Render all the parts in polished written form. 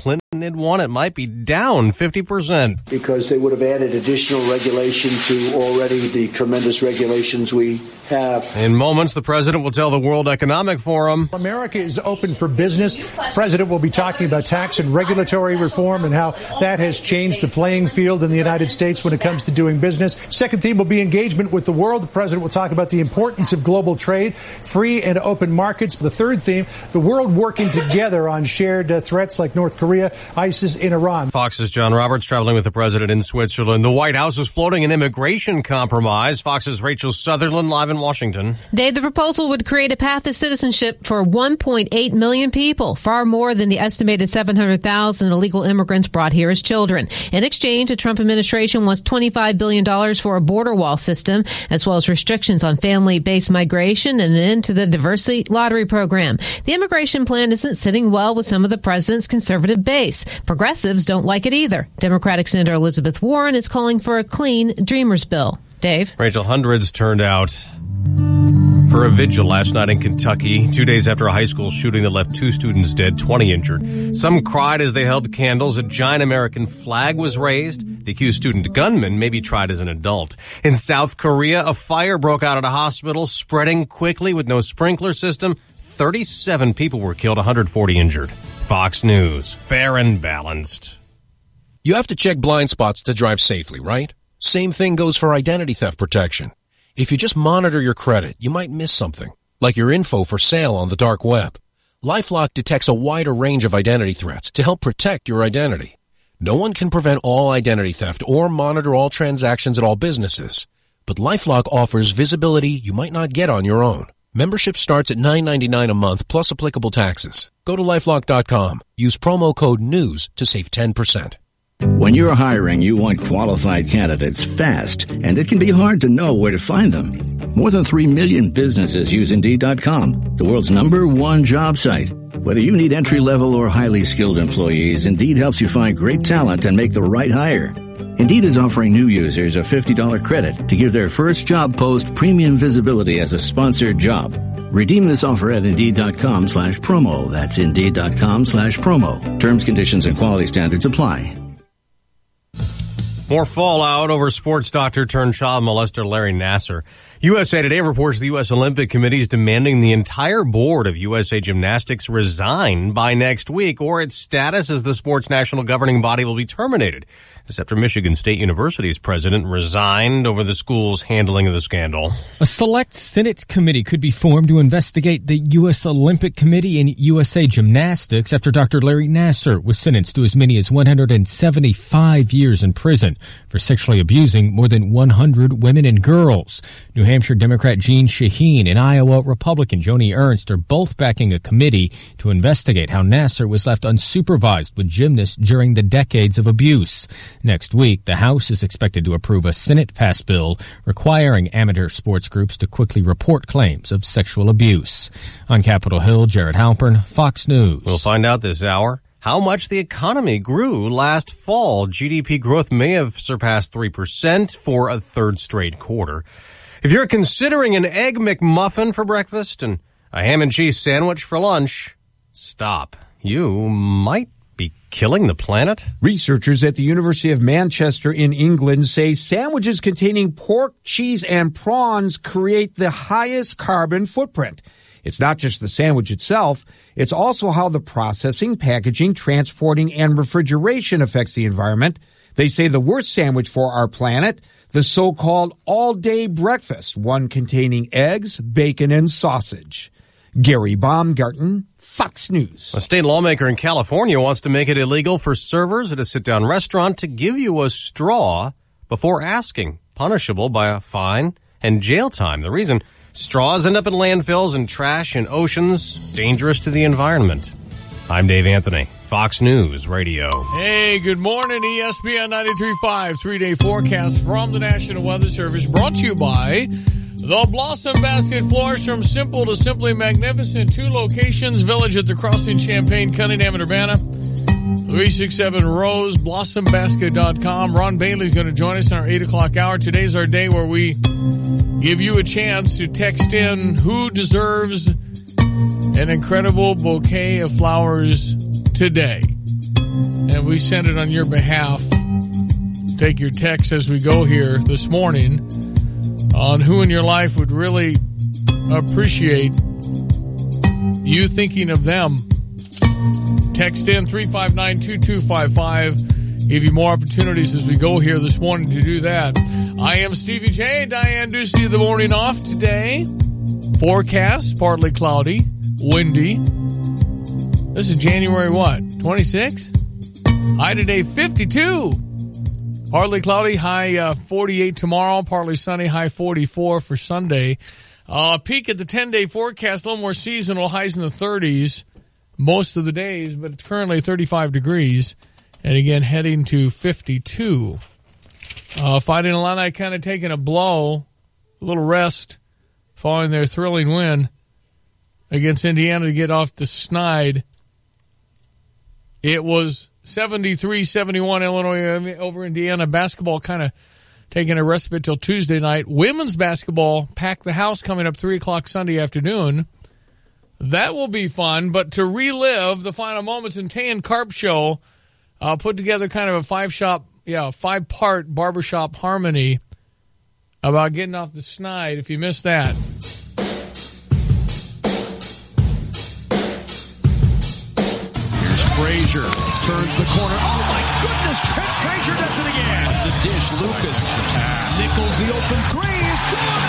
Clinton had won, it might be down 50%. Because they would have added additional regulation to already the tremendous regulations we have. In moments, the president will tell the World Economic Forum America is open for business. The president will be talking about tax and regulatory reform and how that has changed the playing field in the United States when it comes to doing business. Second theme will be engagement with the world. The president will talk about the importance of global trade, free and open markets. The third theme, the world working together on shared threats like North Korea, ISIS, and Iran. Fox's John Roberts traveling with the president in Switzerland. The White House is floating an immigration compromise. Fox's Rachel Sutherland live in Washington. Dave, the proposal would create a path to citizenship for 1.8 million people, far more than the estimated 700,000 illegal immigrants brought here as children. In exchange, the Trump administration wants $25 billion for a border wall system, as well as restrictions on family-based migration and an end to the diversity lottery program. The immigration plan isn't sitting well with some of the president's conservative base. Progressives don't like it either. Democratic Senator Elizabeth Warren is calling for a clean Dreamers bill. Dave? Rachel, hundreds turned out for a vigil last night in Kentucky, 2 days after a high school shooting that left 2 students dead, 20 injured. Some cried as they held candles. A giant American flag was raised. The accused student gunman may be tried as an adult. In South Korea, a fire broke out at a hospital, spreading quickly with no sprinkler system. 37 people were killed, 140 injured. Fox News, fair and balanced. You have to check blind spots to drive safely, right? Same thing goes for identity theft protection. If you just monitor your credit, you might miss something, like your info for sale on the dark web. LifeLock detects a wider range of identity threats to help protect your identity. No one can prevent all identity theft or monitor all transactions at all businesses, but LifeLock offers visibility you might not get on your own. Membership starts at $9.99 a month plus applicable taxes. Go to LifeLock.com. Use promo code NEWS to save 10%. When you're hiring, you want qualified candidates fast, and it can be hard to know where to find them. More than 3 million businesses use Indeed.com, the world's #1 job site. Whether you need entry-level or highly skilled employees, Indeed helps you find great talent and make the right hire. Indeed is offering new users a $50 credit to give their first job post premium visibility as a sponsored job. Redeem this offer at Indeed.com/promo. That's Indeed.com/promo. Terms, conditions, and quality standards apply. More fallout over sports doctor turned child molester Larry Nassar. USA Today reports the U.S. Olympic Committee is demanding the entire board of USA Gymnastics resign by next week, or its status as the sport's national governing body will be terminated. This after Michigan State University's president resigned over the school's handling of the scandal. A select Senate committee could be formed to investigate the U.S. Olympic Committee and USA Gymnastics after Dr. Larry Nassar was sentenced to as many as 175 years in prison for sexually abusing more than 100 women and girls. New Hampshire Democrat Jean Shaheen and Iowa Republican Joni Ernst are both backing a committee to investigate how Nassar was left unsupervised with gymnasts during the decades of abuse. Next week, the House is expected to approve a Senate-passed bill requiring amateur sports groups to quickly report claims of sexual abuse. On Capitol Hill, Jared Halpern, Fox News. We'll find out this hour how much the economy grew last fall. GDP growth may have surpassed 3% for a third straight quarter. If you're considering an Egg McMuffin for breakfast and a ham and cheese sandwich for lunch, stop. You might be killing the planet. Researchers at the University of Manchester in England say sandwiches containing pork, cheese, and prawns create the highest carbon footprint. It's not just the sandwich itself, it's also how the processing, packaging, transporting, and refrigeration affects the environment. They say the worst sandwich for our planet, the so-called all-day breakfast, one containing eggs, bacon, and sausage. Gary Baumgarten, Fox News. A state lawmaker in California wants to make it illegal for servers at a sit-down restaurant to give you a straw before asking, punishable by a fine and jail time. The reason? Straws end up in landfills and trash in oceans, dangerous to the environment. I'm Dave Anthony, Fox News Radio. Hey, good morning, ESPN 93.5, 3-day forecast from the National Weather Service, brought to you by the Blossom Basket Floors, from simple to simply magnificent. 2 locations, Village at the Crossing, Champaign, Cunningham, and Urbana. 367 Rose, blossombasket.com. Ron Bailey's going to join us in our 8 o'clock hour. Today's our day where we give you a chance to text in who deserves an incredible bouquet of flowers today. and we send it on your behalf. Take your text as we go here this morning on who in your life would really appreciate you thinking of them. Text in 359-2255. Give you more opportunities as we go here this morning to do that. I am Stevie J. Diane Ducey, the morning off today. Forecast, partly cloudy, windy. This is January what? 26? High today, 52. Partly cloudy, high 48 tomorrow. Partly sunny, high 44 for Sunday. Peak at the 10-day forecast, a little more seasonal, highs in the 30s most of the days, but it's currently 35 degrees. And again, heading to 52. Fighting Illini kind of taking a blow, a little rest, following their thrilling win against Indiana to get off the snide. It was 73-71 Illinois over Indiana. Basketball kind of taking a respite till Tuesday night. Women's basketball packed the house coming up 3 o'clock Sunday afternoon. That will be fun. But to relive the final moments in Tay and Carp show, put together kind of a five-part barbershop harmony about getting off the snide. If you missed that. Here's Frazier. Turns the corner. Oh, my goodness. Trent Frazier does it again. The dish, Lucas. Nichols, the open three is good.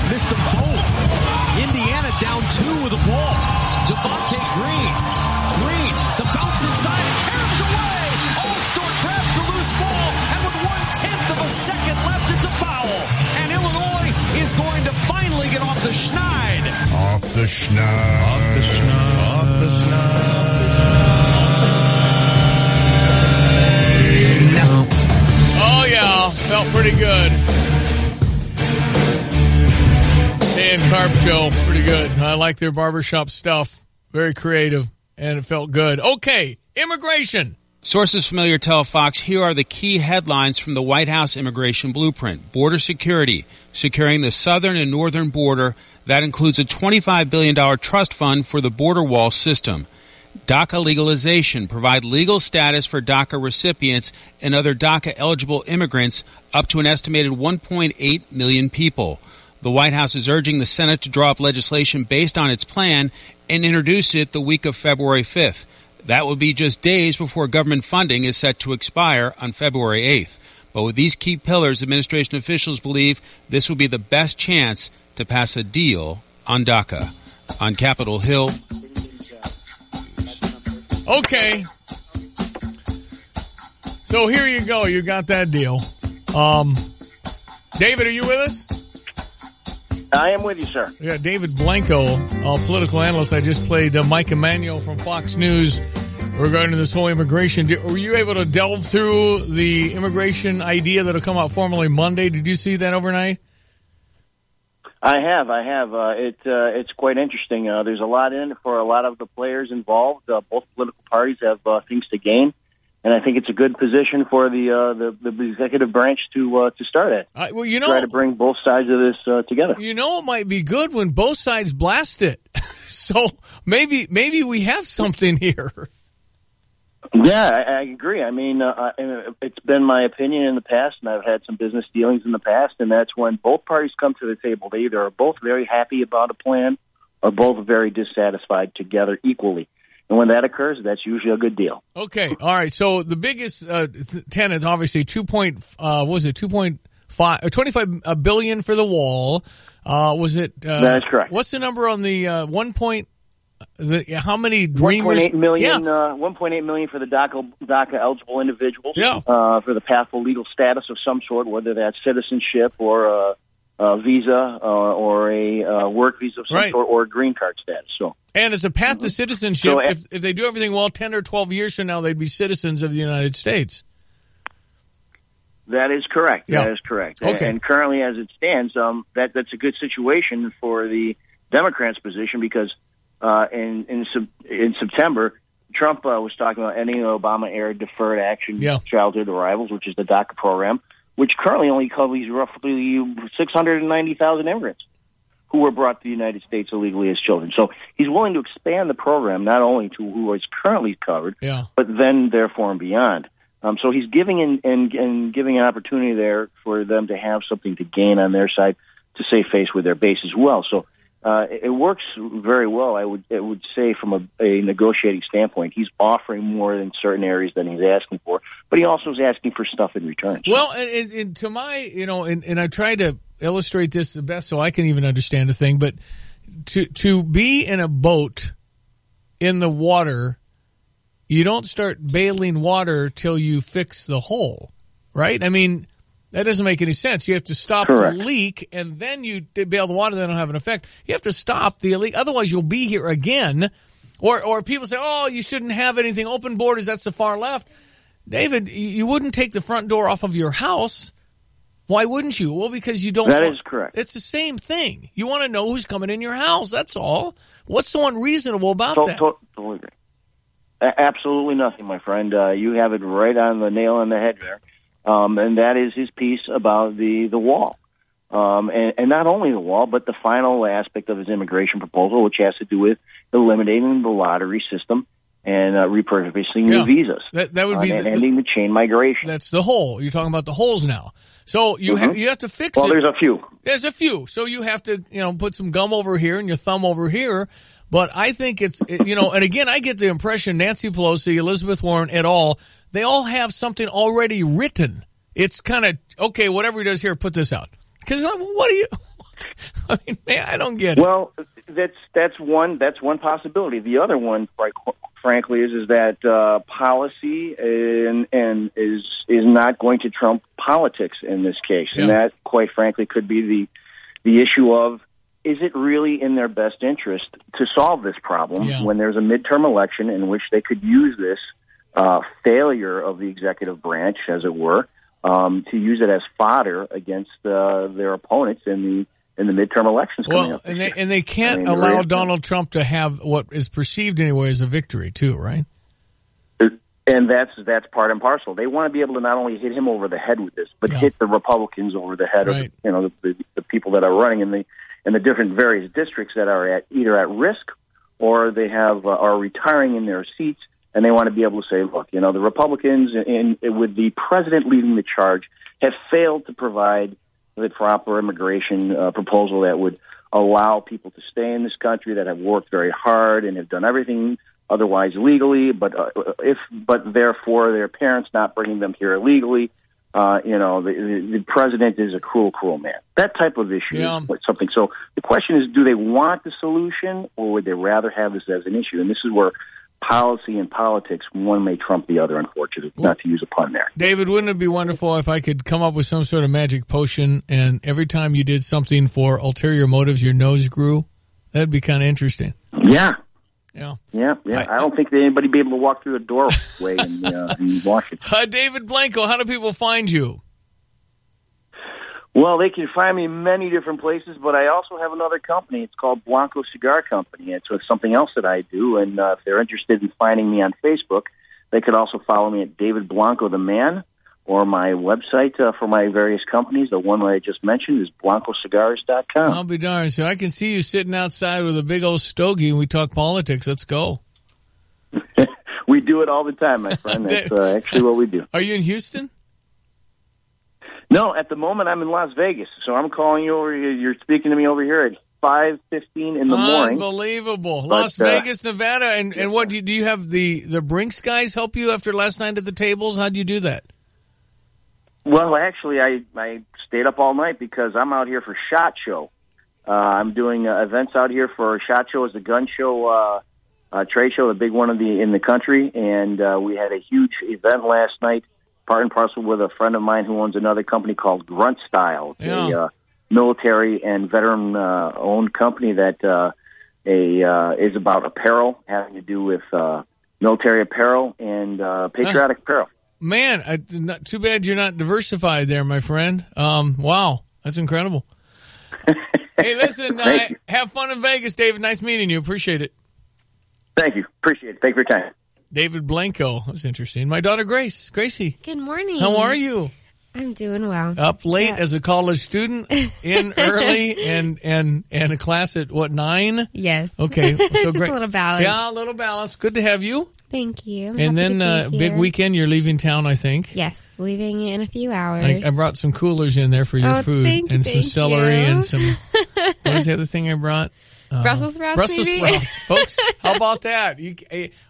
Missed them both. Indiana down 2 with the ball. Devontae Green. The bounce inside. Caroms away. Allstor grabs the loose ball. And with 1/10 of a second left, it's a foul. And Illinois is going to finally get off the schneid. Off the schneid. Off the schneid. Off the schneid. Oh, yeah. Felt pretty good. Tay and Carp show. Pretty good. I like their barbershop stuff. Very creative. And it felt good. Okay. Immigration. Sources familiar tell Fox here are the key headlines from the White House immigration blueprint. Border security, securing the southern and northern border. That includes a $25 billion trust fund for the border wall system. DACA legalization, provide legal status for DACA recipients and other DACA-eligible immigrants up to an estimated 1.8 million people. The White House is urging the Senate to draw up legislation based on its plan and introduce it the week of February 5th. That will be just days before government funding is set to expire on February 8th. But with these key pillars, administration officials believe this will be the best chance to pass a deal on DACA. On Capitol Hill. Okay. So here you go. You got that deal. David, are you with us? I am with you, sir. Yeah, David Blanco, political analyst. I just played Mike Emanuel from Fox News regarding this whole immigration. Were you able to delve through the immigration idea that will come out formally Monday? Did you see that overnight? I have. It's quite interesting. There's a lot in it for a lot of the players involved. Both political parties have things to gain, and I think it's a good position for the executive branch to start at. Well, try to bring both sides of this together. You know, it might be good when both sides blast it. So maybe we have something here. Yeah, I agree. I mean, it's been my opinion in the past, and I've had some business dealings in the past, and that's when both parties come to the table. They either are both very happy about a plan or both very dissatisfied together equally. And when that occurs, that's usually a good deal. Okay, all right. So the biggest tenet, obviously, 25 billion for the wall. Was it? That's correct. What's the number on the how many dreamers? 1.8 million. 1.8 million for the DACA eligible individuals. Yeah. For the pathful legal status of some sort, whether that's citizenship or a visa or a work visa of some sort, or a green card status. So. And as a path to citizenship, so, if they do everything well, 10 or 12 years from now, they'd be citizens of the United States. That is correct. Yeah. That is correct. Okay. And currently, as it stands, that's a good situation for the Democrats' position because in September, Trump was talking about ending the Obama-era Deferred Action Childhood Arrivals, which is the DACA program, which currently only covers roughly 690,000 immigrants. who were brought to the United States illegally as children. So he's willing to expand the program not only to who is currently covered, but then therefore and beyond. So he's giving and giving an opportunity there for them to have something to gain on their side to save face with their base as well. So it works very well, I would say, from a negotiating standpoint. He's offering more in certain areas than he's asking for, but he also is asking for stuff in return. So. Well, and to my, and I try to illustrate this the best so I can even understand the thing, but to be in a boat in the water, you don't start bailing water till you fix the hole, right? I mean, that doesn't make any sense. You have to stop the leak, and then you bail the water. Then it'll have an effect. You have to stop the leak. Otherwise, you'll be here again. Or people say, oh, you shouldn't have anything. Open borders, that's the far left. David, you wouldn't take the front door off of your house. Why wouldn't you? Well, because you don't. That is correct. It's the same thing. You want to know who's coming in your house. That's all. What's so unreasonable about that? Totally agree. Absolutely nothing, my friend. You have it right on the nail on the head there. And that is his piece about the wall. And not only the wall, but the final aspect of his immigration proposal, which has to do with eliminating the lottery system and repurposing the visas. That would be ending the chain migration. That's the hole. You're talking about the holes now. So you have to fix it. Well, there's a few. There's a few. So you have to, put some gum over here and your thumb over here. But I think it's, and again, I get the impression Nancy Pelosi, Elizabeth Warren, et al., they all have something already written. It's kind of, okay, whatever he does here, put this out. Because what do you, I mean, man, I don't get it. Well, that's one possibility. The other one, quite frankly, is that policy and is not going to trump politics in this case. And that, quite frankly, could be the issue of, is it really in their best interest to solve this problem when there's a midterm election in which they could use this failure of the executive branch, as it were, to use it as fodder against their opponents in the midterm elections coming up. And they can't allow Donald Trump to have what is perceived anyway as a victory, too, right? And that's part and parcel. They want to be able to not only hit him over the head with this, but hit the Republicans over the head of the people that are running in the different various districts that are either at risk or they are retiring in their seats. And they want to be able to say, look, the Republicans, with the president leading the charge, have failed to provide the proper immigration proposal that would allow people to stay in this country, that have worked very hard and have done everything otherwise legally, but therefore their parents not bringing them here illegally. The president is a cruel, cruel man. That type of issue is something. So the question is, do they want the solution, or would they rather have this as an issue? And this is where policy and politics, one may trump the other, unfortunately, not to use a pun there. David, wouldn't it be wonderful if I could come up with some sort of magic potion and every time you did something for ulterior motives, your nose grew? That'd be kind of interesting. Yeah. Yeah. I don't think anybody would be able to walk through a doorway in Washington. David Blanco, how do people find you? Well, they can find me in many different places, but I also have another company. It's called Blanco Cigar Company. It's something else that I do, and if they're interested in finding me on Facebook, they could also follow me at David Blanco the Man, or my website for my various companies. The one that I just mentioned is blancocigars.com. I'll be darned. So I can see you sitting outside with a big old stogie and we talk politics. Let's go. We do it all the time, my friend. That's actually what we do. Are you in Houston? No, at the moment I'm in Las Vegas, so I'm calling you over. You're speaking to me over here at 5:15 in the morning. Unbelievable. Las Vegas, Nevada, and what do you have the Brinks guys help you after last night at the tables? How do you do that? Well, actually, I stayed up all night because I'm out here for SHOT Show. I'm doing events out here for SHOT Show. It's a gun show, trade show, the big one in the country, and we had a huge event last night. Part and parcel with a friend of mine who owns another company called Grunt Style, a military and veteran-owned company that is about apparel, having to do with military apparel and patriotic apparel. Man, too bad you're not diversified there, my friend. Wow, that's incredible. Hey, listen, have fun in Vegas, David. Nice meeting you. Appreciate it. Thank you. Appreciate it. Thank you for your time. David Blanco. That was interesting. My daughter, Gracie. Good morning. How are you? I'm doing well. Up late as a college student, in early, and a class at, 9? Yes. Okay. So Just great. a little balance. Yeah, a little balance. Good to have you. Thank you. I'm And happy then to be big here. weekend, you're leaving town, I think. Yes, leaving in a few hours. I brought some coolers in there for your food. And some celery and some, what was the other thing I brought? Brussels sprouts. Brussels maybe? sprouts, folks. How about that?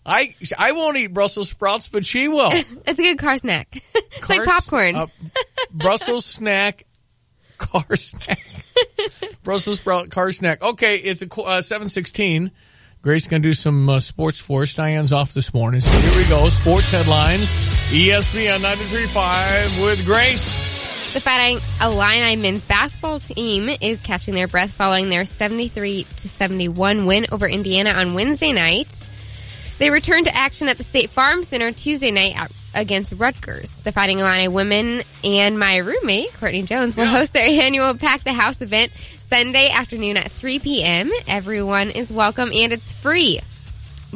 I won't eat Brussels sprouts, but she will. It's a good car snack. It's like popcorn. Brussels snack, car snack. Brussels sprout car snack. Okay, it's a 7:16. Grace going to do some sports for us. Diane's off this morning, so here we go. Sports headlines. ESPN 93.5 with Grace. The Fighting Illini men's basketball team is catching their breath following their 73-71 win over Indiana on Wednesday night. They returned to action at the State Farm Center Tuesday night against Rutgers. The Fighting Illini women and my roommate, Courtney Jones, will host their annual Pack the House event Sunday afternoon at 3 p.m. Everyone is welcome, and it's free.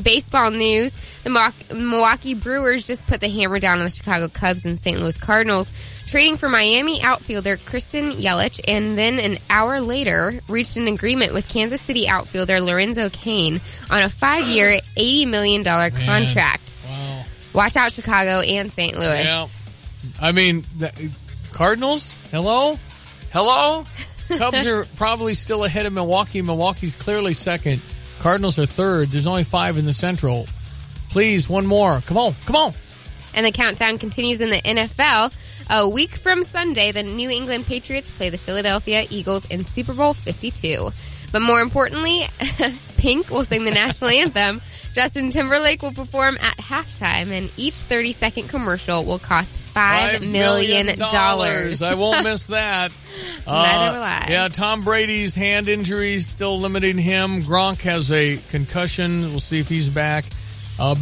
Baseball news. The Milwaukee Brewers just put the hammer down on the Chicago Cubs and St. Louis Cardinals, trading for Miami outfielder Kristen Yelich, and then an hour later reached an agreement with Kansas City outfielder Lorenzo Cain on a 5-year, $80 million contract. Wow. Watch out, Chicago and St. Louis. Yeah. I mean, Cardinals, hello? Cubs are probably still ahead of Milwaukee. Milwaukee's clearly second. Cardinals are third. There's only 5 in the Central. Please, one more. Come on. And the countdown continues in the NFL. A week from Sunday, the New England Patriots play the Philadelphia Eagles in Super Bowl 52. But more importantly, Pink will sing the national anthem. Justin Timberlake will perform at halftime, and each 30-second commercial will cost $5 million. I won't miss that. Neither will I. Yeah, Tom Brady's hand injuries still limiting him. Gronk has a concussion. We'll see if he's back.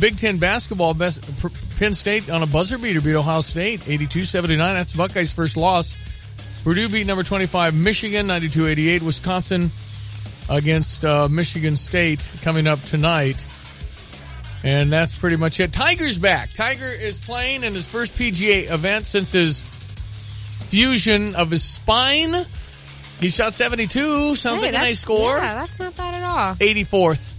Big Ten basketball, Penn State on a buzzer beater beat Ohio State, 82-79. That's Buckeyes' first loss. Purdue beat number 25 Michigan, 92-88. Wisconsin against Michigan State coming up tonight. And that's pretty much it. Tiger's back. Tiger is playing in his first PGA event since his fusion of his spine. He shot 72. Sounds like a nice score. Yeah, that's not bad at all. 84th.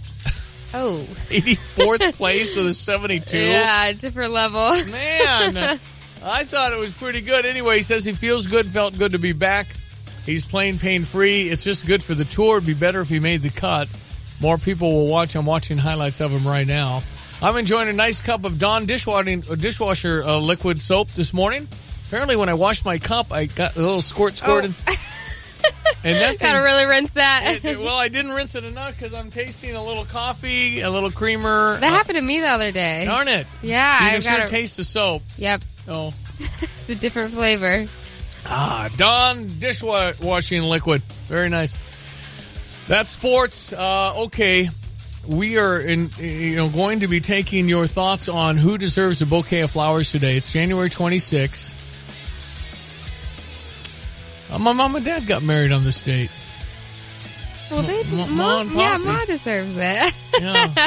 Oh. 84th place with a 72. Yeah, different level. Man, I thought it was pretty good. Anyway, he says he feels good, felt good to be back. He's playing pain-free. It's just good for the tour. It'd be better if he made the cut. More people will watch. I'm watching highlights of him right now. I'm enjoying a nice cup of Dawn dishwasher liquid soap this morning. Apparently, when I washed my cup, I got a little squirt. And that gotta really rinse that. Well, I didn't rinse it enough because I'm tasting a little coffee, a little creamer. That happened to me the other day. Darn it. Yeah. You can sure taste the soap. Yep. Oh. It's a different flavor. Dawn dishwashing liquid. Very nice. That's sports. Okay. We are going to be taking your thoughts on who deserves a bouquet of flowers today. It's January 26th. My mom and dad got married on this date. Well, Ma deserves it.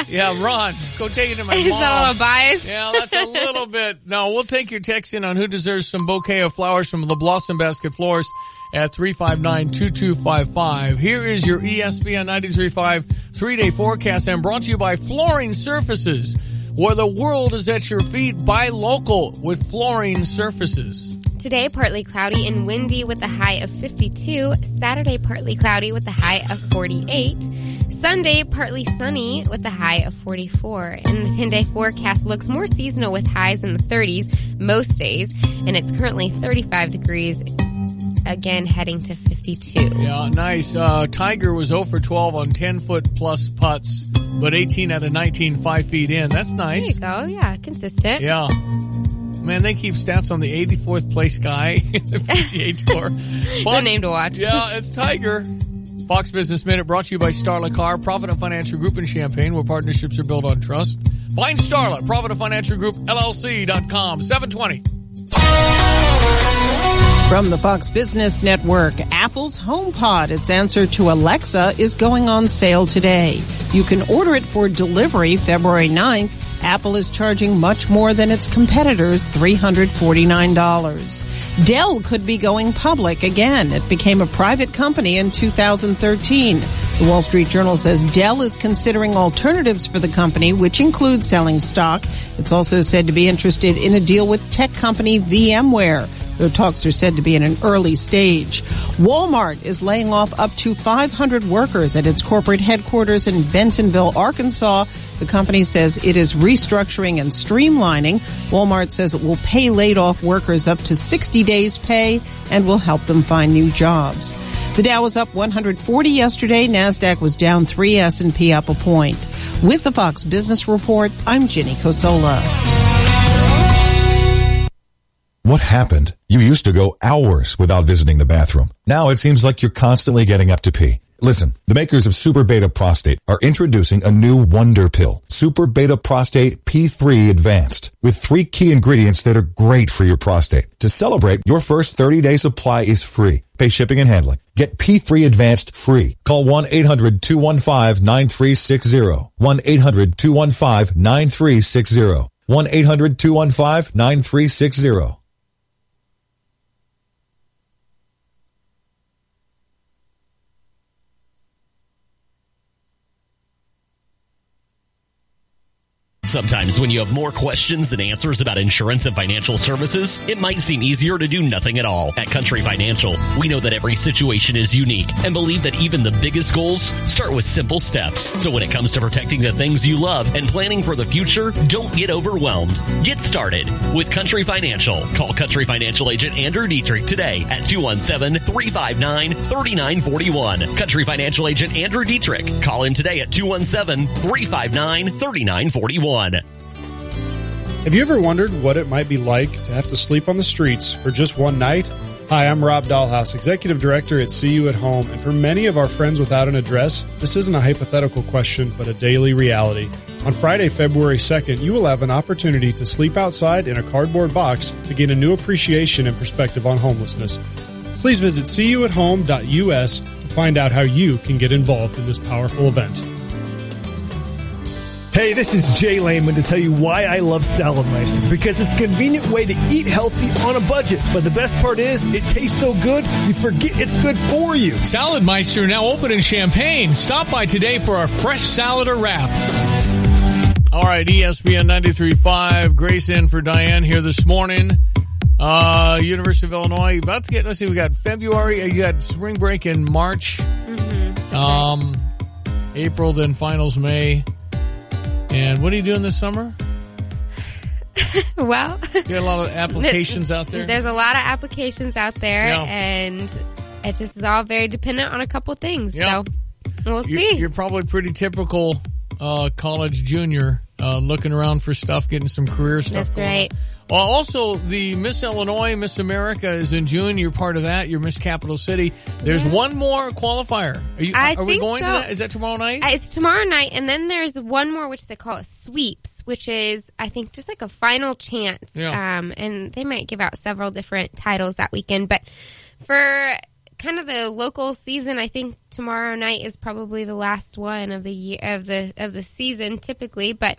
Yeah, Ron, go take it to my mom. Is that a little biased? Yeah, that's a little bit. No, we'll take your text in on who deserves some bouquet of flowers from the Blossom Basket Florist at 359-2255. Here is your ESPN 93.5 3-day forecast, and brought to you by Flooring Surfaces, where the world is at your feet. Buy local with Flooring Surfaces. Today, partly cloudy and windy with a high of 52. Saturday, partly cloudy with a high of 48. Sunday, partly sunny with a high of 44. And the 10-day forecast looks more seasonal with highs in the 30s most days. And it's currently 35 degrees, again heading to 52. Yeah, nice. Tiger was 0 for 12 on 10-foot plus putts, but 18 out of 19 5 feet in. That's nice. There you go. Yeah, consistent. Yeah. Man, they keep stats on the 84th place guy in the PGA Tour. Good name to watch. Yeah, it's Tiger. Fox Business Minute brought to you by Starla Car, Provident Financial Group in Champaign, where partnerships are built on trust. Find Starla, Provident Financial Group, LLC.com, 720. From the Fox Business Network, Apple's HomePod, its answer to Alexa, is going on sale today. You can order it for delivery February 9th Apple is charging much more than its competitors, $349. Dell could be going public again. It became a private company in 2013. The Wall Street Journal says Dell is considering alternatives for the company, which include selling stock. It's also said to be interested in a deal with tech company VMware. The talks are said to be in an early stage. Walmart is laying off up to 500 workers at its corporate headquarters in Bentonville, Arkansas. The company says it is restructuring and streamlining. Walmart says it will pay laid-off workers up to 60 days' pay and will help them find new jobs. The Dow was up 140 yesterday. NASDAQ was down 3, S&P up a point. With the Fox Business Report, I'm Ginny Cosola. What happened? You used to go hours without visiting the bathroom. Now it seems like you're constantly getting up to pee. Listen, the makers of Super Beta Prostate are introducing a new wonder pill, Super Beta Prostate P3 Advanced, with 3 key ingredients that are great for your prostate. To celebrate, your first 30-day supply is free. Pay shipping and handling. Get P3 Advanced free. Call 1-800-215-9360. 1-800-215-9360. 1-800-215-9360. Sometimes when you have more questions than answers about insurance and financial services, it might seem easier to do nothing at all. At Country Financial, we know that every situation is unique and believe that even the biggest goals start with simple steps. So when it comes to protecting the things you love and planning for the future, don't get overwhelmed. Get started with Country Financial. Call Country Financial agent Andrew Dietrich today at 217-359-3941. Country Financial agent Andrew Dietrich. Call him today at 217-359-3941. Have you ever wondered what it might be like to have to sleep on the streets for just one night? Hi, I'm Rob Dahlhaus, Executive Director at See You at Home, and for many of our friends without an address, this isn't a hypothetical question, but a daily reality. On Friday, February 2nd, you will have an opportunity to sleep outside in a cardboard box to gain a new appreciation and perspective on homelessness. Please visit seeyouathome.us to find out how you can get involved in this powerful event. Hey, this is Jay Lehman to tell you why I love Salad Meister, because it's a convenient way to eat healthy on a budget. But the best part is, it tastes so good, you forget it's good for you. Salad Meister now open in Champaign. Stop by today for our fresh salad or wrap. All right, ESPN 93.5. Grace in for Diane here this morning. University of Illinois, about to get, let's see, we got February, you got spring break in March. Mm-hmm. April, then finals May. And what are you doing this summer? Well, you got a lot of applications out there? There's a lot of applications out there, yeah. And it just is all very dependent on a couple things. Yeah. So we'll see. You're probably pretty typical college junior, looking around for stuff, getting some career stuff. That's right. Well, also, the Miss Illinois, Miss America is in June. You're part of that. You're Miss Capital City. There's one more qualifier. Are we going to that? Is that tomorrow night? It's tomorrow night, and then there's one more, which they call a sweeps, which is, I think, just like a final chance. Yeah. And they might give out several different titles that weekend. But for kind of the local season, I think tomorrow night is probably the last one of the year, of the season, typically. But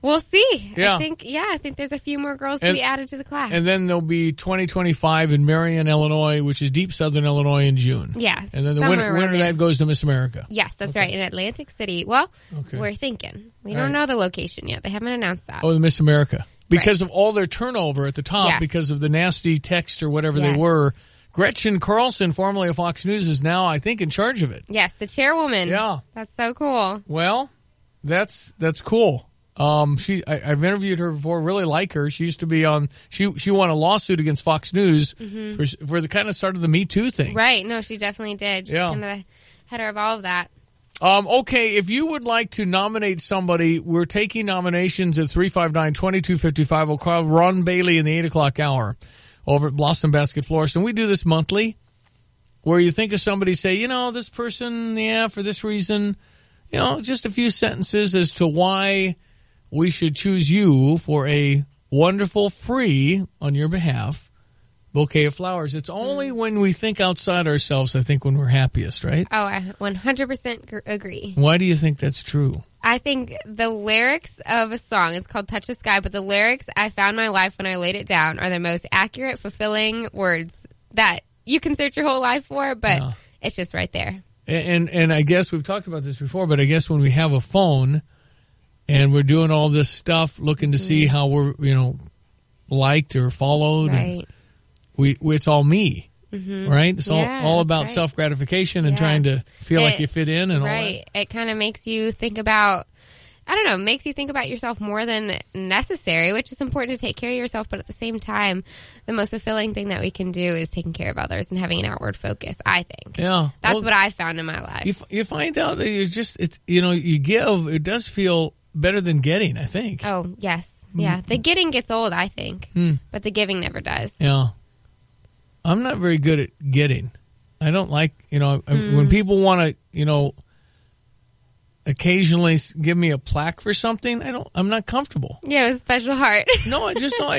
we'll see. Yeah. I think there's a few more girls to be added to the class. And then there'll be 2025 in Marion, Illinois, which is deep southern Illinois in June. Yeah. And then the winner of that goes to Miss America. Yes, that's right, in Atlantic City. Well, we're thinking. We don't know the location yet. They haven't announced that. Oh, the Miss America. Because of all their turnover at the top, because of the nasty text or whatever they were. Gretchen Carlson, formerly of Fox News, is now, I think, in charge of it. Yes, the chairwoman. Yeah. That's so cool. Well, that's cool. I've interviewed her before, really like her. She used to be on, she won a lawsuit against Fox News for the kind of start of the Me Too thing. Right. No, she definitely did. She's kind of the header of all of that. Okay, if you would like to nominate somebody, we're taking nominations at 359-2255. We'll call Ron Bailey in the 8 o'clock hour over at Blossom Basket Florist. And we do this monthly, where you think of somebody, say, this person, for this reason, just a few sentences as to why we should choose you for a wonderful, free, on your behalf, bouquet of flowers. It's only when we think outside ourselves, I think, when we're happiest, right? Oh, I 100% agree. Why do you think that's true? I think the lyrics of a song, it's called Touch the Sky, but the lyrics, I found my life when I laid it down, are the most accurate, fulfilling words that you can search your whole life for, but it's just right there. And I guess we've talked about this before, but I guess when we have a phone and we're doing all this stuff, looking to see how we're, liked or followed, right. and it's all me, right? It's all about self-gratification and trying to feel like you fit in and all that. Right. It kind of makes you think about, makes you think about yourself more than necessary, which is important to take care of yourself. But at the same time, the most fulfilling thing that we can do is taking care of others and having an outward focus, I think. Yeah. That's what I found in my life. You find out that you give, it does feel better than getting, I think. Oh, yes. Yeah. The getting gets old, I think. But the giving never does. Yeah. I'm not very good at getting. I don't like, when people want to, occasionally give me a plaque for something, I'm not comfortable. Yeah, a special heart. No, I just don't.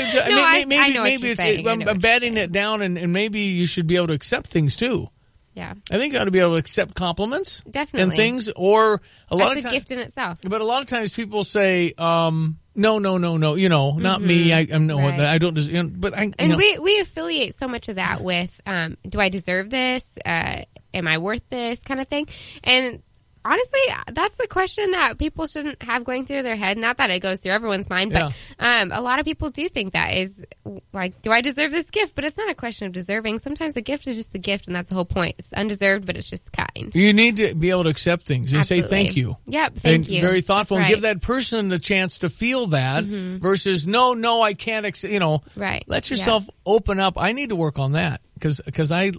Maybe I'm batting it down, and maybe you should be able to accept things too. Yeah, I think you ought to be able to accept compliments, definitely, and things. Or that's a gift in itself. But a lot of times people say, "No, not me. I don't." But we affiliate so much of that with, "Do I deserve this? Am I worth this?" kind of thing, and. Honestly, that's the question that people shouldn't have going through their head. Not that it goes through everyone's mind, but a lot of people do think that is like, do I deserve this gift? But it's not a question of deserving. Sometimes the gift is just a gift, and that's the whole point. It's undeserved, but it's just kind. You need to be able to accept things and say thank you. Yep, thank you. Very thoughtful, and give that person the chance to feel that versus no, I can't accept. Right. Let yourself open up. I need to work on that because I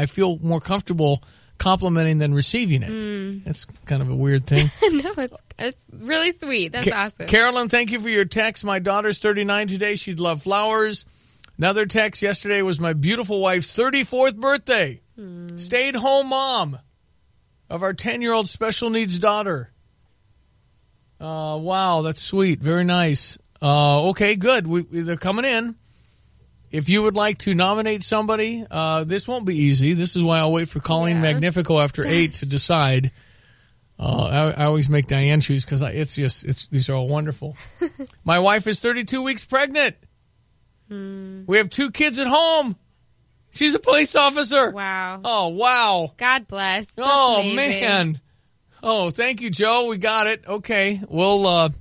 feel more comfortable complimenting than receiving it. It's kind of a weird thing. No, it's really sweet. That's awesome. Carolyn, thank you for your text. My daughter's 39 today. She'd love flowers. Another text yesterday was my beautiful wife's 34th birthday. Stayed home mom of our 10-year-old special needs daughter. Wow, that's sweet. Very nice. Okay, good. They're coming in. If you would like to nominate somebody, this won't be easy. This is why I'll wait for Colleen Magnifico after 8 to decide. I always make Diane choose because these are all wonderful. My wife is 32 weeks pregnant. We have 2 kids at home. She's a police officer. Wow. Oh, wow. God bless. That's amazing. Man. Oh, thank you, Joe. We got it. Okay. We'll,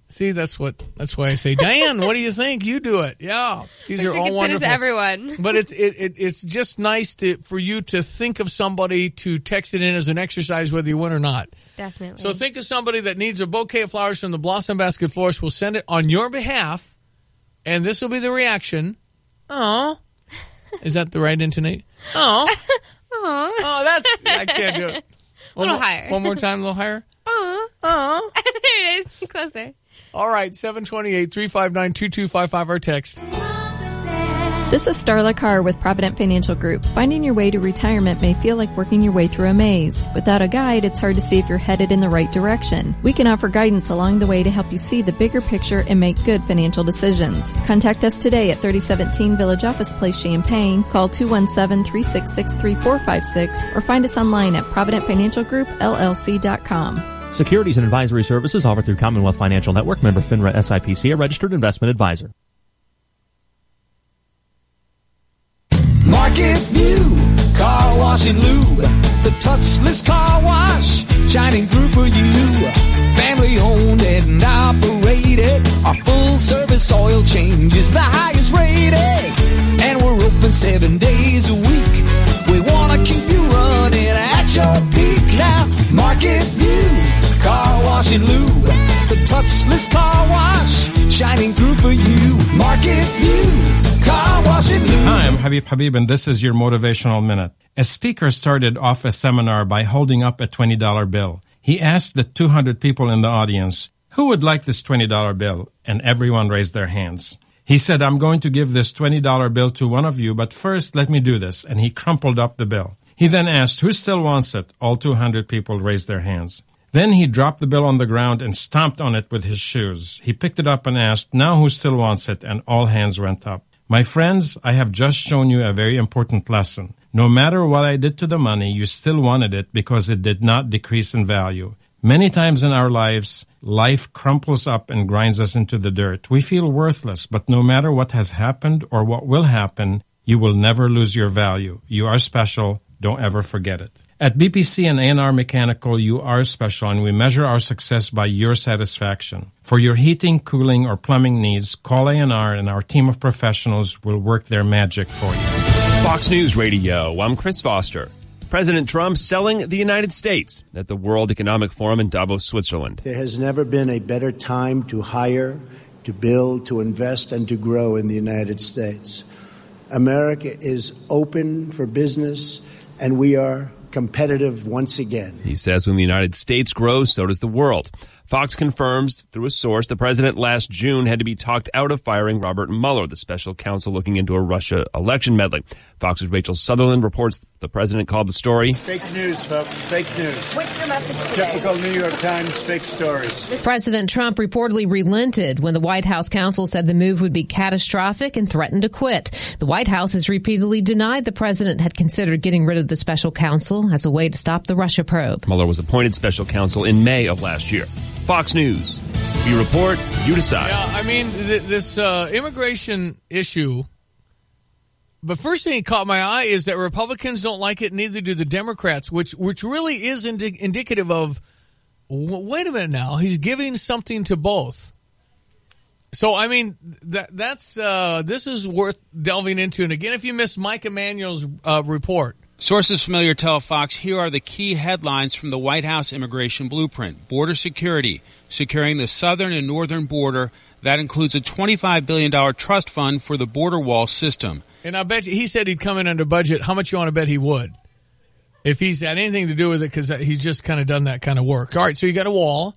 see, that's why I say, Diane, what do you think? You do it. Yeah. These are all wonderful. Everyone. But it's just nice for you to think of somebody to text it in as an exercise, whether you win or not. Definitely. So think of somebody that needs a bouquet of flowers from the Blossom Basket Florist. We'll send it on your behalf, and this will be the reaction. Aw. Is that the right intonation? Aw. Aw. Oh, I can't do it. A little higher. One more time, a little higher. Aw. Aw. There it is. Closer. All right, 728-359-2255, our text. This is Starla Carr with Provident Financial Group. Finding your way to retirement may feel like working your way through a maze. Without a guide, it's hard to see if you're headed in the right direction. We can offer guidance along the way to help you see the bigger picture and make good financial decisions. Contact us today at 3017 Village Office Place, Champaign. Call 217-366-3456 or find us online at providentfinancialgroupllc.com. Securities and advisory services offered through Commonwealth Financial Network, member FINRA SIPC, a registered investment advisor. Market View Car Wash and Lube, the touchless car wash, shining through for you. Family owned and operated, our full service oil change is the highest rated, and we're open 7 days a week. We want to keep you running at your peak. Now, Market View Car Wash and Lube, the touchless car wash, shining through for you. Market View Car Wash and Lube. Hi, I'm Habib, and this is your Motivational Minute. A speaker started off a seminar by holding up a $20 bill. He asked the 200 people in the audience, who would like this $20 bill? And everyone raised their hands. He said, I'm going to give this $20 bill to one of you, but first let me do this. And he crumpled up the bill. He then asked, who still wants it? All 200 people raised their hands. Then he dropped the bill on the ground and stomped on it with his shoes. He picked it up and asked, now who still wants it? And all hands went up. My friends, I have just shown you a very important lesson. No matter what I did to the money, you still wanted it because it did not decrease in value. Many times in our lives, life crumples up and grinds us into the dirt. We feel worthless, but no matter what has happened or what will happen, you will never lose your value. You are special. Don't ever forget it. At BPC and A&R Mechanical, you are special, and we measure our success by your satisfaction. For your heating, cooling, or plumbing needs, call A&R, and our team of professionals will work their magic for you. Fox News Radio, I'm Chris Foster. President Trump selling the United States at the World Economic Forum in Davos, Switzerland. There has never been a better time to hire, to build, to invest, and to grow in the United States. America is open for business, and we are competitive once again. He says when the United States grows, so does the world. Fox confirms through a source the president last June had to be talked out of firing Robert Mueller, the special counsel looking into a Russia election meddling. Fox's Rachel Sutherland reports the president called the story fake news, folks. Fake news. What's your message today? Typical New York Times fake stories. President Trump reportedly relented when the White House counsel said the move would be catastrophic and threatened to quit. The White House has repeatedly denied the president had considered getting rid of the special counsel as a way to stop the Russia probe. Mueller was appointed special counsel in May of last year. Fox News. We report, you decide. Yeah, I mean, this immigration issue, the first thing that caught my eye is that Republicans don't like it, neither do the Democrats, which really is indicative of, wait a minute now, he's giving something to both. So, I mean, this is worth delving into. And again, if you missed Mike Emanuel's report. Sources familiar tell Fox here are the key headlines from the White House immigration blueprint. Border security, securing the southern and northern border. That includes a $25 billion trust fund for the border wall system. And I bet you, he said he'd come in under budget. How much you want to bet he would? If he's had anything to do with it, because he's just kind of done that kind of work. All right, so you got a wall.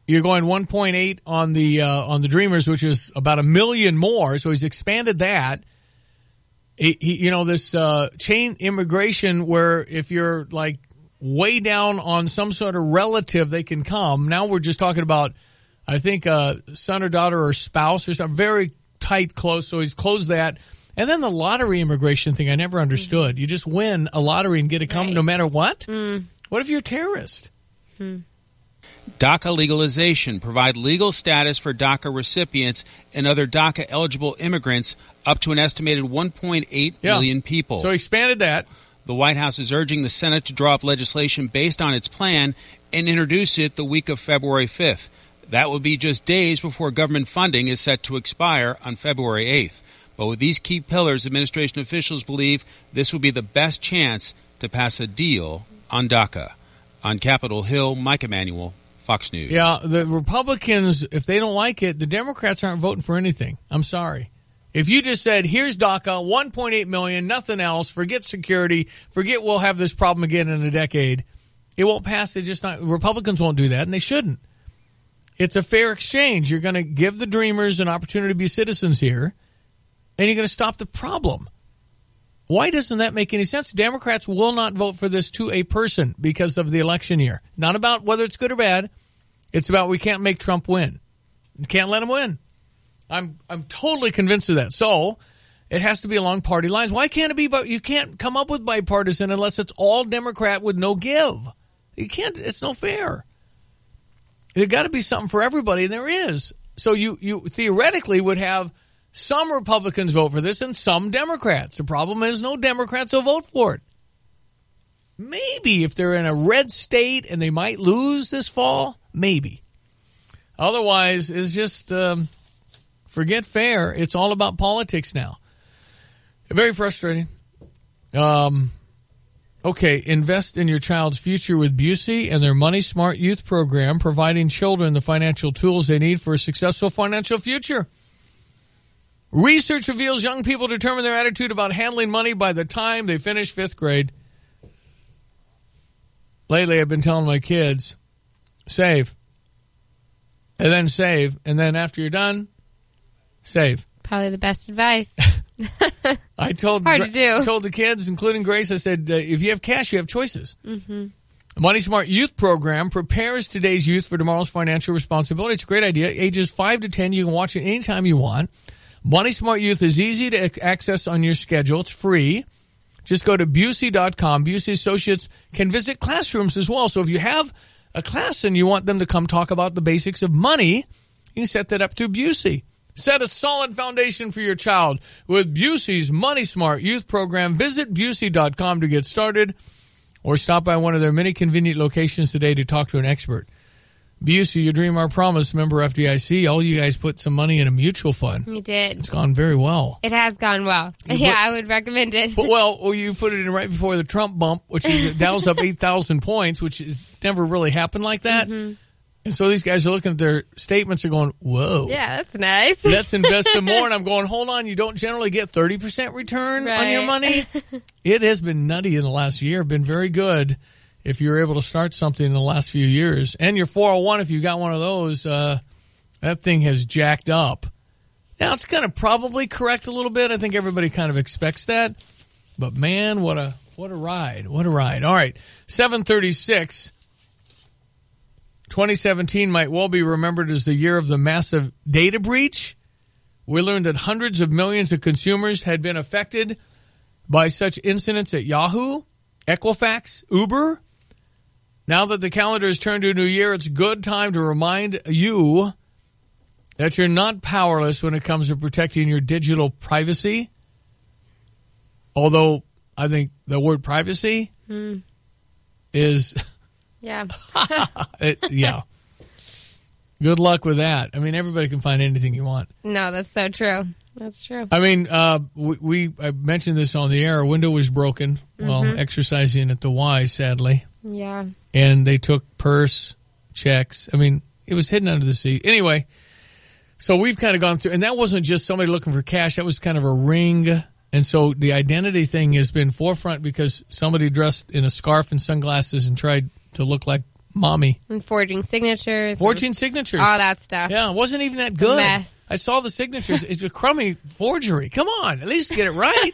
You're going 1.8 on the Dreamers, which is about 1 million more. So he's expanded that. This chain immigration where if you're like way down on some sort of relative, they can come. Now we're just talking about, I think, son or daughter or spouse or something very tight, close. So he's closed that. And then the lottery immigration thing I never understood. You just win a lottery and get to come no matter what? What if you're a terrorist? DACA legalization, provide legal status for DACA recipients and other DACA-eligible immigrants up to an estimated 1.8 million people. So he expanded that. The White House is urging the Senate to draw up legislation based on its plan and introduce it the week of February 5th. That will be just days before government funding is set to expire on February 8th. But with these key pillars, administration officials believe this will be the best chance to pass a deal on DACA. On Capitol Hill, Mike Emanuel, Fox News. Yeah, the Republicans, if they don't like it, the Democrats aren't voting for anything. I'm sorry. If you just said, here's DACA, 1.8 million, nothing else, forget security, forget we'll have this problem again in a decade, it won't pass. Republicans won't do that, and they shouldn't. It's a fair exchange. You're going to give the Dreamers an opportunity to be citizens here, and you're going to stop the problem. Why doesn't that make any sense? Democrats will not vote for this to a person because of the election year. Not about whether it's good or bad. It's about we can't make Trump win. We can't let him win. I'm totally convinced of that. So it has to be along party lines. Why can't it be? But you can't come up with bipartisan unless it's all Democrat with no give. You can't. It's no fair. There's got to be something for everybody, and there is. So you theoretically would have some Republicans vote for this and some Democrats. The problem is no Democrats will vote for it. Maybe if they're in a red state and they might lose this fall, maybe. Otherwise, it's just forget fair. It's all about politics now. Very frustrating. Okay, invest in your child's future with Busey and their Money Smart Youth program, providing children the financial tools they need for a successful financial future. Research reveals young people determine their attitude about handling money by the time they finish 5th grade. Lately, I've been telling my kids, save. And then after you're done, save. Probably the best advice. I told the kids, including Grace, I said, if you have cash, you have choices. Mm-hmm. The Money Smart Youth program prepares today's youth for tomorrow's financial responsibility. It's a great idea. Ages 5 to 10, you can watch it anytime you want. Money Smart Youth is easy to access on your schedule. It's free. Just go to Busey.com. Busey Associates can visit classrooms as well. So if you have a class and you want them to come talk about the basics of money, you can set that up through Busey. Set a solid foundation for your child with Busey's Money Smart Youth Program. Visit Busey.com to get started or stop by one of their many convenient locations today to talk to an expert. Busey, your dream, our promise, member FDIC. All you guys put some money in a mutual fund. You did. It's gone very well. It has gone well. I would recommend it. But, you put it in right before the Trump bump, which is Dow's up 8,000 points, which has never really happened like that. Mm-hmm. And so these guys are looking at their statements and going, whoa. Yeah, that's nice. Let's invest some more. And I'm going, hold on, you don't generally get 30% return on your money? It has been nutty in the last year. Been very good if you're able to start something in the last few years. And your 401, if you got one of those, that thing has jacked up. Now, it's going to probably correct a little bit. I think everybody kind of expects that. But, man, what a ride. What a ride. All right, 7:36. 2017 might well be remembered as the year of the massive data breach. We learned that hundreds of millions of consumers had been affected by such incidents at Yahoo, Equifax, Uber. Now that the calendar has turned to a new year, it's a good time to remind you that you're not powerless when it comes to protecting your digital privacy. Although I think the word privacy is... Yeah. Yeah. Good luck with that. I mean, everybody can find anything you want. No, that's so true. That's true. I mean, I mentioned this on the air. A window was broken while exercising at the Y, sadly. Yeah. And they took purse, checks. I mean, it was hidden under the seat. Anyway, so we've kind of gone through, and that wasn't just somebody looking for cash. That was kind of a ring. And so the identity thing has been forefront because somebody dressed in a scarf and sunglasses and tried to look like mommy. And forging signatures. All that stuff. Yeah, it wasn't even that It's good. a mess. I saw the signatures. It's a crummy forgery. Come on, at least get it right.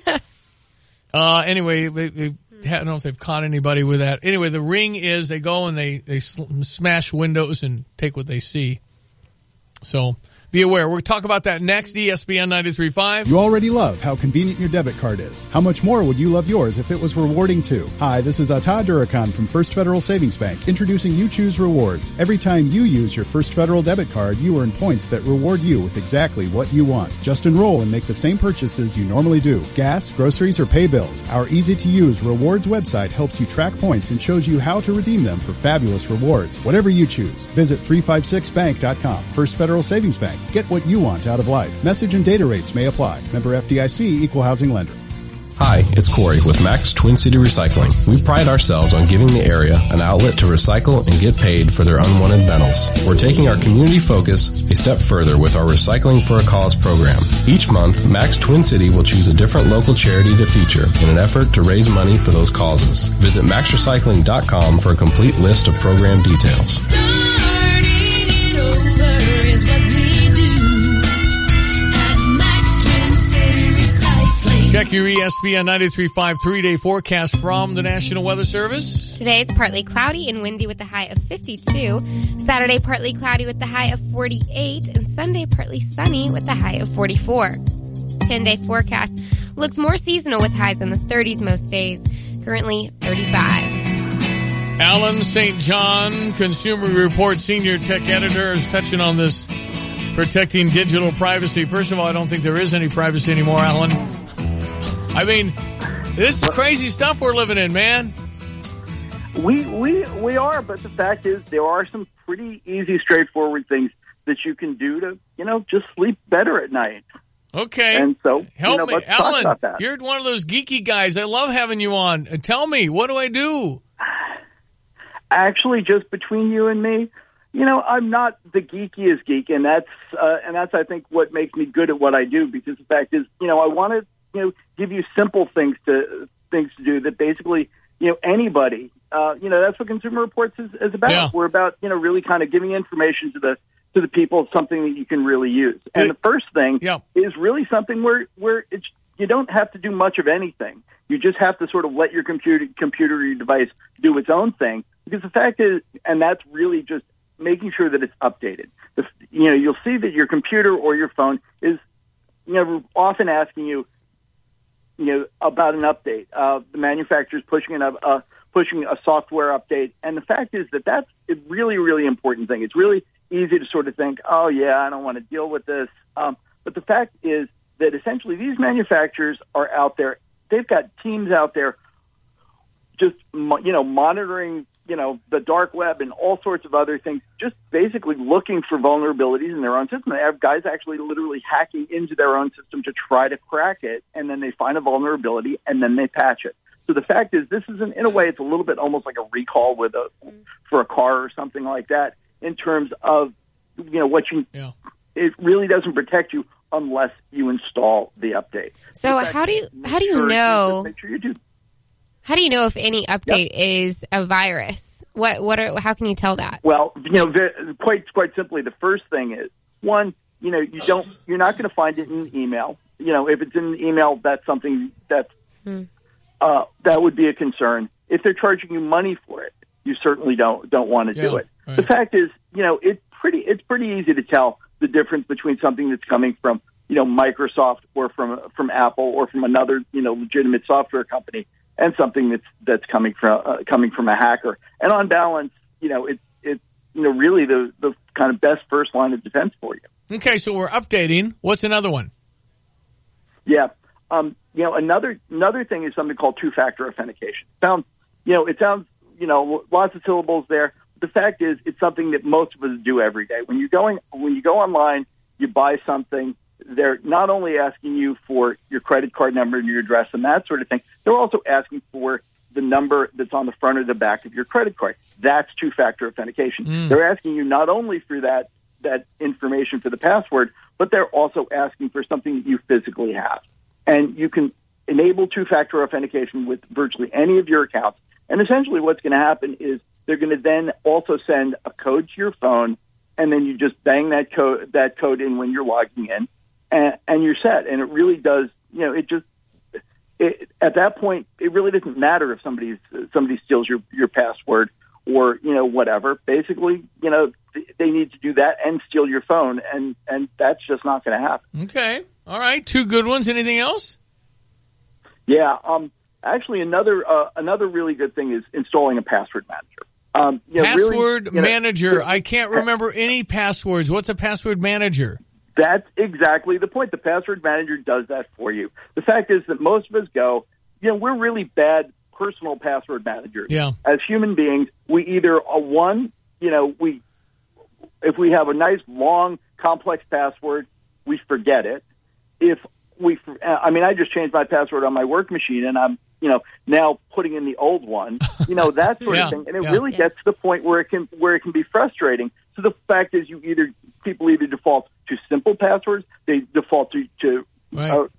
Anyway, I don't know if they've caught anybody with that. Anyway, the ring is they go and they smash windows and take what they see. So be aware. We'll talk about that next. ESPN 93.5. You already love how convenient your debit card is. How much more would you love yours if it was rewarding too? Hi, this is Todd Durakan from First Federal Savings Bank, introducing You Choose Rewards. Every time you use your First Federal debit card, you earn points that reward you with exactly what you want. Just enroll and make the same purchases you normally do. Gas, groceries, or pay bills. Our easy-to-use rewards website helps you track points and shows you how to redeem them for fabulous rewards. Whatever you choose, visit 356bank.com. First Federal Savings Bank. Get what you want out of life. Message and data rates may apply. Member FDIC, Equal Housing Lender. Hi, it's Corey with Max Twin City Recycling. We pride ourselves on giving the area an outlet to recycle and get paid for their unwanted metals. We're taking our community focus a step further with our Recycling for a Cause program. Each month, Max Twin City will choose a different local charity to feature in an effort to raise money for those causes. Visit maxrecycling.com for a complete list of program details. Check your ESPN 93.5 3-day forecast from the National Weather Service. Today it's partly cloudy and windy with a high of 52. Saturday partly cloudy with the high of 48. And Sunday partly sunny with the high of 44. 10-day forecast looks more seasonal with highs in the 30s most days. Currently 35. Alan St. John, Consumer Report Senior Tech Editor, is touching on this protecting digital privacy. First of all, I don't think there is any privacy anymore, Alan. I mean, this is crazy stuff we're living in, man. We are, but the fact is there are some pretty easy, straightforward things that you can do to, just sleep better at night. Okay. And so, help me. let's Alan, talk about that. You're one of those geeky guys. I love having you on. Tell me, what do I do? Actually, just between you and me, I'm not the geekiest geek, and that's I think what makes me good at what I do. Because the fact is, I want to give you simple things to do that basically anybody. That's what Consumer Reports is about. Yeah. We're about really kind of giving information to the people, something that you can really use. And the first thing is really something where you don't have to do much of anything. You just have to sort of let your computer or your device do its own thing. Because the fact is, and that's really just making sure that it's updated. You'll see that your computer or your phone is often asking you about an update. The manufacturer's pushing pushing a software update. And the fact is that that's a really, really important thing. It's really easy to sort of think, oh, yeah, I don't want to deal with this. But the fact is that essentially these manufacturers are out there. They've got teams out there just, monitoring, the dark web and all sorts of other things, just basically looking for vulnerabilities in their own system. They have guys actually literally hacking into their own system to try to crack it, and then they find a vulnerability, and then they patch it. So the fact is, this isn't, in a way, it's a little bit almost like a recall for a car or something like that in terms of, it really doesn't protect you unless you install the update. So how do you know? Make sure you do. How do you know if any update is a virus? How can you tell that? Well, quite simply, the first thing is, one, you're not going to find it in email. If it's in an email, that's something that would be a concern. If they're charging you money for it, you certainly don't want to do it. Right. The fact is, it's pretty easy to tell the difference between something that's coming from, Microsoft or from Apple or from another, legitimate software company, and something that's coming from a hacker. And on balance, it's really the kind of best first line of defense for you. Okay, so we're updating. What's another one? Yeah, another thing is something called two-factor authentication. It sounds lots of syllables there. The fact is, it's something that most of us do every day. When you go online, you buy something. They're not only asking you for your credit card number and your address and that sort of thing, they're also asking for the number that's on the front or the back of your credit card. That's two-factor authentication. They're asking you not only for that information for the password, but they're also asking for something that you physically have. And you can enable two-factor authentication with virtually any of your accounts. And essentially what's going to happen is they're going to then also send a code to your phone, and then you just bang that code in when you're logging in. And you're set. And it really does, at that point, it really doesn't matter if somebody steals your password or, whatever. Basically, they need to do that and steal your phone, and that's just not going to happen. Okay. All right. Two good ones. Anything else? Yeah. Actually, another really good thing is installing a password manager. Password manager. I can't remember any passwords. What's a password manager? That's exactly the point. The password manager does that for you. The fact is that most of us we're really bad personal password managers. Yeah. As human beings, we either if we have a nice, long, complex password, we forget it. I just changed my password on my work machine, and I'm, now putting in the old one, that sort of thing. And it really gets to the point where it can be frustrating. So the fact is, people either default to simple passwords, they default to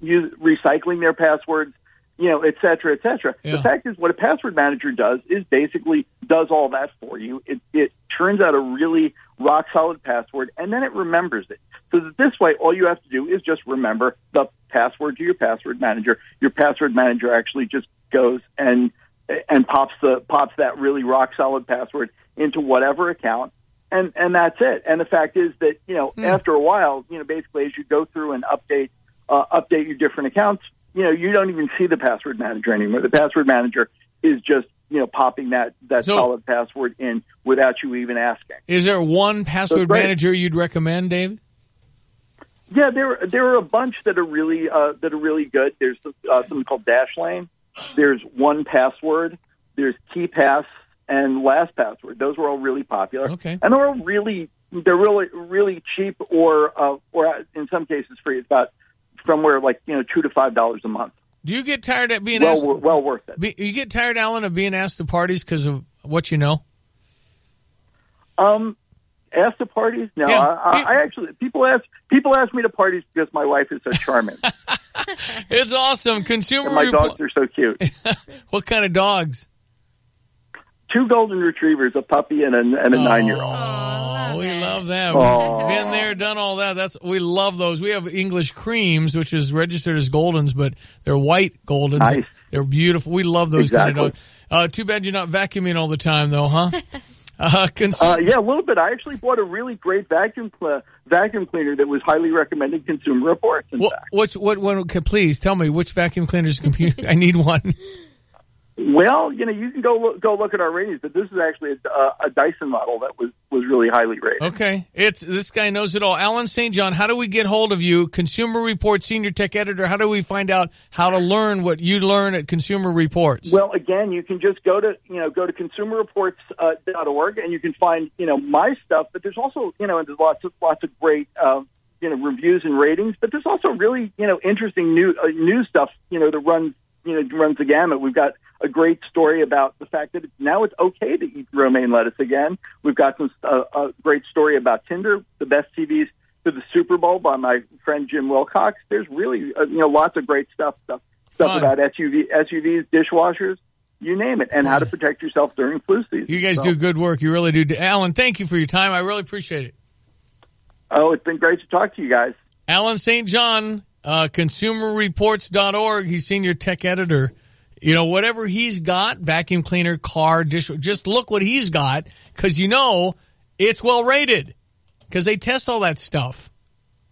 use recycling their passwords, et cetera, et cetera. Yeah. The fact is, what a password manager does is basically does all that for you. It turns out a really rock solid password, and then it remembers it. So that this way, all you have to do is just remember the password to your password manager. Your password manager actually just goes and pops that really rock solid password into whatever account. And that's it. And the fact is that, after a while, basically as you go through and update your different accounts, you don't even see the password manager anymore. The password manager is just, popping that solid password in without you even asking. Is there one password manager you'd recommend, David? Yeah, there are a bunch that are really good. There's something called Dashlane. There's 1Password. There's KeyPass. And LastPassword. Those were all really popular. Okay. And they're really cheap or in some cases free. It's about somewhere like, $2 to $5 a month. Do you get tired of being asked? Well worth it. You get tired, Alan, of being asked to parties because of what you know? Asked to parties? No, yeah. I actually, people ask me to parties because my wife is so charming. It's awesome. Consumer and my dogs are so cute. What kind of dogs? 2 golden retrievers, a puppy and a 9-year-old. Oh, we love that. We've been there, done all that. We love those. We have English creams, which is registered as Goldens, but they're white Goldens. Nice. They're beautiful. We love those kind of dogs. Too bad you're not vacuuming all the time, though, huh? Yeah, a little bit. I actually bought a really great vacuum cleaner that was highly recommended in Consumer Reports. In fact, what one? Please tell me which vacuum cleaners. I need one. Well, you can go look at our ratings, but this is actually a Dyson model that was really highly rated. Okay. This guy knows it all. Alan St. John, how do we get hold of you? Consumer Reports Senior Tech Editor. How do we find out how to learn what you learn at Consumer Reports? Well, again, you can just go to consumerreports.org and you can find, my stuff, but there's also, there's lots of great, reviews and ratings, but there's also really, interesting new stuff, that runs the gamut. We've got a great story about the fact that now it's okay to eat romaine lettuce again. We've got a great story about Tinder, the best TVs to the Super Bowl by my friend Jim Wilcox. There's really, lots of great stuff about SUVs, dishwashers, you name it, and how to protect yourself during flu season. You guys do good work. You really do. Alan, thank you for your time. I really appreciate it. Oh, it's been great to talk to you guys. Alan St. John, consumerreports.org. He's Senior Tech Editor. Whatever he's got, vacuum cleaner, car, dish, just look what he's got, because it's well rated, because they test all that stuff.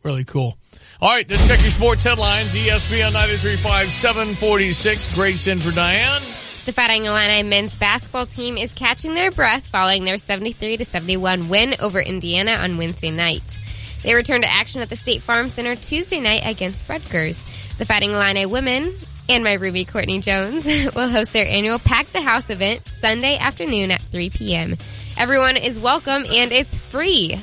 Really cool. All right, let's check your sports headlines. ESPN 93.5, 746. Grace in for Diane. The Fighting Illini men's basketball team is catching their breath following their 73-71 win over Indiana on Wednesday night. They return to action at the State Farm Center Tuesday night against Rutgers. The Fighting Illini women and my Ruby Courtney Jones will host their annual Pack the House event Sunday afternoon at 3 p.m. Everyone is welcome and it's free.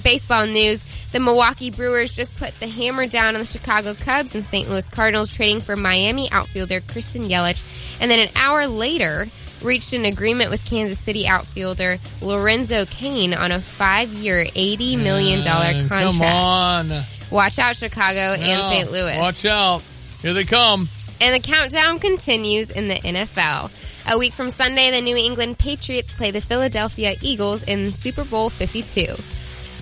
Baseball news. The Milwaukee Brewers just put the hammer down on the Chicago Cubs and St. Louis Cardinals, trading for Miami outfielder Kristen Yelich, and then an hour later reached an agreement with Kansas City outfielder Lorenzo Cain on a 5-year, $80 million contract. Come on. Watch out, Chicago and St. Louis. Watch out. Here they come. And the countdown continues in the NFL. A week from Sunday, the New England Patriots play the Philadelphia Eagles in Super Bowl 52.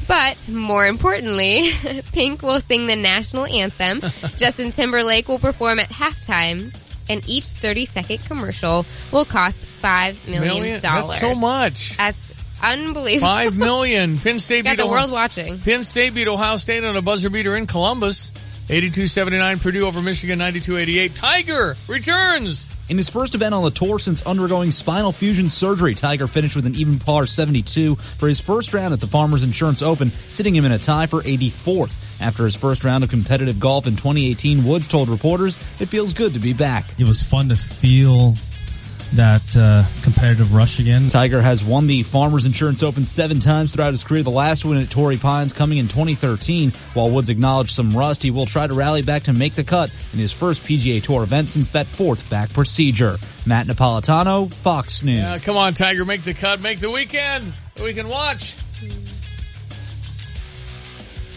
But, more importantly, Pink will sing the national anthem, Justin Timberlake will perform at halftime, and each 30-second commercial will cost $5 million. That's so much. That's unbelievable. $5 million. Penn State got the world watching. Penn State beat Ohio State on a buzzer beater in Columbus. 82-79, Purdue over Michigan, 92-88. Tiger returns. In his first event on the tour since undergoing spinal fusion surgery, Tiger finished with an even par 72 for his first round at the Farmers Insurance Open, sitting him in a tie for 84th. After his first round of competitive golf in 2018, Woods told reporters it feels good to be back. It was fun to feel that competitive rush again. Tiger has won the Farmers Insurance Open 7 times throughout his career, the last win at Torrey Pines coming in 2013. While Woods acknowledged some rust, he will try to rally back to make the cut in his first PGA Tour event since that 4th back procedure. Matt Napolitano, Fox News. Yeah, come on, Tiger, make the cut, make the weekend that we can watch.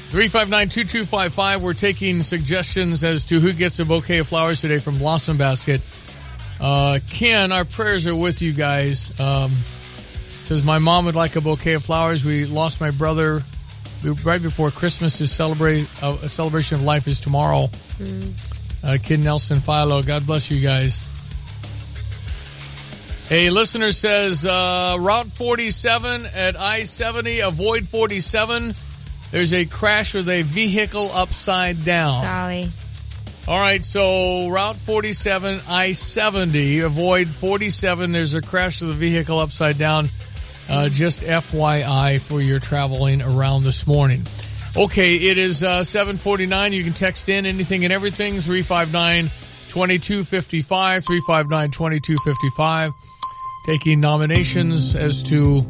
359-2255, we're taking suggestions as to who gets a bouquet of flowers today from Blossom Basket. Ken, our prayers are with you guys. Says, my mom would like a bouquet of flowers. We lost my brother right before Christmas. His a celebration of life is tomorrow. Kid Nelson Philo, God bless you guys. A listener says, Route 47 at I-70, avoid 47. There's a crash with a vehicle upside down. Golly. All right, so Route 47, I-70, avoid 47. There's a crash of the vehicle upside down. Just FYI for your traveling around this morning. Okay, it is 7:49. You can text in anything and everything, 359-2255, 359-2255. Taking nominations as to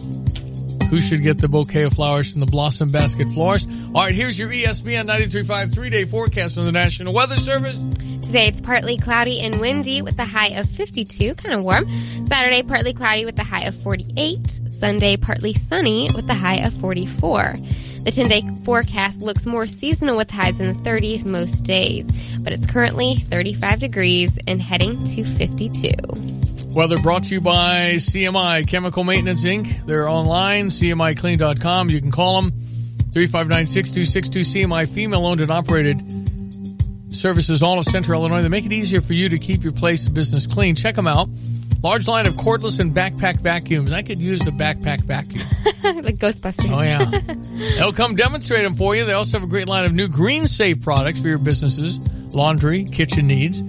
who should get the bouquet of flowers from the Blossom Basket Florist. All right, here's your ESPN 93.5 3-day forecast from the National Weather Service. Today it's partly cloudy and windy with a high of 52, kind of warm. Saturday, partly cloudy with a high of 48. Sunday, partly sunny with a high of 44. The 10-day forecast looks more seasonal with highs in the 30s most days, but it's currently 35 degrees and heading to 52. Weather brought to you by CMI Chemical Maintenance, Inc. They're online, CMIClean.com. You can call them, 359-6262, CMI, female-owned and operated. Services all of Central Illinois. They make it easier for you to keep your place of business clean. Check them out. Large line of cordless and backpack vacuums. I could use a backpack vacuum. Like Ghostbusters. Oh, yeah. They'll come demonstrate them for you. They also have a great line of new green safe products for your businesses, laundry, kitchen needs.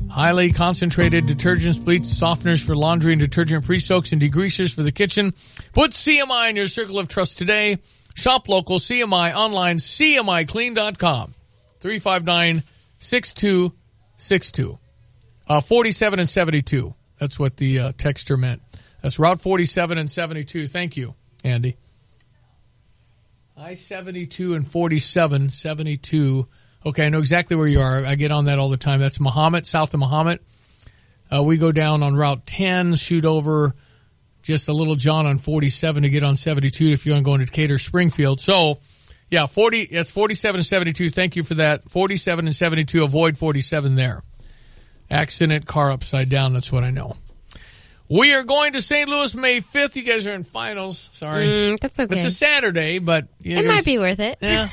Highly concentrated detergents, bleach, softeners for laundry and detergent, pre-soaks and degreasers for the kitchen. Put CMI in your circle of trust today. Shop local, CMI online, CMIclean.com. 359-6262. 47 and 72. That's what the texter meant. That's Route 47 and 72. Thank you, Andy. I-72 and 47, 72. Okay, I know exactly where you are. I get on that all the time. That's Mahomet, south of Mahomet. We go down on Route 10, shoot over just a little John on 47 to get on 72 if you're going to Decatur, Springfield. So, yeah, it's 47 and 72. Thank you for that. 47 and 72. Avoid 47 there. Accident, car upside down. That's what I know. We are going to St. Louis May 5th. You guys are in finals. Sorry. That's okay. It's a Saturday, but... It might be worth it. Yeah.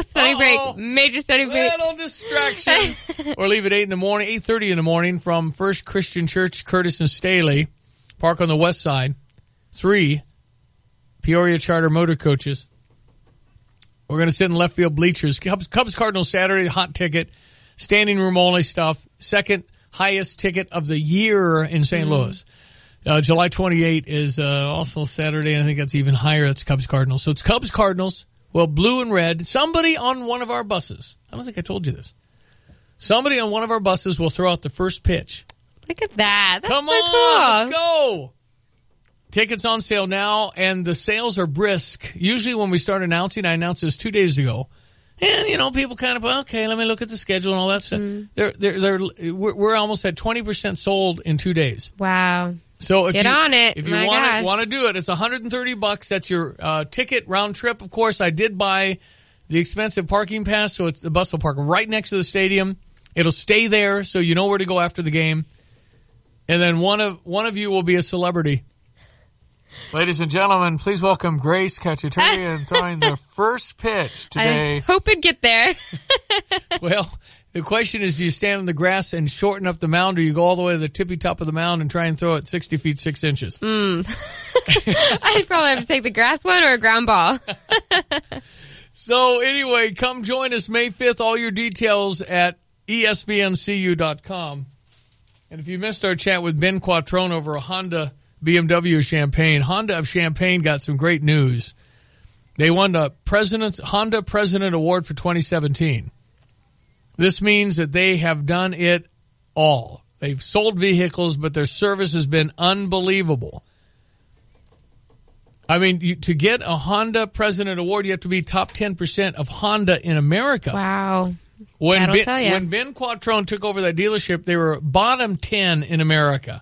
Study break. Major study break. Little distraction. Or leave at 8:30 in the morning from First Christian Church, Curtis and Staley. Park on the west side. 3, Peoria Charter Motor Coaches. We're going to sit in left field bleachers. Cubs Cardinals Saturday, hot ticket. Standing room only stuff. Second highest ticket of the year in St. Louis. July 28 is also Saturday, and I think that's even higher. That's Cubs Cardinals. So it's Cubs Cardinals, well, blue and red. Somebody on one of our buses, I don't think I told you this, somebody on one of our buses will throw out the first pitch. Look at that. That's Come so on, cool. let's go. Tickets on sale now, and the sales are brisk. Usually when we start announcing, I announced this 2 days ago. And, people kind of, okay, let me look at the schedule and all that stuff. We're almost at 20% sold in 2 days. Wow. So if Get on it. If you want to do it, it's $130. That's your ticket round trip. Of course, I did buy the expensive parking pass, so the bus will park right next to the stadium. It'll stay there, so you know where to go after the game. And then one of you will be a celebrity. Ladies and gentlemen, please welcome Grace Cacciatore throwing the first pitch today. I hope it'd get there. Well, the question is, do you stand on the grass and shorten up the mound, or you go all the way to the tippy top of the mound and try and throw it 60 feet 6 inches? I'd probably have to take the grass one or a ground ball. So anyway, come join us May 5th. All your details at espncu.com. And if you missed our chat with Ben Quattrone over a Honda BMW Champaign, Honda of Champaign got some great news. They won the Honda President Award for 2017. This means that they have done it all. They've sold vehicles, but their service has been unbelievable. I mean, to get a Honda President Award, you have to be top 10% of Honda in America. Wow. When Ben Quattrone took over that dealership, they were bottom 10 in America.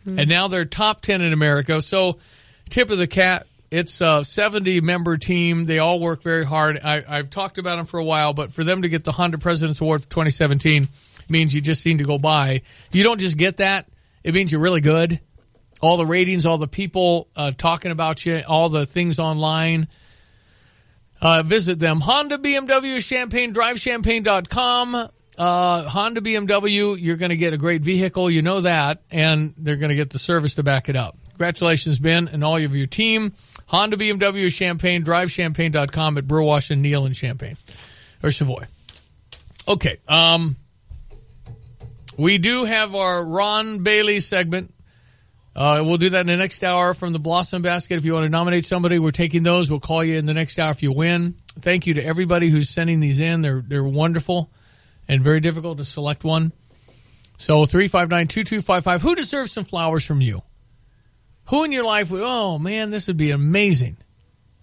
And now they're top 10 in America. So, tip of the cap, it's a 70-member team. They all work very hard. I've talked about them for a while, but for them to get the Honda President's Award for 2017 means you just seem to go by. You don't just get that. It means you're really good. All the ratings, all the people talking about you, all the things online. Visit them. Honda BMW Champaign, drivechampaign.com. Honda BMW, you're going to get a great vehicle. You know that. And they're going to get the service to back it up. Congratulations, Ben, and all of your team. Honda BMW Champaign, drivechampaign.com at Burwash and Neal in Champaign. Or Savoy. Okay. We do have our Ron Bailey segment. We'll do that in the next hour from the Blossom Basket. If you want to nominate somebody, we're taking those. We'll call you in the next hour if you win. Thank you to everybody who's sending these in. They're wonderful and very difficult to select one. So 359-2255. Who deserves some flowers from you? Who in your life would, oh man, this would be amazing.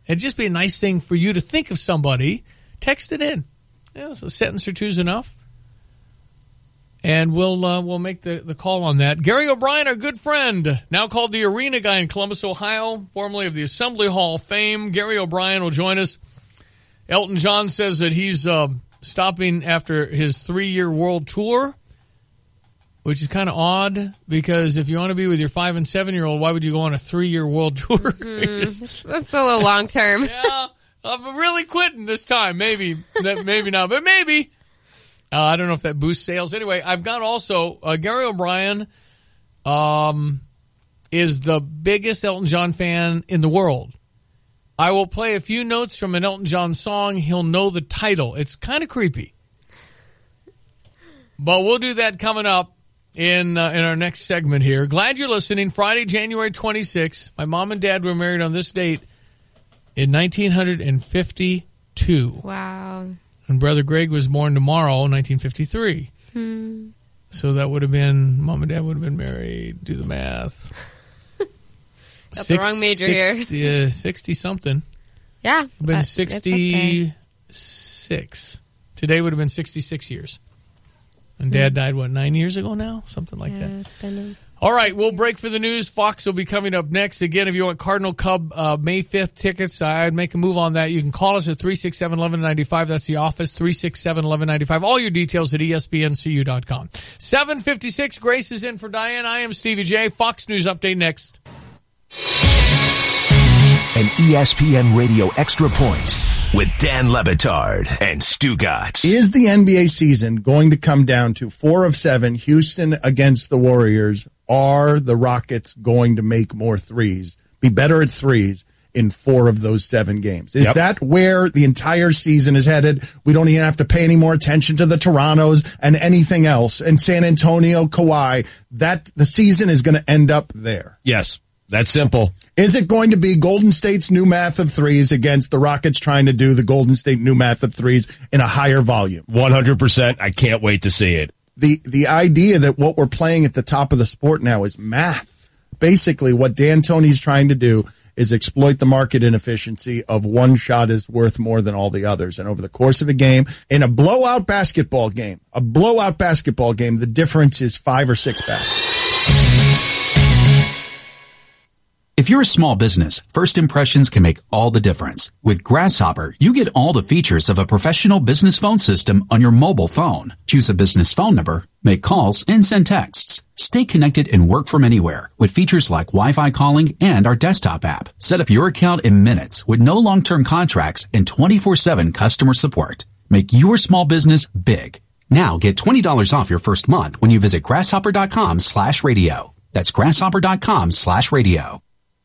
It'd just be a nice thing for you to think of somebody. Text it in. A sentence or two is enough. And we'll make the call on that. Gary O'Brien, our good friend, now called the Arena Guy in Columbus, Ohio, formerly of the Assembly Hall fame. Gary O'Brien will join us. Elton John says that he's stopping after his 3-year world tour, which is kind of odd because if you want to be with your 5- and 7-year-old, why would you go on a 3-year world tour? That's a little long term. Yeah, I'm really quitting this time. Maybe not, but maybe. I don't know if that boosts sales. Anyway, I've got also Gary O'Brien is the biggest Elton John fan in the world. I will play a few notes from an Elton John song. He'll know the title. It's kind of creepy. But we'll do that coming up. in our next segment here. Glad you're listening. Friday, January 26th. My mom and dad were married on this date in 1952. Wow. And Brother Greg was born tomorrow, 1953. So that would have been, mom and dad would have been married. Do the math. Got the wrong major here. 60-something. Yeah. It would have been that's 66. Today would have been 66 years. And Dad died, 9 years ago now? Something like that. It's been All right, we'll break for the news. Fox will be coming up next. Again, if you want Cardinal Cub May 5th tickets, I'd make a move on that. You can call us at 367-1195. That's the office, 367-1195. All your details at espncu.com. 7:56, Grace is in for Diane. I am Stevie J. Fox News Update next. An ESPN Radio Extra Point with Dan Lebitard and Stu Gatz. Is the NBA season going to come down to 4 of 7, Houston against the Warriors? Are the Rockets going to make more threes, be better at threes in 4 of those 7 games? Is that where the entire season is headed? We don't even have to pay any more attention to the Torontos and anything else. And San Antonio, Kawhi, that the season is going to end up there. Yes. That's simple. Is it going to be Golden State's new math of threes against the Rockets trying to do the Golden State new math of threes in a higher volume? 100%. I can't wait to see it. The idea that what we're playing at the top of the sport now is math. Basically, what D'Antoni's trying to do is exploit the market inefficiency of one shot is worth more than all the others. And over the course of a game, in a blowout basketball game, the difference is 5 or 6 baskets. If you're a small business, first impressions can make all the difference. With Grasshopper, you get all the features of a professional business phone system on your mobile phone. Choose a business phone number, make calls, and send texts. Stay connected and work from anywhere with features like Wi-Fi calling and our desktop app. Set up your account in minutes with no long-term contracts and 24/7 customer support. Make your small business big. Now get $20 off your first month when you visit grasshopper.com/radio. That's grasshopper.com/radio.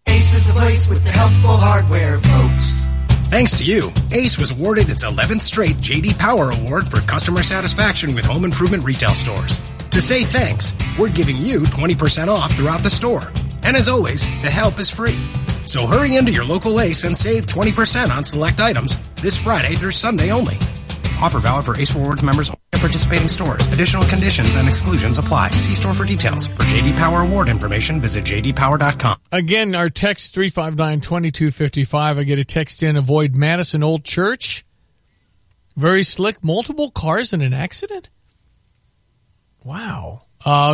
Ace is the place with the helpful hardware, folks. Thanks to you, Ace was awarded its 11th straight J.D. Power Award for customer satisfaction with home improvement retail stores. To say thanks, we're giving you 20% off throughout the store. And as always, the help is free. So hurry into your local Ace and save 20% on select items this Friday through Sunday only. Offer valid for Ace Rewards members only at participating stores. Additional conditions and exclusions apply. See store for details. For J.D. Power Award information, visit jdpower.com. Again, our text 359-2255. I get a text in, avoid Madison Old Church. Very slick. Multiple cars in an accident? Wow.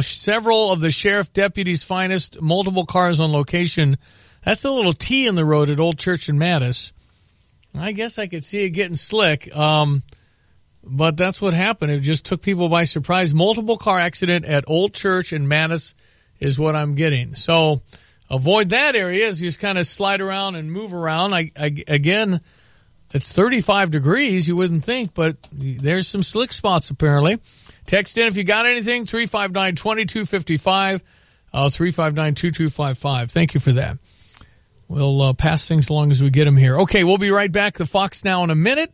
Several of the sheriff deputies' finest, multiple cars on location. That's a little T in the road at Old Church in Madison. I guess I could see it getting slick. But that's what happened. It just took people by surprise. Multiple car accident at Old Church in Madison is what I'm getting. So avoid that area as you just kind of slide around and move around. Again, it's 35 degrees. You wouldn't think, but there's some slick spots apparently. Text in if you got anything, 359-2255, 359-2255. Thank you for that. We'll pass things along as we get them here. Okay, we'll be right back. The Fox Now in a minute.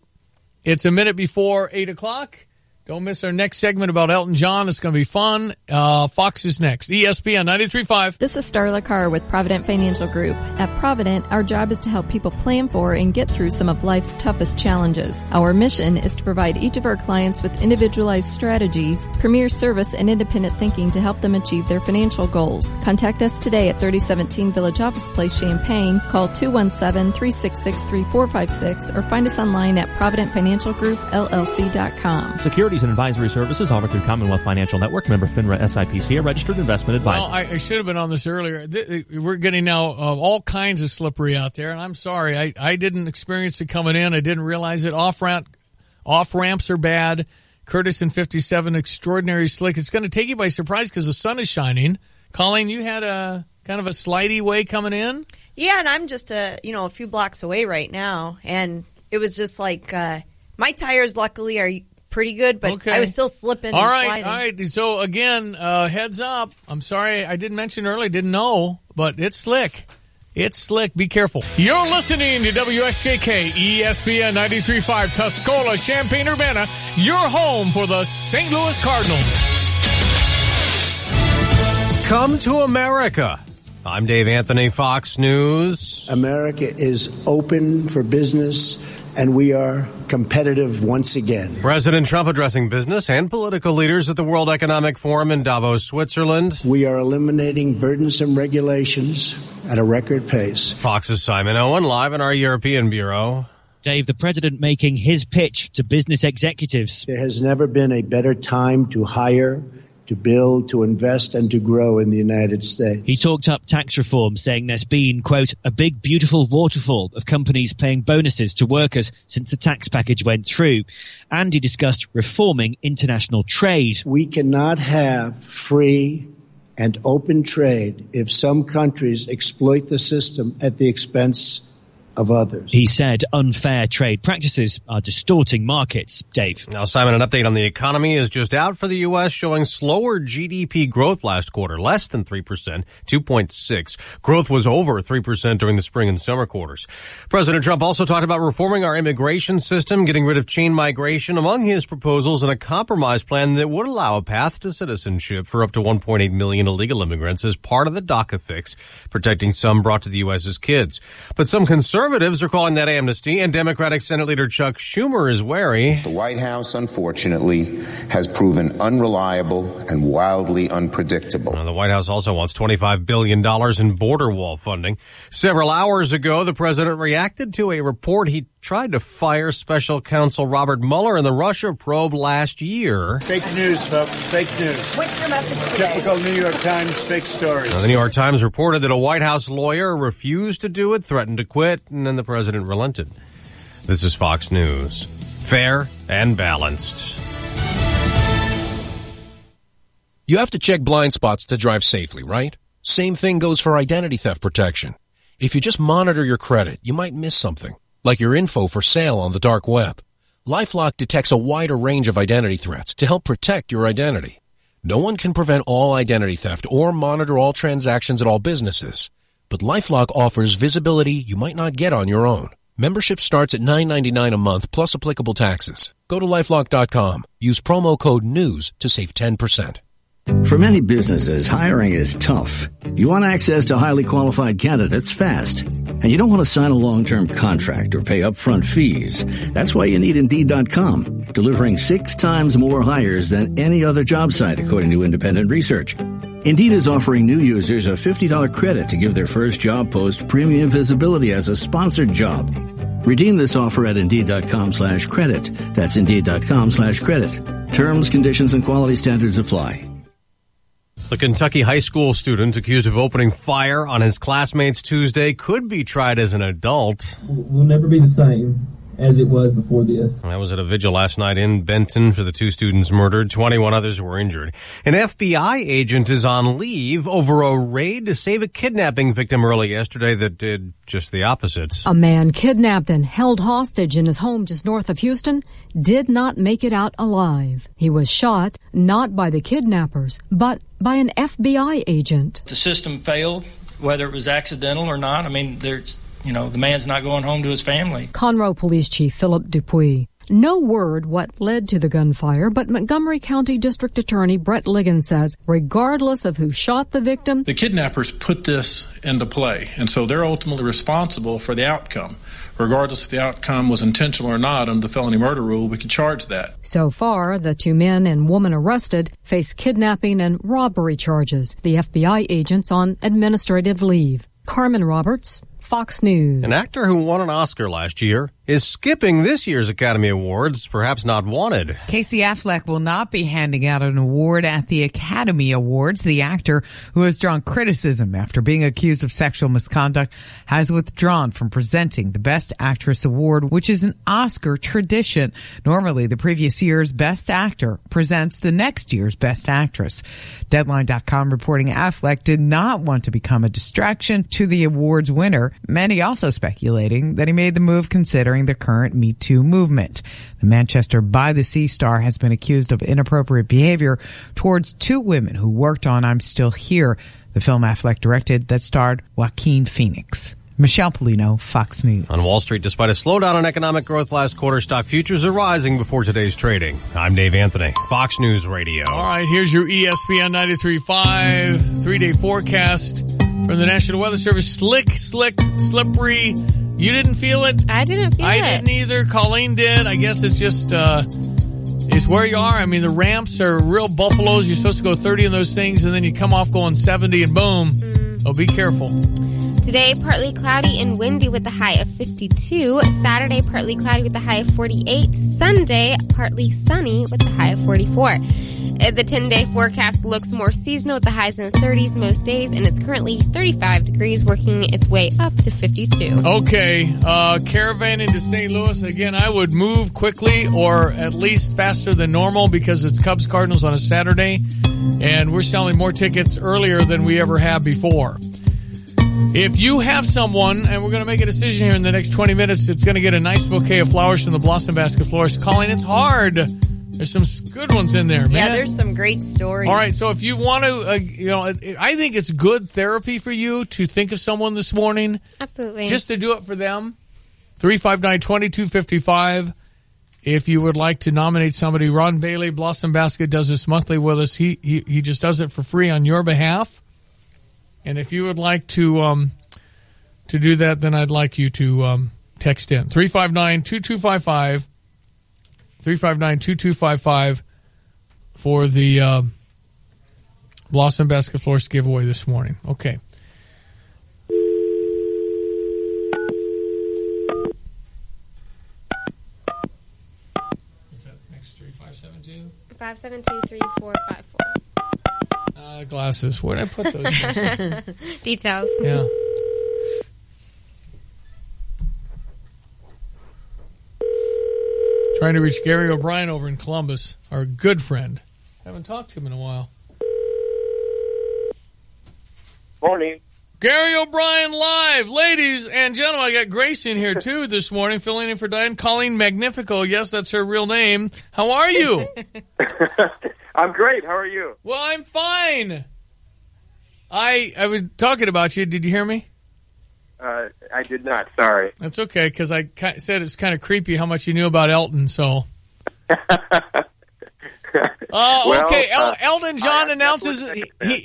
It's a minute before 8 o'clock. Don't miss our next segment about Elton John. It's going to be fun. Fox is next. ESPN 93.5. This is Starla Carr with Provident Financial Group. At Provident, our job is to help people plan for and get through some of life's toughest challenges. Our mission is to provide each of our clients with individualized strategies, premier service, and independent thinking to help them achieve their financial goals. Contact us today at 3017 Village Office Place, Champaign. Call 217-366-3456 or find us online at providentfinancialgroupllc.com. Securities and advisory services offered through Commonwealth Financial Network, member FINRA SIPC, a registered investment advisor. Well, I should have been on this earlier. We're getting now all kinds of slippery out there, and I'm sorry. I didn't experience it coming in. I didn't realize it. Off ramps are bad. Curtis and 57, extraordinary slick. It's going to take you by surprise because the sun is shining. Colleen, you had a kind of a slidey way coming in? Yeah, and I'm just a few blocks away right now, and it was just like my tires luckily are pretty good, but okay. I was still slipping and sliding. All right. So, again, heads up. I'm sorry I didn't mention earlier, didn't know, but it's slick. It's slick. Be careful. You're listening to WSJK, ESPN 93.5, Tuscola, Champaign-Urbana, your home for the St. Louis Cardinals. Come to America. I'm Dave Anthony, Fox News. America is open for business, and we are competitive once again. President Trump addressing business and political leaders at the World Economic Forum in Davos, Switzerland. We are eliminating burdensome regulations at a record pace. Fox's Simon Owen, live in our European bureau. Dave, the president making his pitch to business executives. There has never been a better time to hire, to build, to invest, and to grow in the United States. He talked up tax reform, saying there's been, quote, a big, beautiful waterfall of companies paying bonuses to workers since the tax package went through. And he discussed reforming international trade. We cannot have free and open trade if some countries exploit the system at the expense of others. He said unfair trade practices are distorting markets. Dave. Now, Simon, an update on the economy is just out for the U.S., showing slower GDP growth last quarter, less than 3%, 2.6. Growth was over 3% during the spring and summer quarters. President Trump also talked about reforming our immigration system, getting rid of chain migration, among his proposals, and a compromise plan that would allow a path to citizenship for up to 1.8 million illegal immigrants as part of the DACA fix, protecting some brought to the U.S. as kids. But some concerns Conservatives are calling that amnesty, and Democratic Senate Leader Chuck Schumer is wary. The White House, unfortunately, has proven unreliable and wildly unpredictable. Now, the White House also wants $25 billion in border wall funding. Several hours ago, the president reacted to a report he tried to fire special counsel Robert Mueller in the Russia probe last year. Fake news, folks. Fake news. What's your message today? Typical New York Times fake stories. Now, the New York Times reported that a White House lawyer refused to do it, threatened to quit, and then the president relented. This is Fox News. Fair and balanced. You have to check blind spots to drive safely, right? Same thing goes for identity theft protection. If you just monitor your credit, you might miss something, like your info for sale on the dark web. LifeLock detects a wider range of identity threats to help protect your identity. No one can prevent all identity theft or monitor all transactions at all businesses. But LifeLock offers visibility you might not get on your own. Membership starts at $9.99 a month plus applicable taxes. Go to LifeLock.com. Use promo code NEWS to save 10%. For many businesses, hiring is tough. You want access to highly qualified candidates fast. And you don't want to sign a long-term contract or pay upfront fees. That's why you need Indeed.com, delivering 6 times more hires than any other job site, according to independent research. Indeed is offering new users a $50 credit to give their first job post premium visibility as a sponsored job. Redeem this offer at Indeed.com/credit. That's Indeed.com/credit. Terms, conditions, and quality standards apply. The Kentucky high school student accused of opening fire on his classmates Tuesday could be tried as an adult. We'll never be the same as it was before this. That was at a vigil last night in Benton for the 2 students murdered. 21 others were injured. An FBI agent is on leave over a raid to save a kidnapping victim early yesterday that did just the opposite. A man kidnapped and held hostage in his home just north of Houston did not make it out alive. He was shot not by the kidnappers, but by an FBI agent. The system failed, whether it was accidental or not. I mean, the man's not going home to his family. Conroe Police Chief Philip Dupuis. No word what led to the gunfire, but Montgomery County District Attorney Brett Ligon says, regardless of who shot the victim, the kidnappers put this into play, and so they're ultimately responsible for the outcome. Regardless if the outcome was intentional or not, under the felony murder rule, we can charge that. So far, the 2 men and woman arrested face kidnapping and robbery charges. The FBI agents on administrative leave. Carmen Roberts, Fox News. An actor who won an Oscar last year is skipping this year's Academy Awards, perhaps not wanted. Casey Affleck will not be handing out an award at the Academy Awards. The actor, who has drawn criticism after being accused of sexual misconduct, has withdrawn from presenting the Best Actress Award, which is an Oscar tradition. Normally, the previous year's Best Actor presents the next year's Best Actress. Deadline.com reporting Affleck did not want to become a distraction to the awards winner. Many also speculating that he made the move considering the current Me Too movement. The Manchester by-the-Sea star has been accused of inappropriate behavior towards 2 women who worked on I'm Still Here, the film Affleck directed that starred Joaquin Phoenix. Michelle Polino, Fox News. On Wall Street, despite a slowdown in economic growth last quarter, stock futures are rising before today's trading. I'm Dave Anthony, Fox News Radio. All right, here's your ESPN 93.5 3-day forecast from the National Weather Service. Slick, slippery. You didn't feel it? I didn't feel it. I didn't either. Colleen did. I guess it's just, it's where you are. I mean, the ramps are real buffaloes. You're supposed to go 30 in those things, and then you come off going 70 and boom. So be careful. Today, partly cloudy and windy with a high of 52. Saturday, partly cloudy with a high of 48. Sunday, partly sunny with a high of 44. The 10-day forecast looks more seasonal with the highs in the 30s most days, and it's currently 35 degrees, working its way up to 52. Okay, caravan into St. Louis. Again, I would move quickly or at least faster than normal because it's Cubs-Cardinals on a Saturday, and we're selling more tickets earlier than we ever have before. If you have someone, and we're going to make a decision here in the next 20 minutes, it's going to get a nice bouquet of flowers from the Blossom Basket Florist. Colleen, it's hard. There's some good ones in there, man. Yeah, there's some great stories. All right, so if you want to, I think it's good therapy for you to think of someone this morning. Absolutely. Just to do it for them. 359-2255. If you would like to nominate somebody, Ron Bailey, Blossom Basket, does this monthly with us. He just does it for free on your behalf. And if you would like to do that, then I'd like you to text in. 359-2255. 359-2255 for the Blossom Basket Florist giveaway this morning. Okay. What's that next? 3572? 572-3454. Glasses. Where did I put those? Details. Yeah. Trying to reach Gary O'Brien over in Columbus, our good friend. Haven't talked to him in a while. Morning. Gary O'Brien live. Ladies and gentlemen, I got Grace in here too this morning, filling in for Diane. Colleen Magnifico. Yes, that's her real name. How are you? I'm great. How are you? Well, I'm fine. I was talking about you. Did you hear me? I did not. Sorry. That's okay, because I said it's kind of creepy how much you knew about Elton, so. Okay, Elton John announces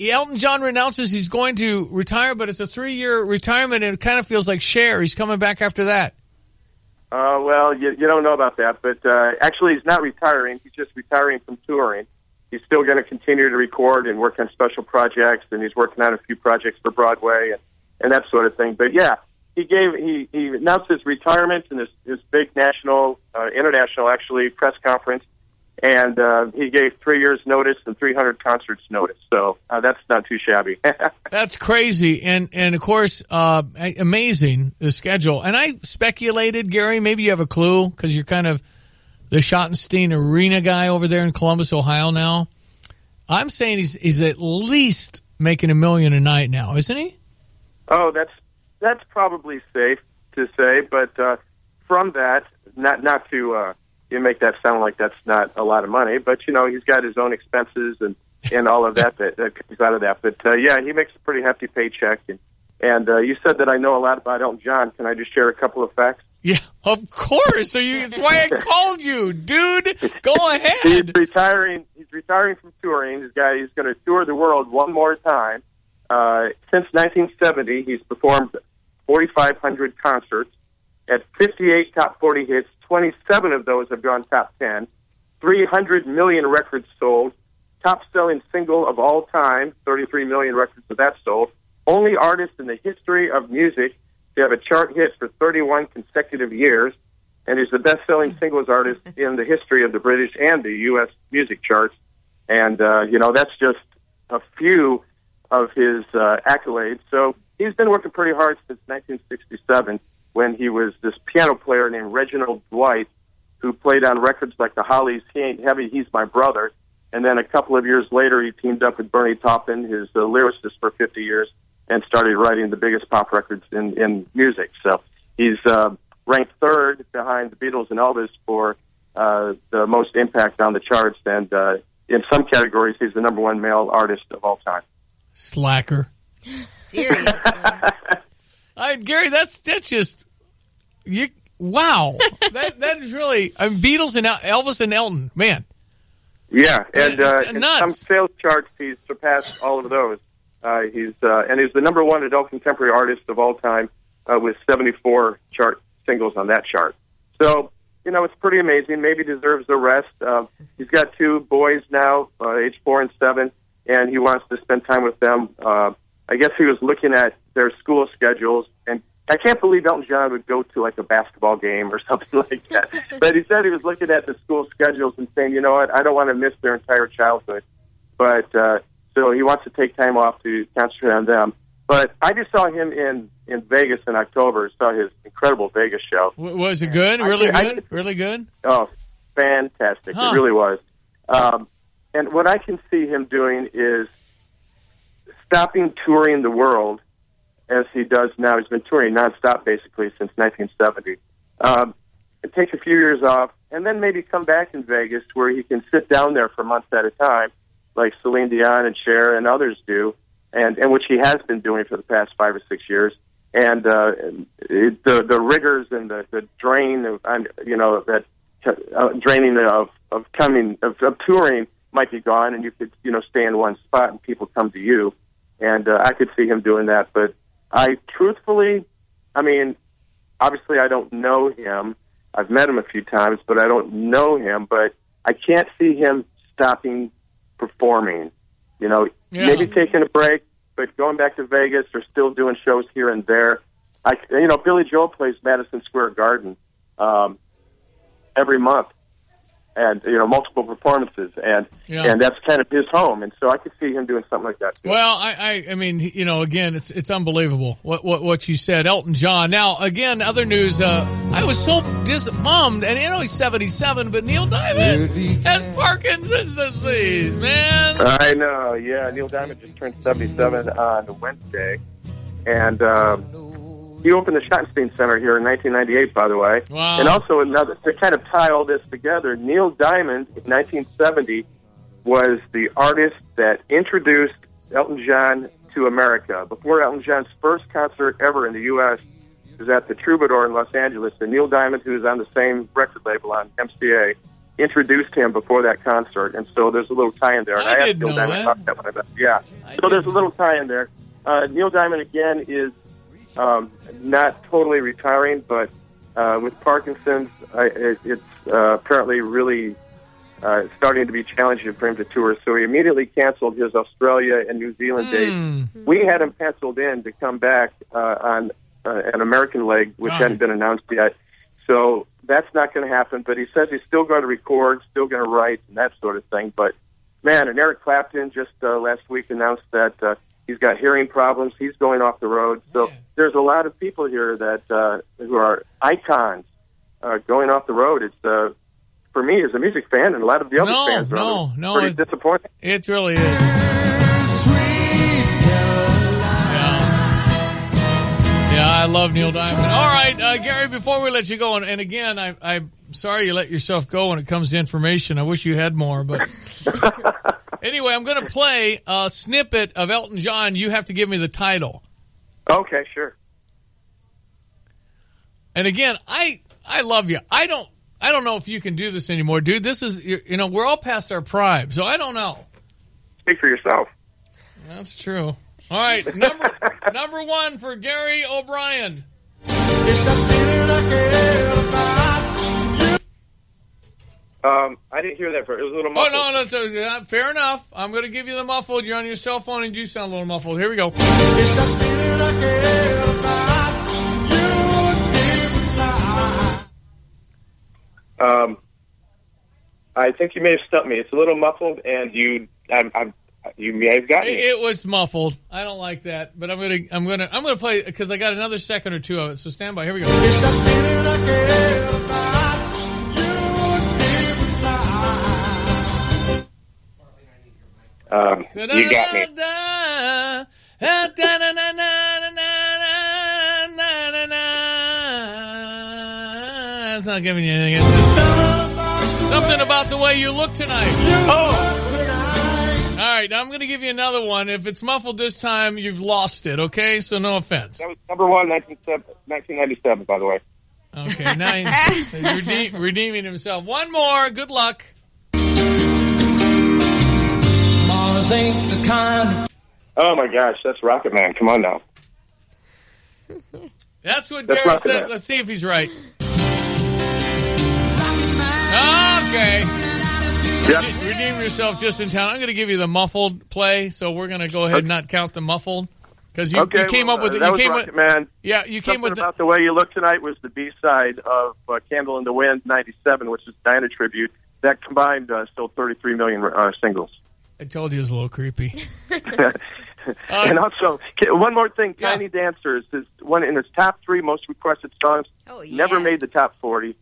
Elton John announces he's going to retire, but it's a 3-year retirement, and it kind of feels like Cher. He's coming back after that. Well, you don't know about that, but actually he's not retiring. He's just retiring from touring. He's still going to continue to record and work on special projects, and he's working on a few projects for Broadway and that sort of thing. But yeah, he announced his retirement in his big national, international actually press conference, and he gave 3 years notice and 300 concerts notice. So that's not too shabby. That's crazy, and of course, amazing the schedule. And I speculated, Gary, maybe you have a clue because you're kind of the Schottenstein Arena guy over there in Columbus, Ohio. Now, I'm saying he's at least making $1 million a night now, isn't he? Oh, that's probably safe to say, but from that, not to you make that sound like that's not a lot of money, but he's got his own expenses and all of that comes out of that. But yeah, he makes a pretty hefty paycheck. And you said that I know a lot about Elton John. Can I just share a couple of facts? Yeah, of course. So it's why I called you, dude. Go ahead. He's retiring from touring. He's going to tour the world one more time. Since 1970, he's performed 4,500 concerts at 58 top 40 hits. 27 of those have gone top 10. 300 million records sold. Top-selling single of all time. 33 million records of that sold. Only artist in the history of music to have a chart hit for 31 consecutive years. And he's the best-selling singles artist in the history of the British and the U.S. music charts. And, that's just a few of his accolades. So he's been working pretty hard since 1967 when he was this piano player named Reginald Dwight who played on records like the Hollies' He Ain't Heavy, He's My Brother. And then a couple of years later, he teamed up with Bernie Taupin, his lyricist for 50 years, and started writing the biggest pop records in music. So he's ranked third behind the Beatles and Elvis for the most impact on the charts. And in some categories, he's the number one male artist of all time. Slacker. Seriously. Gary, that's just you. Wow, that is really. Beatles and Elvis and Elton, man. Yeah, and in nuts. some sales charts, he's surpassed all of those. He's the number one adult contemporary artist of all time with 74 chart singles on that chart. So, it's pretty amazing. Maybe deserves the rest. He's got 2 boys now, age 4 and 7, and he wants to spend time with them. I guess he was looking at their school schedules, and I can't believe Elton John would go to like a basketball game or something like that. But he said he was looking at the school schedules and saying, you know what, I don't want to miss their entire childhood. But so he wants to take time off to concentrate on them. But I just saw him in Vegas in October, saw his incredible Vegas show. Was it good? Really good? Oh, fantastic. It really was. And what I can see him doing is stopping touring the world as he does now. He's been touring nonstop basically since 1970. And take a few years off, and then maybe come back in Vegas where he can sit down there for months at a time, like Celine Dion and Cher and others do, and which he has been doing for the past 5 or 6 years. And the rigors and the drain of draining of touring might be gone, and you could stay in one spot and people come to you. And I could see him doing that. But obviously I don't know him. I've met him a few times, but I don't know him. But I can't see him stopping performing. Maybe taking a break, but going back to Vegas or still doing shows here and there. Billy Joel plays Madison Square Garden every month, and multiple performances, and that's kind of his home, and so I could see him doing something like that too. Well, I mean, again, it's unbelievable what you said, Elton John. Now, again, other news. I was so bummed, and he's 77, but Neil Diamond has Parkinson's disease, man. I know, yeah. Neil Diamond just turned 77 on Wednesday, and he opened the Schottenstein Center here in 1998, by the way. Wow. And also, to kind of tie all this together, Neil Diamond in 1970 was the artist that introduced Elton John to America. Before Elton John's first concert ever in the U.S. was at the Troubadour in Los Angeles, and Neil Diamond, who was on the same record label on MCA, introduced him before that concert. And so there's a little tie-in there. And I asked Neil Diamond about that when I met him. Yeah. So there's a little tie-in there. Neil Diamond, again, is not totally retiring, but with Parkinson's, it's apparently really starting to be challenging for him to tour. So he immediately canceled his Australia and New Zealand dates. We had him penciled in to come back on an American leg, which hadn't been announced yet. So that's not going to happen. But he says he's still going to record, still going to write, and that sort of thing. But, man, and Eric Clapton just last week announced that he's got hearing problems. He's going off the road. So there's a lot of people here that who are icons going off the road. It's for me as a music fan, and a lot of the other fans are pretty disappointing. It really is. Yeah, I love Neil Diamond. All right, Gary, before we let you go, and again, I'm sorry you let yourself go when it comes to information. I wish you had more, but anyway, I'm going to play a snippet of Elton John. You have to give me the title. Okay, sure. And again, I love you. I don't know if you can do this anymore, dude. This is, we're all past our prime, so I don't know. Speak for yourself. That's true. All right, number one for Gary O'Brien. I didn't hear that part. It was a little muffled. Oh, no, fair enough. I'm going to give you the muffled. You're on your cell phone and you sound a little muffled. Here we go. I think you may have stumped me. It's a little muffled, and you may have gotten it. It was muffled. I don't like that, but I'm gonna play because I got another second or two of it. So stand by. Here we go. You got me. That's not giving you anything, is it? Something about the way you look tonight. All right, now I'm going to give you another one. If it's muffled this time, you've lost it, okay? So no offense. That was number one, 1997, by the way. Okay, now he's redeeming himself. One more. Good luck. Mars ain't the kind. Oh, my gosh, that's Rocket Man. Come on now. That's what Gary says. Let's see if he's right. Okay. Yep. Redeem yourself just in time. I'm going to give you the muffled play, so we're going to go ahead and not count the muffled. Because you came up with it. That was Rocket Man. Yeah, you came with About the Way You Look Tonight was the B-side of Candle in the Wind 97, which is Diana tribute. That combined sold 33 million singles. I told you it was a little creepy. And also, one more thing, Tiny Dancers is one in his top 3 most requested songs. Oh, yeah. Never made the top 40.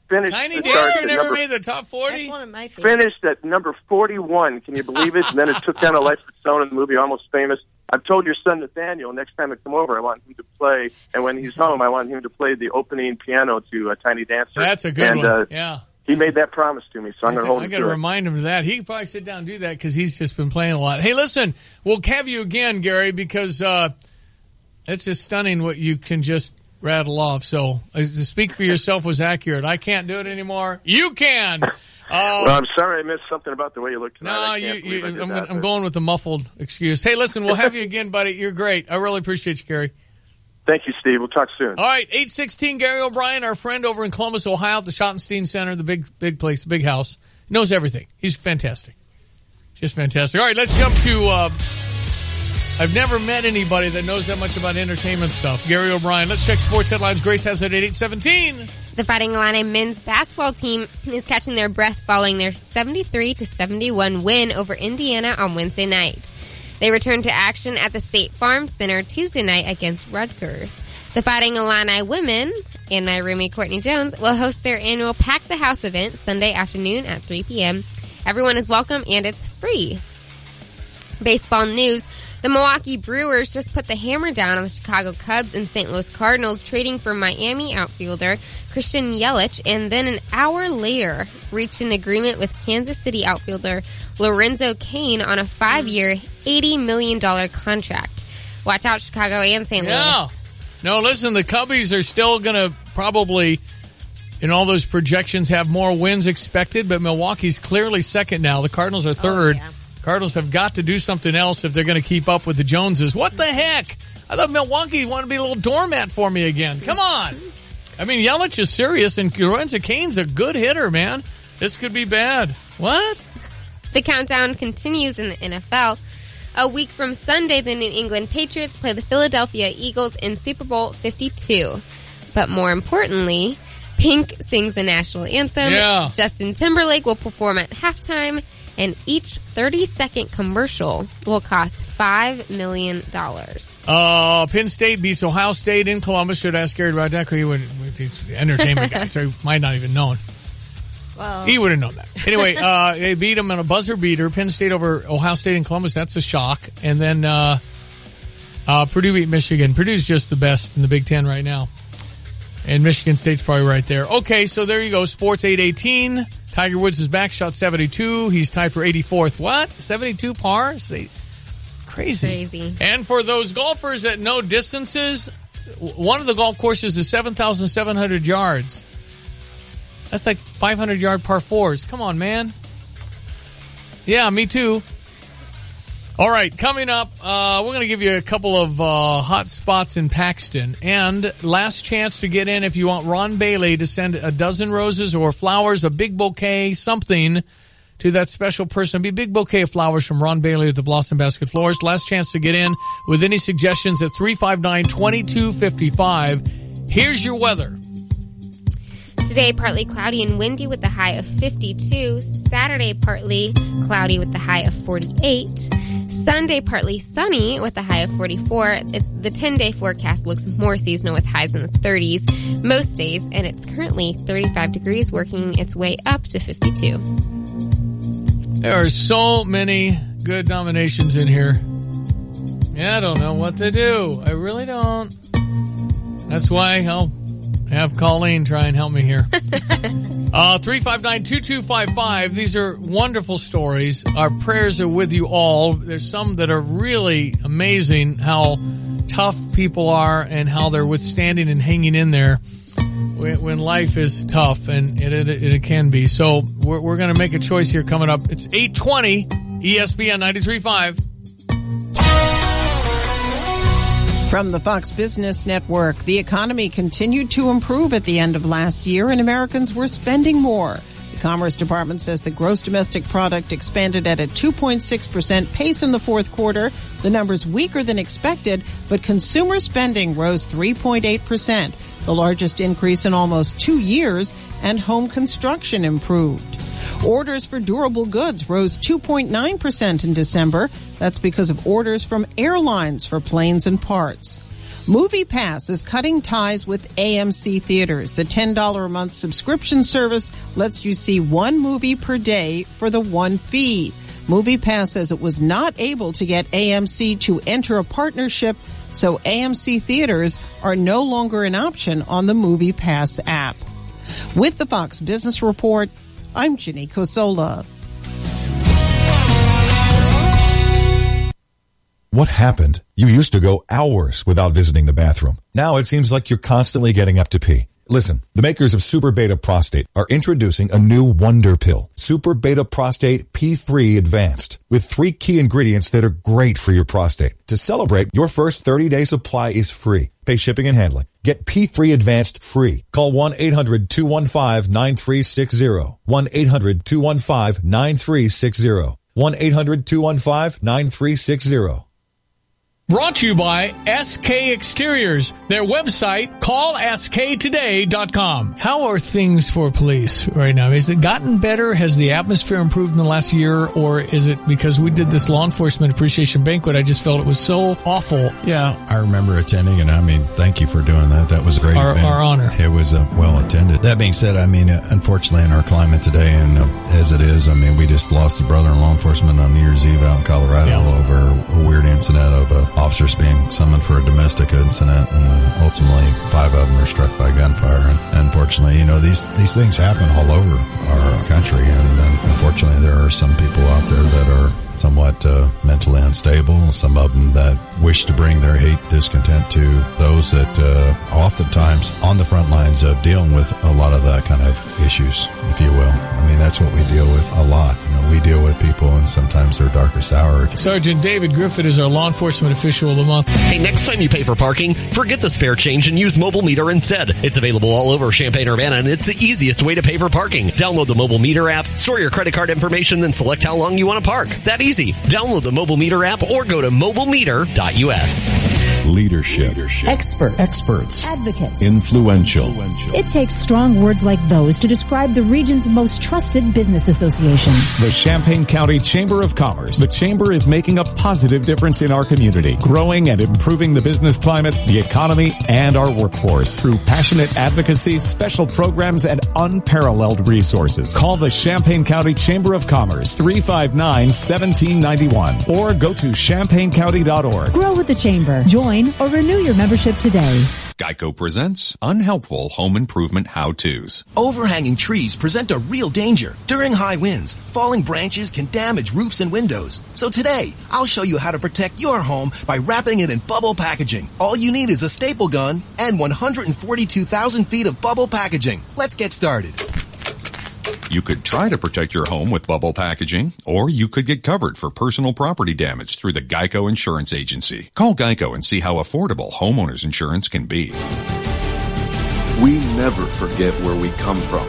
Tiny Dancer never made the top 40? That's one of my favorites. Finished at number 41. Can you believe it? And then it took down a life of its own in the movie Almost Famous. I've told your son Nathaniel, next time I come over, I want him to play, and when he's home, I want him to play the opening piano to Tiny Dancer. That's a good one. Yeah. He made that promise to me, so I'm going to hold him to it. I got to remind him of that. He could probably sit down and do that because he's just been playing a lot. Hey, listen, we'll have you again, Gary, because it's just stunning what you can just rattle off. So to speak for yourself was accurate. I can't do it anymore. You can. Well, I'm sorry I missed something about the way you look tonight. No, I'm going with the muffled excuse. Hey, listen, we'll have you again, buddy. You're great. I really appreciate you, Gary. Thank you, Steve. We'll talk soon. All right, 816 Gary O'Brien, our friend over in Columbus, Ohio, at the Schottenstein Center, the big place, the big house. He knows everything. He's fantastic. Just fantastic. All right, let's jump to I've never met anybody that knows that much about entertainment stuff. Gary O'Brien. Let's check sports headlines. Grace has it at 8:17. The Fighting Illini men's basketball team is catching their breath following their 73-71 win over Indiana on Wednesday night. They returned to action at the State Farm Center Tuesday night against Rutgers. The Fighting Illini women and my roomie Courtney Jones will host their annual Pack the House event Sunday afternoon at 3 p.m. Everyone is welcome and it's free. Baseball news. The Milwaukee Brewers just put the hammer down on the Chicago Cubs and St. Louis Cardinals, trading for Miami outfielder Christian Yelich, and then an hour later reached an agreement with Kansas City outfielder Lorenzo Cain on a 5-year, $80 million contract. Watch out, Chicago and St. Louis. No, listen, the Cubbies are still going to probably, in all those projections, have more wins expected, but Milwaukee's clearly second now. The Cardinals are third. Oh, yeah. Cardinals have got to do something else if they're going to keep up with the Joneses. What the heck? I thought Milwaukee wanted to be a little doormat for me again. Come on. I mean, Yelich is serious, and Lorenzo Cain's a good hitter, man. This could be bad. What? The countdown continues in the NFL. A week from Sunday, the New England Patriots play the Philadelphia Eagles in Super Bowl 52. But more importantly, Pink sings the national anthem. Yeah. Justin Timberlake will perform at halftime. And each 30-second commercial will cost $5 million. Penn State beats Ohio State in Columbus. Should ask Gary about that because he's an entertainment guy, so he might not even know. Well, he would have known that. Anyway, they beat them in a buzzer beater. Penn State over Ohio State in Columbus. That's a shock. And then Purdue beat Michigan. Purdue's just the best in the Big Ten right now. And Michigan State's probably right there. Okay, so there you go. Sports 818. Tiger Woods is back, shot 72. He's tied for 84th. What? 72 par? Crazy. And for those golfers that know distances, one of the golf courses is 7,700 yards. That's like 500-yard par fours. Come on, man. Yeah, me too. All right, coming up, we're going to give you a couple of hot spots in Paxton. And last chance to get in if you want Ron Bailey to send a dozen roses or flowers, a big bouquet, something to that special person. It'll be a big bouquet of flowers from Ron Bailey at the Blossom Basket Florist. Last chance to get in with any suggestions at 359-2255. Here's your weather. Today, partly cloudy and windy with a high of 52. Saturday, partly cloudy with a high of 48. Sunday, partly sunny with a high of 44. The 10-day forecast looks more seasonal with highs in the 30s most days, and it's currently 35 degrees, working its way up to 52. There are so many good nominations in here. Yeah, I don't know what to do. I really don't. That's why I'll have Colleen try and help me here. 359-2255. These are wonderful stories. Our prayers are with you all. There's some that are really amazing how tough people are and how they're withstanding and hanging in there when life is tough, and it can be. So we're going to make a choice here coming up. It's 8:20, ESPN 93.5. From the Fox Business Network, the economy continued to improve at the end of last year and Americans were spending more. The Commerce Department says the gross domestic product expanded at a 2.6% pace in the fourth quarter. The number's weaker than expected, but consumer spending rose 3.8%, the largest increase in almost 2 years, and home construction improved. Orders for durable goods rose 2.9% in December. That's because of orders from airlines for planes and parts. MoviePass is cutting ties with AMC Theaters. The $10 a month subscription service lets you see one movie per day for the one fee. MoviePass says it was not able to get AMC to enter a partnership, so AMC Theaters are no longer an option on the MoviePass app. With the Fox Business Report, I'm Ginny Cosola. What happened? You used to go hours without visiting the bathroom. Now it seems like you're constantly getting up to pee. Listen, the makers of Super Beta Prostate are introducing a new wonder pill, Super Beta Prostate P3 Advanced, with 3 key ingredients that are great for your prostate. To celebrate, your first 30-day supply is free. Pay shipping and handling. Get P3 Advanced free. Call 1-800-215-9360. 1-800-215-9360. 1-800-215-9360. Brought to you by SK Exteriors. Their website, callsktoday.com. How are things for police right now? Has it gotten better? Has the atmosphere improved in the last year? Or is it because we did this law enforcement appreciation banquet, I just felt it was so awful? Yeah, I remember attending, and thank you for doing that. That was a great event. Our honor. It was well attended. That being said, unfortunately in our climate today, and as it is, we just lost a brother in law enforcement on New Year's Eve out in Colorado over a weird incident of officers being summoned for a domestic incident, and ultimately 5 of them were struck by gunfire. And unfortunately, these things happen all over our country, and unfortunately there are some people out there that are somewhat mentally unstable, some of them that wish to bring their hate, discontent to those that oftentimes on the front lines of dealing with a lot of that kind of issues, if you will. That's what we deal with a lot. We deal with people, and sometimes they're darkest hour. Sergeant David Griffith is our law enforcement official of the month. Hey, next time you pay for parking, forget the spare change and use Mobile Meter instead. It's available all over Champaign-Urbana, and it's the easiest way to pay for parking. Download the Mobile Meter app, store your credit card information, then select how long you want to park. That easy. Download the Mobile Meter app or go to mobilemeter.us. Leadership. Experts. Advocates. Influential. It takes strong words like those to describe the region's most trusted business association. The Champaign County Chamber of Commerce. The Chamber is making a positive difference in our community, growing and improving the business climate, the economy, and our workforce through passionate advocacy, special programs, and unparalleled resources. Call the Champaign County Chamber of Commerce, 359-1791, or go to champaigncounty.org. Grow with the Chamber. Join or renew your membership today. Geico presents unhelpful home improvement how-tos. Overhanging trees present a real danger. During high winds, falling branches can damage roofs and windows. So today, I'll show you how to protect your home by wrapping it in bubble packaging. All you need is a staple gun and 142,000 feet of bubble packaging. Let's get started. You could try to protect your home with bubble packaging, or you could get covered for personal property damage through the Geico Insurance Agency. Call Geico and see how affordable homeowners insurance can be. We never forget where we come from.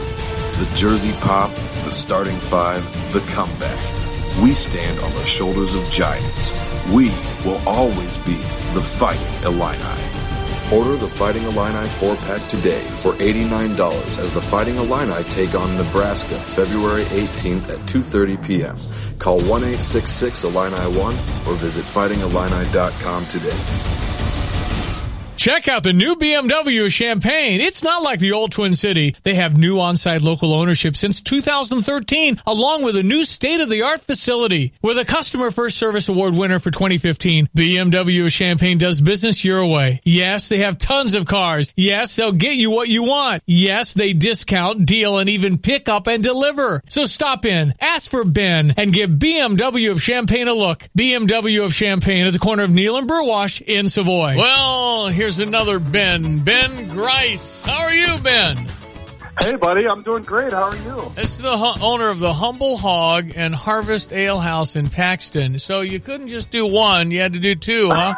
The Jersey Pop, the starting 5, the comeback. We stand on the shoulders of giants. We will always be the Fighting Illini. Order the Fighting Illini 4-pack today for $89 as the Fighting Illini take on Nebraska February 18th at 2:30 p.m. Call 1-866-ILLINI-1 or visit fightingillini.com today. Check out the new BMW of Champaign. It's not like the old Twin City. They have new on-site local ownership since 2013, along with a new state-of-the-art facility. With a Customer First Service Award winner for 2015, BMW of Champaign does business your way. Yes, they have tons of cars. Yes, they'll get you what you want. Yes, they discount, deal, and even pick up and deliver. So stop in, ask for Ben, and give BMW of Champaign a look. BMW of Champaign at the corner of Neal and Burwash in Savoy. Well, here's another Ben Grice. How are you, Ben? Hey, buddy, I'm doing great. How are you? This is the owner of the Humble Hog and Harvest Ale House in Paxton. So you couldn't just do one; you had to do two, huh?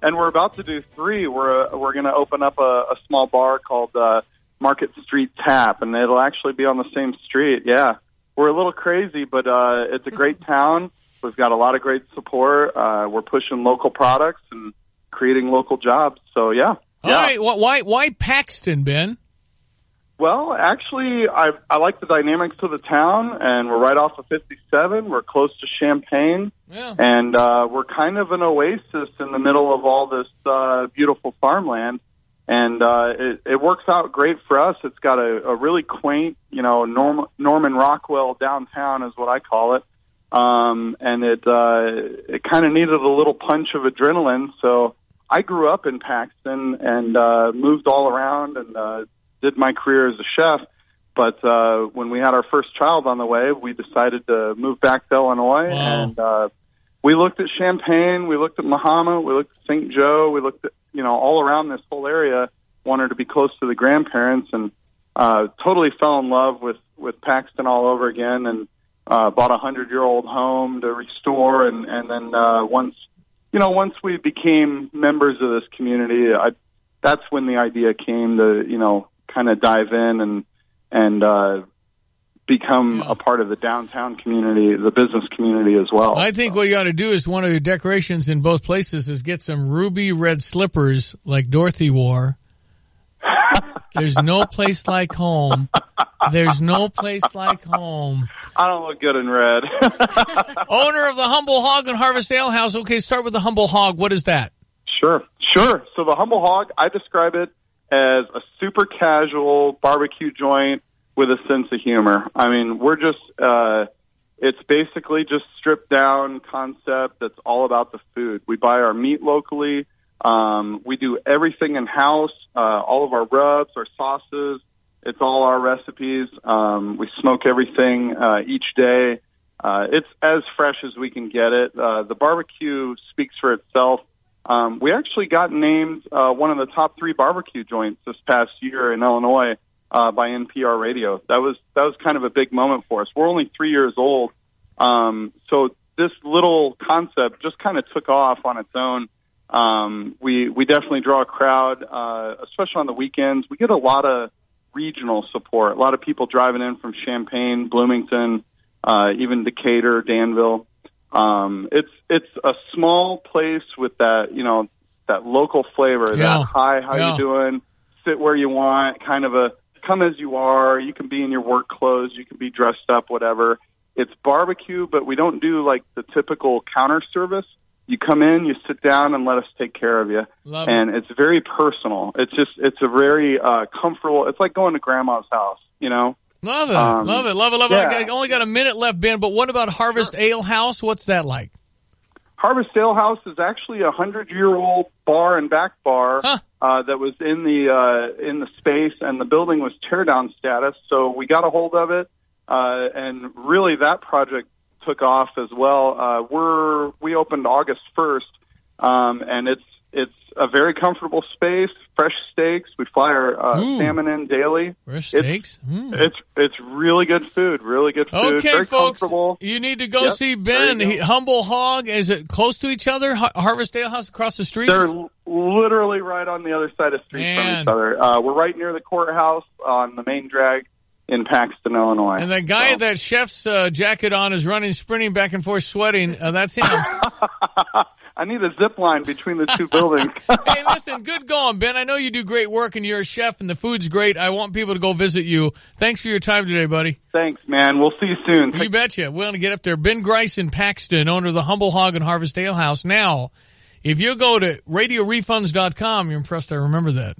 And we're about to do three. We're going to open up a small bar called Market Street Tap, and it'll actually be on the same street. Yeah, we're a little crazy, but it's a great town. We've got a lot of great support. We're pushing local products and creating local jobs. So yeah. All right. Why Paxton, Ben? Well, actually, I like the dynamics of the town, and we're right off of 57. We're close to Champaign, and we're kind of an oasis in the middle of all this beautiful farmland, and it works out great for us. It's got a really quaint, Norman Rockwell downtown is what I call it, and it kind of needed a little punch of adrenaline, so I grew up in Paxton and moved all around and did my career as a chef, but when we had our first child on the way, we decided to move back to Illinois, and we looked at Champaign, we looked at Mahomet, we looked at St. Joe, we looked at, all around this whole area, wanted to be close to the grandparents, and totally fell in love with Paxton all over again, and bought a 100-year-old home to restore, and then once we became members of this community, that's when the idea came to, kind of dive in and become a part of the downtown community, the business community as well. I think what you ought to do is one of your decorations in both places is get some ruby red slippers like Dorothy wore. There's no place like home. There's no place like home. I don't look good in red. Owner of the Humble Hog and Harvest Ale House. Okay, start with the Humble Hog. What is that? Sure. So the Humble Hog, I describe it as a super casual barbecue joint with a sense of humor. I mean, we're just, it's basically just stripped down concept that's all about the food. We buy our meat locally. We do everything in-house, all of our rubs, our sauces. It's all our recipes. We smoke everything each day. It's as fresh as we can get it. The barbecue speaks for itself. We actually got named one of the top 3 barbecue joints this past year in Illinois by NPR Radio. That was kind of a big moment for us. We're only 3 years old, so this little concept just kind of took off on its own. We definitely draw a crowd, especially on the weekends. We get a lot of regional support. A lot of people driving in from Champaign, Bloomington, even Decatur, Danville. It's a small place with that, that local flavor, that hi, how you doing, sit where you want, kind of a come as you are. You can be in your work clothes, you can be dressed up, whatever. It's barbecue, but we don't do like the typical counter service. You come in, you sit down, and let us take care of you. And it's very personal. It's a very comfortable. It's like going to grandma's house, Love it. Love it. I only got a minute left, Ben, but what about Harvest Ale House? What's that like? Harvest Ale House is actually a 100-year-old bar and back bar that was in the space, and the building was tear-down status, so we got a hold of it, and really that project took off as well. We opened August 1st, and it's a very comfortable space, fresh steaks. We fly our salmon in daily. Fresh steaks? It's really good food, Okay, very folks, comfortable. you need to go see Ben. Humble Hog, is it close to each other? Harvest Ale House across the street? They're literally right on the other side of the street from each other. We're right near the courthouse on the main drag in Paxton, Illinois. And the guy that chef's jacket on is running, sprinting back and forth, sweating. That's him. I need a zip line between the two buildings. Hey, listen, good going, Ben. I know you do great work, and you're a chef, and the food's great. I want people to go visit you. Thanks for your time today, buddy. Thanks, man. We'll see you soon. You betcha. We're going to get up there. Ben Grice in Paxton, owner of the Humble Hog and Harvest Ale House. Now, if you go to RadioRefunds.com, you're impressed I remember that.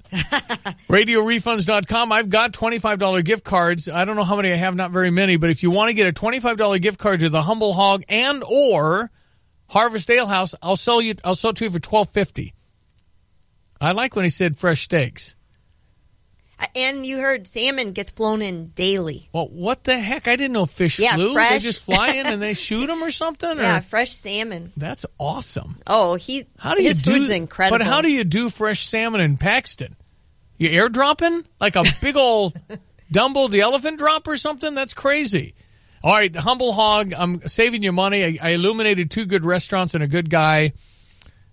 RadioRefunds.com, I've got $25 gift cards. I don't know how many I have, not very many, but if you want to get a $25 gift card to the Humble Hog and or Harvest Ale House, I'll sell it to you for $12.50. I like when he said fresh steaks. And you heard salmon gets flown in daily. Well, what the heck? I didn't know fish flew. Fresh. They just fly in and they shoot them or something? Yeah, fresh salmon. That's awesome. Oh, his food's incredible. But how do you do fresh salmon in Paxton? You airdropping? Like a big old Dumbo the elephant drop or something? That's crazy. All right, Humble Hog, I'm saving you money. I illuminated 2 good restaurants and a good guy.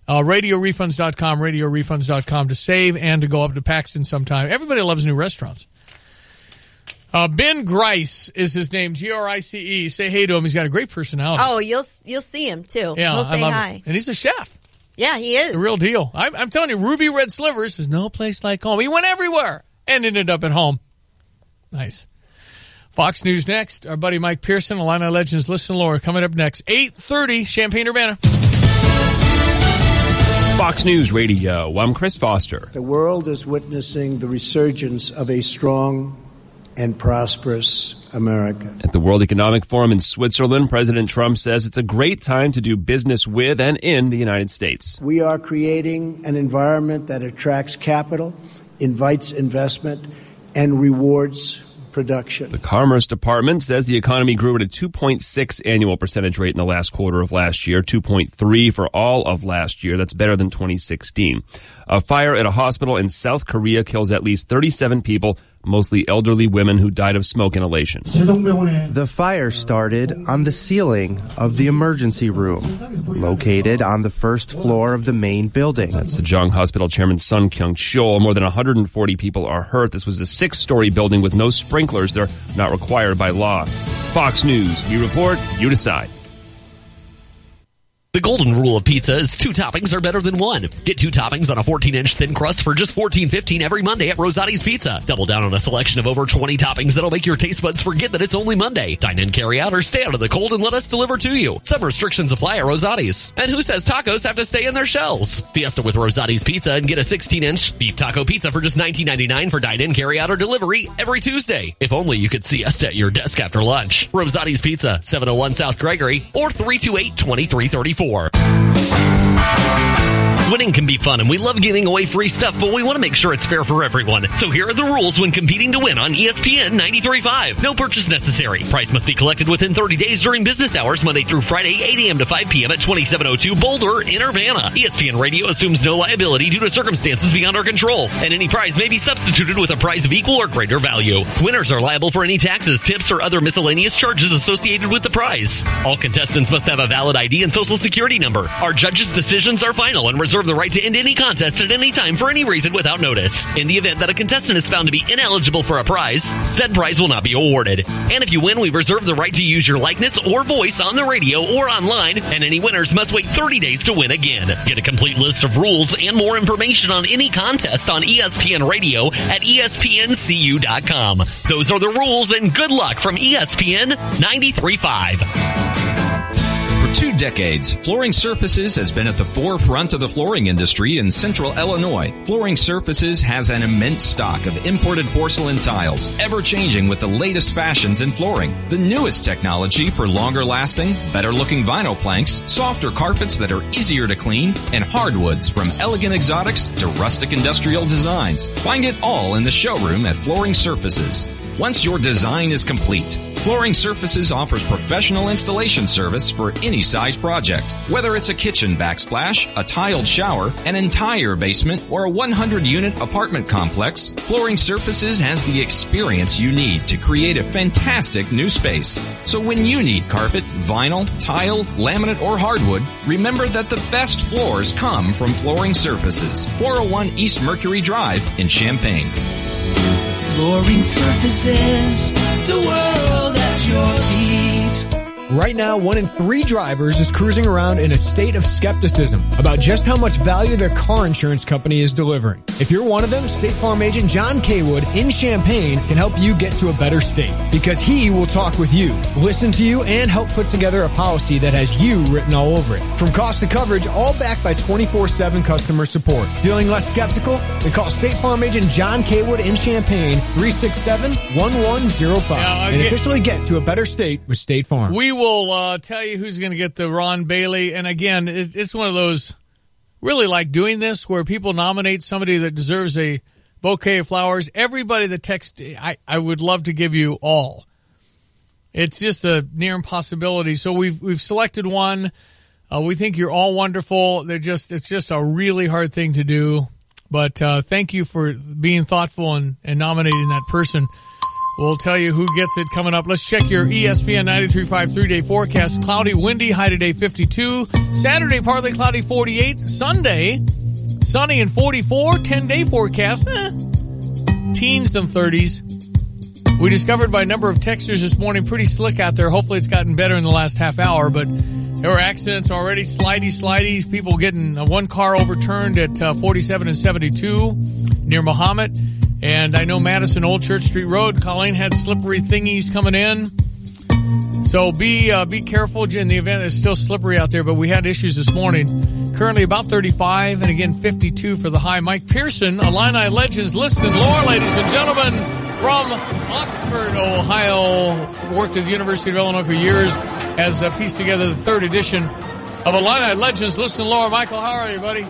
RadioRefunds.com to save and to go up to Paxton sometime. Everybody loves new restaurants. Ben Grice is his name, Grice. Say hey to him. He's got a great personality. Oh, you'll see him too. Yeah, he'll say hi. Him. And he's a chef. Yeah, he is. The real deal. I'm telling you, Ruby Red Slivers is no place like home. He went everywhere and ended up at home. Nice. Fox News next. Our buddy Mike Pearson, Illini Legends Listen Lore, coming up next. 8:30, Champaign-Urbana. Fox News Radio. I'm Chris Foster. The world is witnessing the resurgence of a strong and prosperous America. At the World Economic Forum in Switzerland, President Trump says it's a great time to do business with and in the United States. We are creating an environment that attracts capital, invites investment, and rewards production. The Commerce Department says the economy grew at a 2.6 annual percentage rate in the last quarter of last year, 2.3 for all of last year. That's better than 2016. A fire at a hospital in South Korea kills at least 37 people, mostly elderly women who died of smoke inhalation. The fire started on the ceiling of the emergency room, located on the first floor of the main building. That's Sejong Hospital Chairman Sun Kyung-chul. More than 140 people are hurt. This was a 6-story building with no sprinklers. They're not required by law. Fox News, we report, you decide. The golden rule of pizza is 2 toppings are better than 1. Get 2 toppings on a 14-inch thin crust for just $14.15 every Monday at Rosati's Pizza. Double down on a selection of over 20 toppings that'll make your taste buds forget that it's only Monday. Dine in, carry out, or stay out of the cold and let us deliver to you. Some restrictions apply at Rosati's. And who says tacos have to stay in their shells? Fiesta with Rosati's Pizza and get a 16-inch beef taco pizza for just $19.99 for dine in, carry out, or delivery every Tuesday. If only you could siesta at your desk after lunch. Rosati's Pizza, 701 South Gregory, or 328-2334. Winning can be fun, and we love giving away free stuff, but we want to make sure it's fair for everyone. So here are the rules when competing to win on ESPN 93.5. No purchase necessary. Price must be collected within 30 days during business hours, Monday through Friday, 8 a.m. to 5 p.m. at 2702 Boulder in Urbana. ESPN Radio assumes no liability due to circumstances beyond our control, and any prize may be substituted with a prize of equal or greater value. Winners are liable for any taxes, tips, or other miscellaneous charges associated with the prize. All contestants must have a valid ID and social security number. Our judges' decisions are final and reserve the right to end any contest at any time for any reason without notice. In the event that a contestant is found to be ineligible for a prize, said prize will not be awarded. And if you win, we reserve the right to use your likeness or voice on the radio or online, and any winners must wait 30 days to win again. Get a complete list of rules and more information on any contest on ESPN Radio at ESPNCU.com. Those are the rules, and good luck from ESPN 93.5. 2 decades, Flooring Surfaces has been at the forefront of the flooring industry in central Illinois. Flooring Surfaces has an immense stock of imported porcelain tiles, ever-changing with the latest fashions in flooring. The newest technology for longer-lasting, better-looking vinyl planks, softer carpets that are easier to clean, and hardwoods from elegant exotics to rustic industrial designs. Find it all in the showroom at Flooring Surfaces. Once your design is complete, Flooring Surfaces offers professional installation service for any size project. Whether it's a kitchen backsplash, a tiled shower, an entire basement, or a 100-unit apartment complex, Flooring Surfaces has the experience you need to create a fantastic new space. So when you need carpet, vinyl, tile, laminate, or hardwood, remember that the best floors come from Flooring Surfaces. 401 East Mercury Drive in Champaign. Flooring Surfaces, the world at your feet. Right now, 1 in 3 drivers is cruising around in a state of skepticism about just how much value their car insurance company is delivering. If you're one of them, State Farm agent John Kaywood in Champaign can help you get to a better state, because he will talk with you, listen to you, and help put together a policy that has you written all over it. From cost to coverage, all backed by 24/7 customer support. Feeling less skeptical? Then call State Farm agent John Kaywood in Champaign, 367-1105, and officially get to a better state with State Farm. We will tell you who's going to get the Ron Bailey. And again, it's one of those, really like doing this, where people nominate somebody that deserves a bouquet of flowers. Everybody that texts, I would love to give you all. It's just a near impossibility. So we've selected one. We think you're all wonderful. It's just a really hard thing to do. But thank you for being thoughtful and nominating that person. We'll tell you who gets it coming up. Let's check your ESPN 93.5 3-day forecast. Cloudy, windy, high today 52. Saturday, partly cloudy 48. Sunday, sunny and 44. 10-day forecast, teens and 30s. We discovered by a number of texters this morning, pretty slick out there. Hopefully it's gotten better in the last half hour, but there were accidents already, slideys, people getting one car overturned at 47 and 72 near Mahomet. And I know Madison Old Church Street Road, Colleen had slippery thingies coming in. So be careful in the event it's still slippery out there, but we had issues this morning. Currently about 35 and again 52 for the high. Mike Pearson, Illini Legends, listen, lore, ladies and gentlemen, from Oxford, Ohio, worked at the University of Illinois for years, has pieced together the third edition of Illini Legends, listen, lore. Michael, how are you, buddy?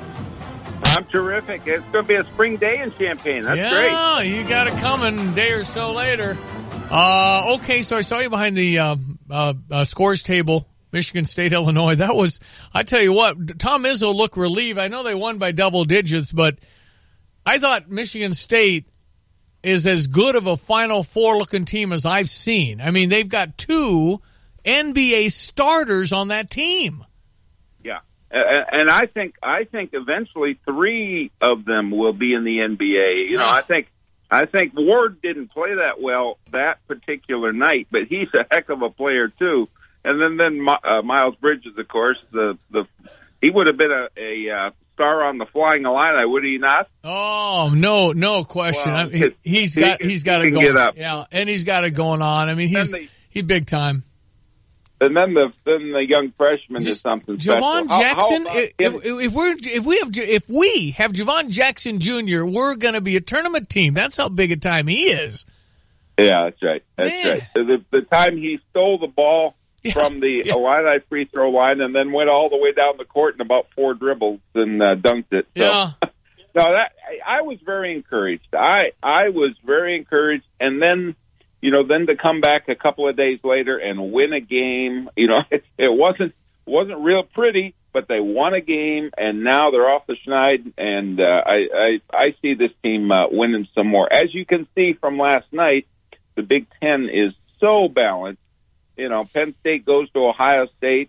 I'm terrific. It's going to be a spring day in Champaign. That's great. Yeah, you got it coming a day or so later. Okay, so I saw you behind the scores table, Michigan State, Illinois. That was, I tell you what, Tom Izzo looked relieved. I know they won by double digits, but I thought Michigan State is as good of a Final Four looking team as I've seen. I mean, they've got 2 NBA starters on that team. Yeah. And I think eventually 3 of them will be in the NBA. You know, I think Ward didn't play that well that particular night, but he's a heck of a player too. And then Miles Bridges, of course, he would have been a star on the Flying Illini, would he not? Oh, no question. Well, he's got it going. Get up. Yeah, and he's got it going on. I mean, he's big time. And then the young freshman is something special. Javon Jackson. If we have Javon Jackson Jr., we're going to be a tournament team. That's how big a time he is. Yeah, that's right. That's right. The time he stole the ball from the Illini free throw line and then went all the way down the court in about 4 dribbles and dunked it. So, yeah. No, I was very encouraged. I was very encouraged, and then. You know, then to come back a couple of days later and win a game, you know, it wasn't real pretty, but they won a game, and now they're off the schneid, and I see this team winning some more. As you can see from last night, the Big Ten is so balanced. You know, Penn State goes to Ohio State,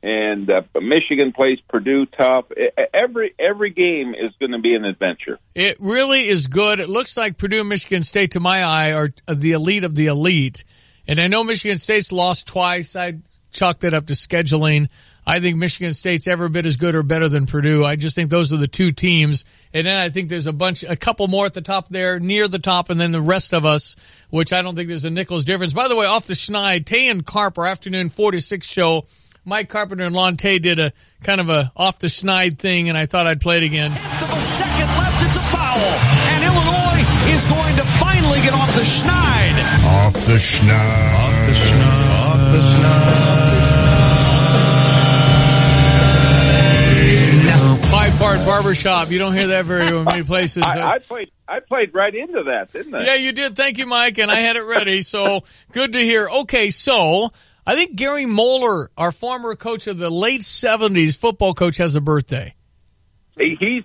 and Michigan plays Purdue tough. Every game is going to be an adventure. It really is good. It looks like Purdue and Michigan State, to my eye, are the elite of the elite. And I know Michigan State's lost twice. I'd chalk that up to scheduling. I think Michigan State's every bit as good or better than Purdue. I just think those are the 2 teams. And then I think there's a couple more at the top there, near the top, and then the rest of us, which I don't think there's a nickel's difference. By the way, off the schneid, Tay and Carp, our afternoon 4 to 6 show, Mike Carpenter and Lon Tay did a kind of a off the schneid thing, and I thought I'd play it again. Of a second left, it's a foul, and Illinois is going to finally get off the schneid. Off the schneid. Off the schneid. Off the schneid. 5-part barbershop. You don't hear that very many places. I played right into that, didn't I? Yeah, you did. Thank you, Mike, and I had it ready, so good to hear. Okay, so I think Gary Moeller, our former coach of the late 70s football coach, has a birthday. He's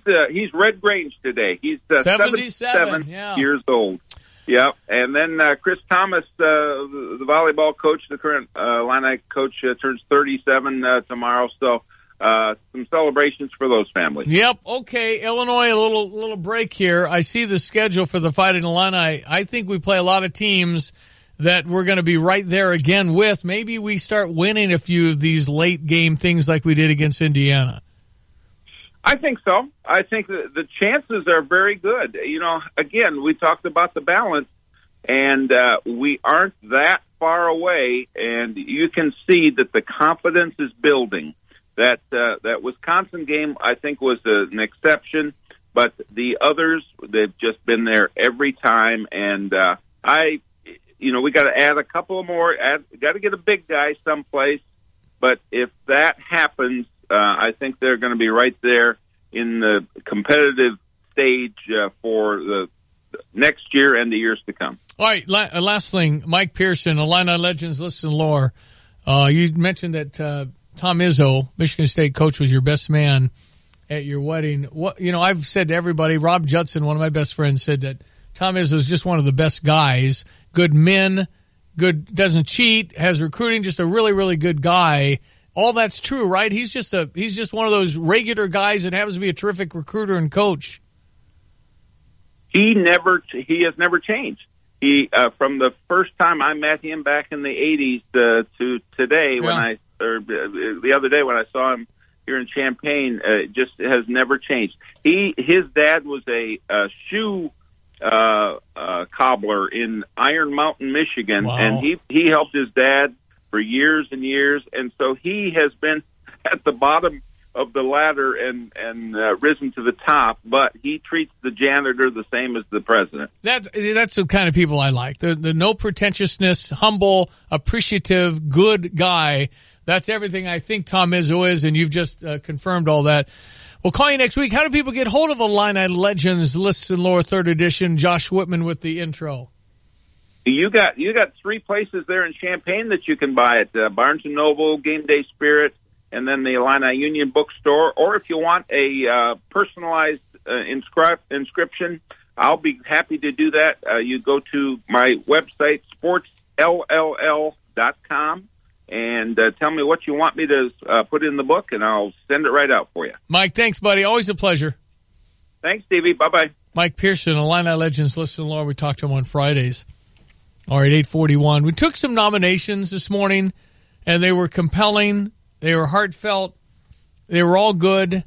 Red Grange today. He's 77 years old. Yeah, and then Chris Thomas, the volleyball coach, the current Illini coach, turns 37 tomorrow. So some celebrations for those families. Yep. Okay, Illinois, a little break here. I see the schedule for the Fighting Illini. I think we play a lot of teams that we're going to be right there again with. Maybe we start winning a few of these late game things like we did against Indiana. I think so. I think the chances are very good. You know, again, we talked about the balance, and we aren't that far away, and you can see that the confidence is building. That Wisconsin game, I think, was an exception, but the others, they've just been there every time, and we got to add a couple more. Got to get a big guy someplace. But if that happens, I think they're going to be right there in the competitive stage for the next year and the years to come. All right, last thing, Mike Pearson, Illini Legends, Listen Lore. You mentioned that Tom Izzo, Michigan State coach, was your best man. at your wedding. What I've said to everybody, Rob Judson, one of my best friends, said that Tom Izzo is just one of the best guys. Good men, good, doesn't cheat, has recruiting, just a really, really good guy. All that's true, right? He's just one of those regular guys that happens to be a terrific recruiter and coach. He has never changed. He from the first time I met him back in the 80s to today, the other day when I saw him here in Champaign, just has never changed. His dad was a shoe cobbler in Iron Mountain, Michigan, wow. and he helped his dad for years and years, and so he has been at the bottom of the ladder and risen to the top, but he treats the janitor the same as the president. That's the kind of people I like. The no pretentiousness, humble, appreciative, good guy. That's everything I think Tom Izzo is, and you've just confirmed all that. We'll call you next week. How do people get hold of Illini Legends Lists and Lore 3rd edition? Josh Whitman with the intro. You got 3 places there in Champaign that you can buy it. Barnes & Noble, Game Day Spirit, and then the Illini Union Bookstore. Or if you want a personalized inscription, I'll be happy to do that. You go to my website, sportsll.com, and tell me what you want me to put in the book, and I'll send it right out for you. Mike, thanks, buddy. Always a pleasure. Thanks, Stevie. Bye-bye. Mike Pearson, Illini Legends List and Lore. We talk to him on Fridays. All right, 8:41. We took some nominations this morning, and they were compelling. They were heartfelt. They were all good.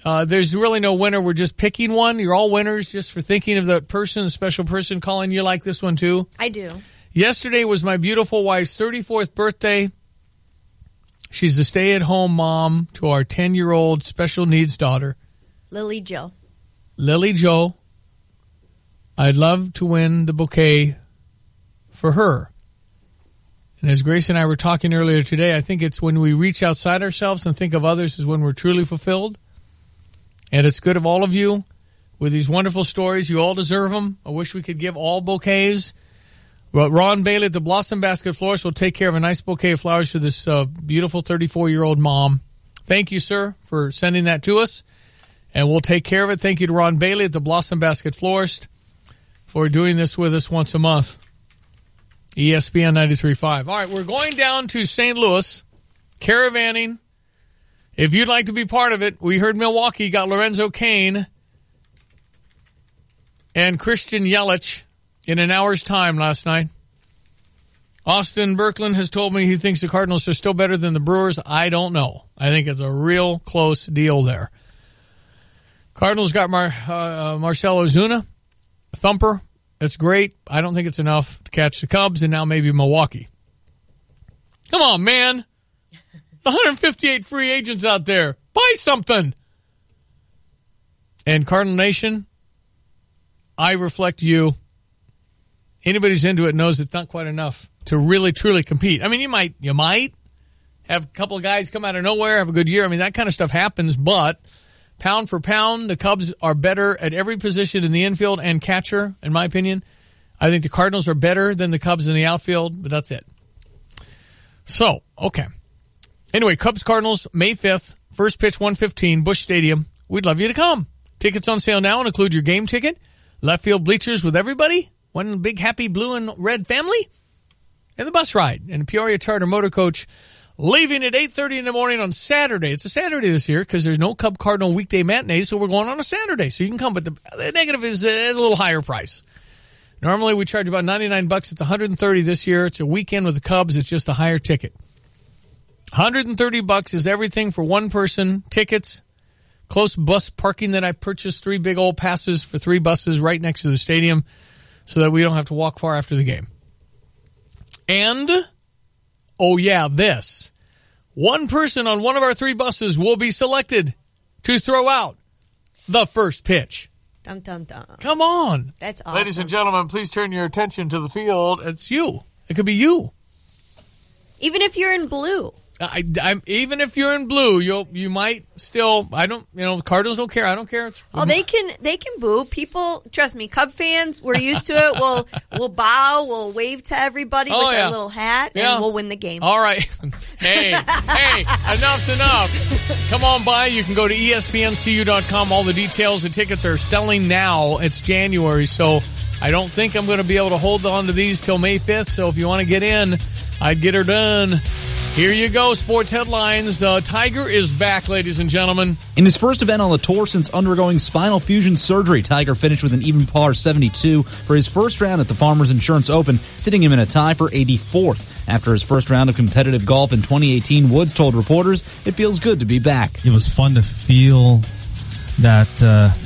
There's really no winner. We're just picking one. You're all winners just for thinking of that person, a special person. Colin, you like this one too? I do. Yesterday was my beautiful wife's 34th birthday. She's a stay-at-home mom to our 10-year-old special needs daughter. Lily Jo. Lily Jo. I'd love to win the bouquet for her. And as Grace and I were talking earlier today, I think it's when we reach outside ourselves and think of others is when we're truly fulfilled. And it's good of all of you with these wonderful stories. You all deserve them. I wish we could give all bouquets. But Ron Bailey at the Blossom Basket Florist will take care of a nice bouquet of flowers for this beautiful 34-year-old mom. Thank you, sir, for sending that to us. And we'll take care of it. Thank you to Ron Bailey at the Blossom Basket Florist for doing this with us once a month. ESPN 93.5. All right, we're going down to St. Louis, caravanning. If you'd like to be part of it, we heard Milwaukee got Lorenzo Cain and Christian Yelich in an hour's time last night. Austin Berkland has told me he thinks the Cardinals are still better than the Brewers. I don't know. I think it's a real close deal there. Cardinals got Marcell Ozuna, a thumper. That's great. I don't think it's enough to catch the Cubs and now maybe Milwaukee. Come on, man. 158 free agents out there. Buy something. And Cardinal Nation, I reflect you. Anybody who's into it knows it's not quite enough to really, truly compete. I mean, you might have a couple of guys come out of nowhere, have a good year. I mean, that kind of stuff happens, but pound for pound, the Cubs are better at every position in the infield and catcher, in my opinion. I think the Cardinals are better than the Cubs in the outfield, but that's it. So, okay. Anyway, Cubs-Cardinals, May 5th, first pitch 1:15, Busch Stadium. We'd love you to come. Tickets on sale now and include your game ticket, left field bleachers with everybody, one big happy blue and red family, and the bus ride, and Peoria Charter Motor Coach leaving at 8:30 in the morning on Saturday. It's a Saturday this year because there's no Cub Cardinal weekday matinees, so we're going on a Saturday. So you can come, but the negative is a little higher price. Normally we charge about $99. It's $130 this year. It's a weekend with the Cubs. It's just a higher ticket. $130 is everything for one person, tickets, close bus parking that I purchased, 3 big old passes for 3 buses right next to the stadium so that we don't have to walk far after the game. And, oh yeah, this. One person on one of our 3 buses will be selected to throw out the first pitch. Dum, dum, dum. Come on. That's awesome. Ladies and gentlemen, please turn your attention to the field. It's you. It could be you. Even if you're in blue. I'm even if you're in blue, you might still. I don't. The Cardinals don't care. I don't care. They can boo. People, trust me. Cub fans, we're used to it. We'll bow. We'll wave to everybody with our little hat, and we'll win the game. All right. Hey, enough's enough. Come on by. You can go to ESPNCU.com. All the details. The tickets are selling now. It's January, so I don't think I'm going to be able to hold on to these till May 5th. So if you want to get in, I'd get her done. Here you go, sports headlines. Tiger is back, ladies and gentlemen. In his first event on the tour since undergoing spinal fusion surgery, Tiger finished with an even par 72 for his first round at the Farmers Insurance Open, sitting him in a tie for 84th. After his first round of competitive golf in 2018, Woods told reporters it feels good to be back. It was fun to feel that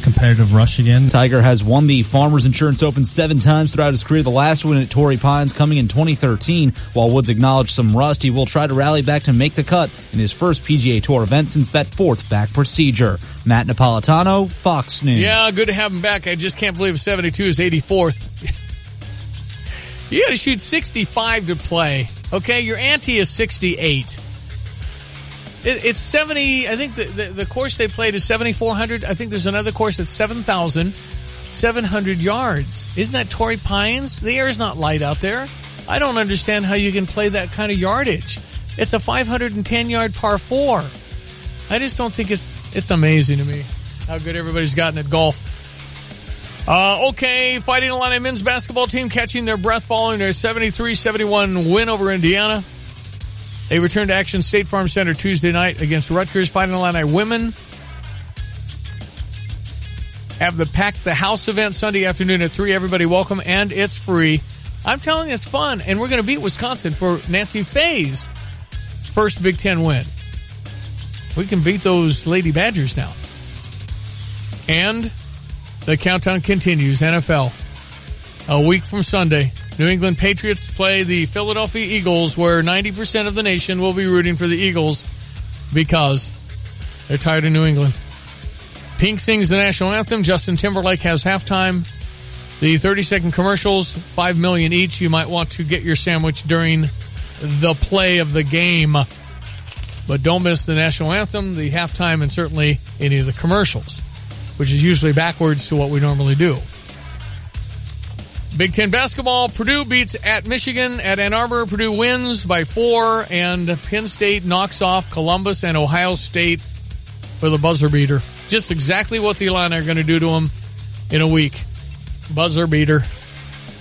competitive rush again. Tiger has won the Farmers Insurance Open 7 times throughout his career, the last win at Torrey Pines coming in 2013. While Woods acknowledged some rust, he will try to rally back to make the cut in his first PGA Tour event since that 4th back procedure. Matt Napolitano, Fox News. Yeah, good to have him back. I just can't believe 72 is 84th. You got to shoot 65 to play. Okay, your ante is 68. It's 70. I think the course they played is 7,400. I think there's another course that's 7,700 yards. Isn't that Torrey Pines? The air is not light out there. I don't understand how you can play that kind of yardage. It's a 510-yard par 4. I just don't think it's amazing to me how good everybody's gotten at golf. Okay, Fighting Illini men's basketball team catching their breath following their 73-71 win over Indiana. They return to action State Farm Center Tuesday night against Rutgers. Fighting Illini women have the house event Sunday afternoon at 3. Everybody welcome, and it's free. I'm telling you, it's fun, and we're going to beat Wisconsin for Nancy Faye's first Big Ten win. We can beat those Lady Badgers now. And the countdown continues. NFL. A week from Sunday, New England Patriots play the Philadelphia Eagles, where 90% of the nation will be rooting for the Eagles because they're tired of New England. Pink sings the national anthem. Justin Timberlake has halftime. The 30-second commercials, $5 million each. You might want to get your sandwich during the play of the game. But don't miss the national anthem, the halftime, and certainly any of the commercials, which is usually backwards to what we normally do. Big Ten basketball, Purdue beats at Michigan at Ann Arbor. Purdue wins by 4, and Penn State knocks off Columbus and Ohio State for the buzzer beater. Just exactly what the Illini are going to do to them in a week. Buzzer beater.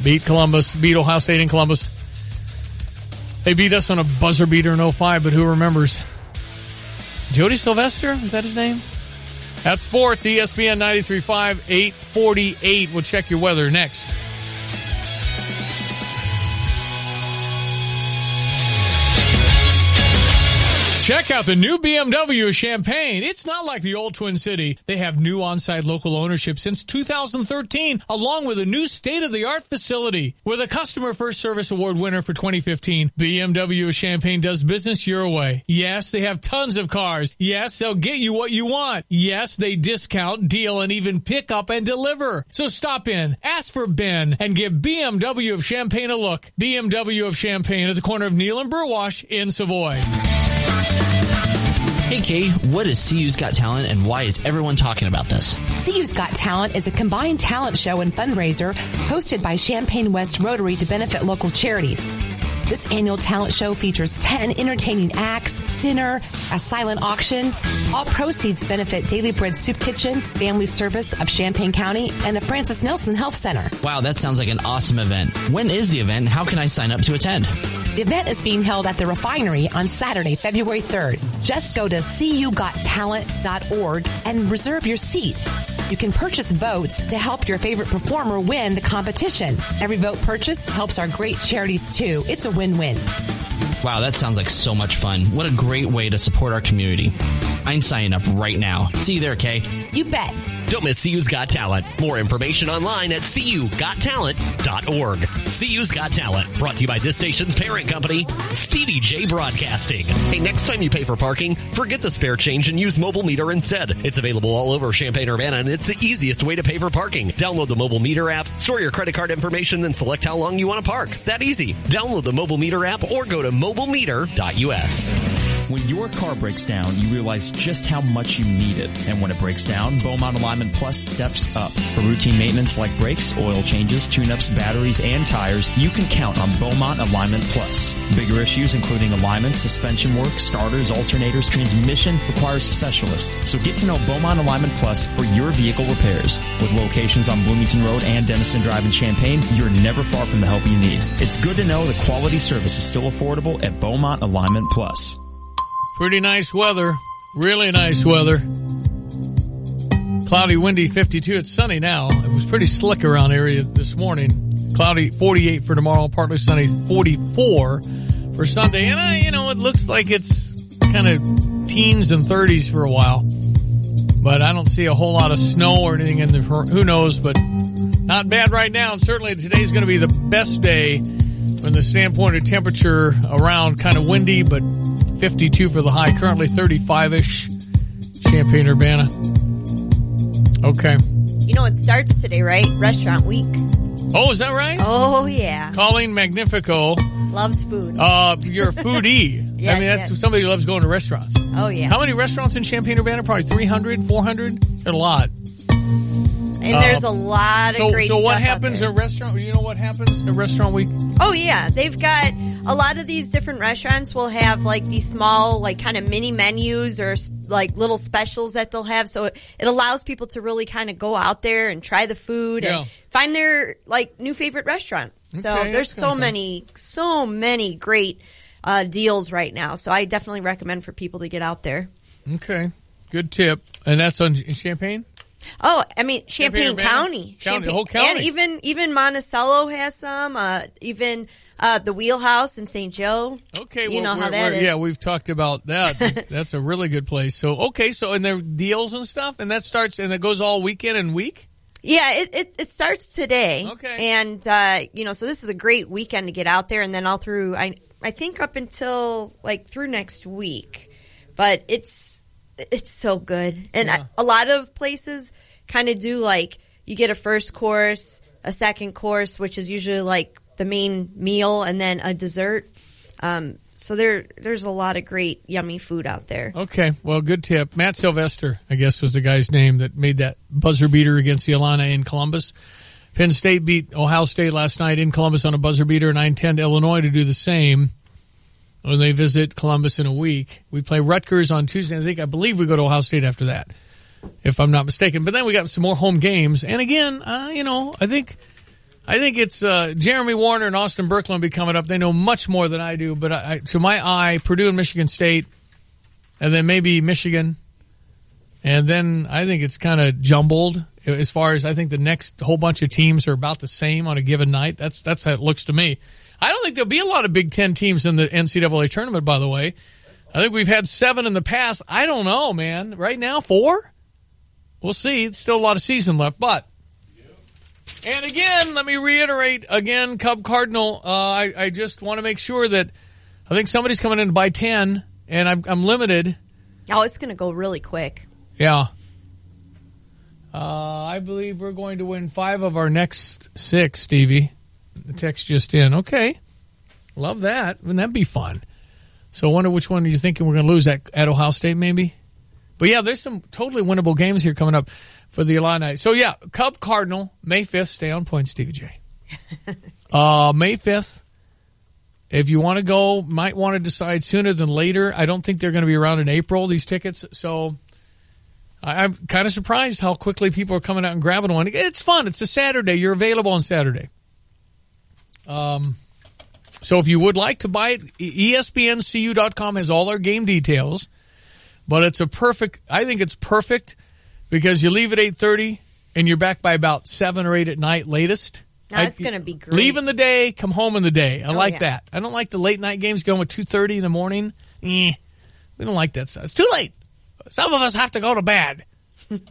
Beat Columbus, beat Ohio State in Columbus. They beat us on a buzzer beater in 05, but who remembers? Jody Sylvester? Was that his name? That's sports, ESPN 93.5, 8:48. We'll check your weather next. Check out the new BMW of Champaign. It's not like the old Twin City. They have new on-site local ownership since 2013, along with a new state-of-the-art facility. With a Customer First Service Award winner for 2015, BMW of Champaign does business your way. Yes, they have tons of cars. Yes, they'll get you what you want. Yes, they discount, deal, and even pick up and deliver. So stop in, ask for Ben, and give BMW of Champaign a look. BMW of Champaign at the corner of Neal and Burwash in Savoy. Hey Kay, what is CU's Got Talent and why is everyone talking about this? CU's Got Talent is a combined talent show and fundraiser hosted by Champaign West Rotary to benefit local charities. This annual talent show features 10 entertaining acts, dinner, a silent auction. All proceeds benefit Daily Bread Soup Kitchen, Family Service of Champaign County, and the Francis Nelson Health Center. Wow, that sounds like an awesome event. When is the event and how can I sign up to attend? The event is being held at the Refinery on Saturday, February 3rd. Just go to cugottalent.org and reserve your seat. You can purchase votes to help your favorite performer win the competition. Every vote purchased helps our great charities too. It's a win-win. Wow, that sounds like so much fun. What a great way to support our community. I'm signing up right now. See you there, Kay. You bet. Don't miss CU's Got Talent. More information online at cugottalent.org. CU's Got Talent, brought to you by this station's parent company, Stevie J Broadcasting. Hey, next time you pay for parking, forget the spare change and use Mobile Meter instead. It's available all over Champaign-Urbana, and it's the easiest way to pay for parking. Download the Mobile Meter app, store your credit card information, then select how long you want to park. That easy. Download the Mobile Meter app or go to mobilemeter.us. When your car breaks down, you realize just how much you need it. And when it breaks down, Beaumont Alignment Plus steps up. For routine maintenance like brakes, oil changes, tune-ups, batteries, and tires, you can count on Beaumont Alignment Plus. Bigger issues including alignment, suspension work, starters, alternators, transmission requires specialists. So get to know Beaumont Alignment Plus for your vehicle repairs. With locations on Bloomington Road and Denison Drive in Champaign, you're never far from the help you need. It's good to know the quality service is still affordable at Beaumont Alignment Plus. Pretty nice weather. Really nice weather. Cloudy, windy, 52. It's sunny now. It was pretty slick around area this morning. Cloudy, 48 for tomorrow. Partly sunny, 44 for Sunday. And, it looks like it's kind of teens and 30s for a while. But I don't see a whole lot of snow or anything in the, who knows, but not bad right now. And certainly today's going to be the best day from the standpoint of temperature, around kind of windy, but 52 for the high. Currently 35-ish. Champaign-Urbana. Okay. It starts today, right? Restaurant week. Oh, is that right? Oh, yeah. Colleen Magnifico loves food. You're a foodie. Yes, that's somebody who loves going to restaurants. Oh, yeah. How many restaurants in Champaign-Urbana? Probably 300, 400? There's a lot. And there's a lot of great stuff. So what happens at restaurant? You know what happens at Restaurant Week? Oh, yeah. They've got a lot of these different restaurants will have like these small, like kind of mini menus or like little specials that they'll have. So it allows people to really kind of go out there and try the food and find their like new favorite restaurant. So there's so many great deals right now. So I definitely recommend for people to get out there. Okay. Good tip. And that's in Champaign? Oh, I mean, Champaign County. The whole county. And even Monticello has some, even the Wheelhouse in St. Joe. Okay, you know how that is. Yeah, we've talked about that. That's a really good place. So, and there are deals and stuff, and that starts, and it goes all weekend and week? Yeah, it starts today. Okay. And, so this is a great weekend to get out there, and then all through, I think up until, like, through next week. But it's so good. And a lot of places kind of do, like, you get a first course, a second course, which is usually, like, the main meal, and then a dessert. So there's a lot of great, yummy food out there. Okay, well, good tip. Matt Sylvester, I guess, was the guy's name that made that buzzer beater against the Illini in Columbus. Penn State beat Ohio State last night in Columbus on a buzzer beater, and I intend Illinois to do the same when they visit Columbus in a week. We play Rutgers on Tuesday. I believe we go to Ohio State after that, if I'm not mistaken. But then we got some more home games. And again, I think it's Jeremy Warner and Austin Berkland be coming up. They know much more than I do. But to my eye, Purdue and Michigan State, and then maybe Michigan. And then I think it's kind of jumbled as far as I think the next whole bunch of teams are about the same on a given night. That's how it looks to me. I don't think there'll be a lot of Big Ten teams in the NCAA tournament, by the way. I think we've had 7 in the past. I don't know, man. Right now, 4? We'll see. It's still a lot of season left. But, and again, let me reiterate again, Cub Cardinal, I just want to make sure that I think somebody's coming in to buy 10, and I'm limited. Oh, it's going to go really quick. Yeah. I believe we're going to win 5 of our next 6, Stevie. The text just in. Okay. Love that. Wouldn't that be fun? So I wonder which one are you thinking we're going to lose at Ohio State maybe? But yeah, there's some totally winnable games here coming up for the Illini. So yeah, Cub Cardinal, May 5th. Stay on point, Stevie J. May 5th. If you want to go, might want to decide sooner than later. I don't think they're going to be around in April, these tickets. So I'm kind of surprised how quickly people are coming out and grabbing one. It's fun. It's a Saturday. You're available on Saturday. So if you would like to buy it, ESPNCU.com has all our game details, but I think it's perfect because you leave at 8:30 and you're back by about 7 or 8 at night latest. That's going to be great. Leave in the day, come home in the day. I like that. I don't like the late night games going at 2:30 in the morning. We don't like that stuff. It's too late. Some of us have to go to bed.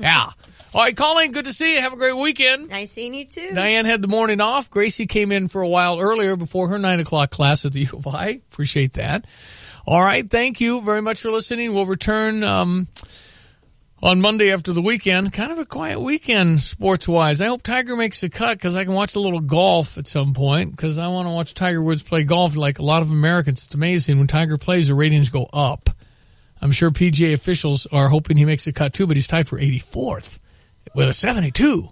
Yeah. All right, Colleen, good to see you. Have a great weekend. Nice seeing you, too. Diane had the morning off. Gracie came in for a while earlier before her 9 o'clock class at the U of I. Appreciate that. All right, thank you very much for listening. We'll return on Monday after the weekend. Kind of a quiet weekend sports-wise. I hope Tiger makes the cut because I can watch a little golf at some point because I want to watch Tiger Woods play golf like a lot of Americans. It's amazing. When Tiger plays, the ratings go up. I'm sure PGA officials are hoping he makes the cut too, but he's tied for 84th with a 72.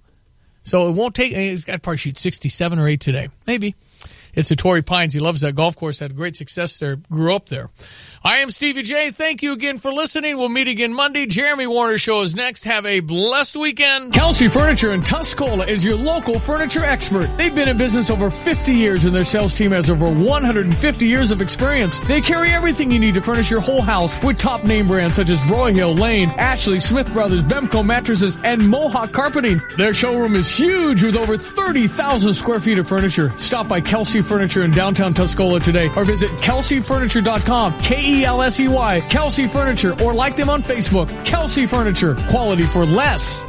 So it won't take, he's got to probably shoot 67 or 8 today. Maybe. It's the Torrey Pines. He loves that golf course. Had great success there. Grew up there. I am Stevie J. Thank you again for listening. We'll meet again Monday. Jeremy Warner Show is next. Have a blessed weekend. Kelsey Furniture in Tuscola is your local furniture expert. They've been in business over 50 years and their sales team has over 150 years of experience. They carry everything you need to furnish your whole house with top name brands such as Broyhill, Lane, Ashley, Smith Brothers, Bemco mattresses, and Mohawk carpeting. Their showroom is huge with over 30,000 square feet of furniture. Stop by Kelsey Furniture in downtown Tuscola today or visit kelseyfurniture.com. Kelsey, Kelsey Furniture, or like them on Facebook. Kelsey Furniture, quality for less.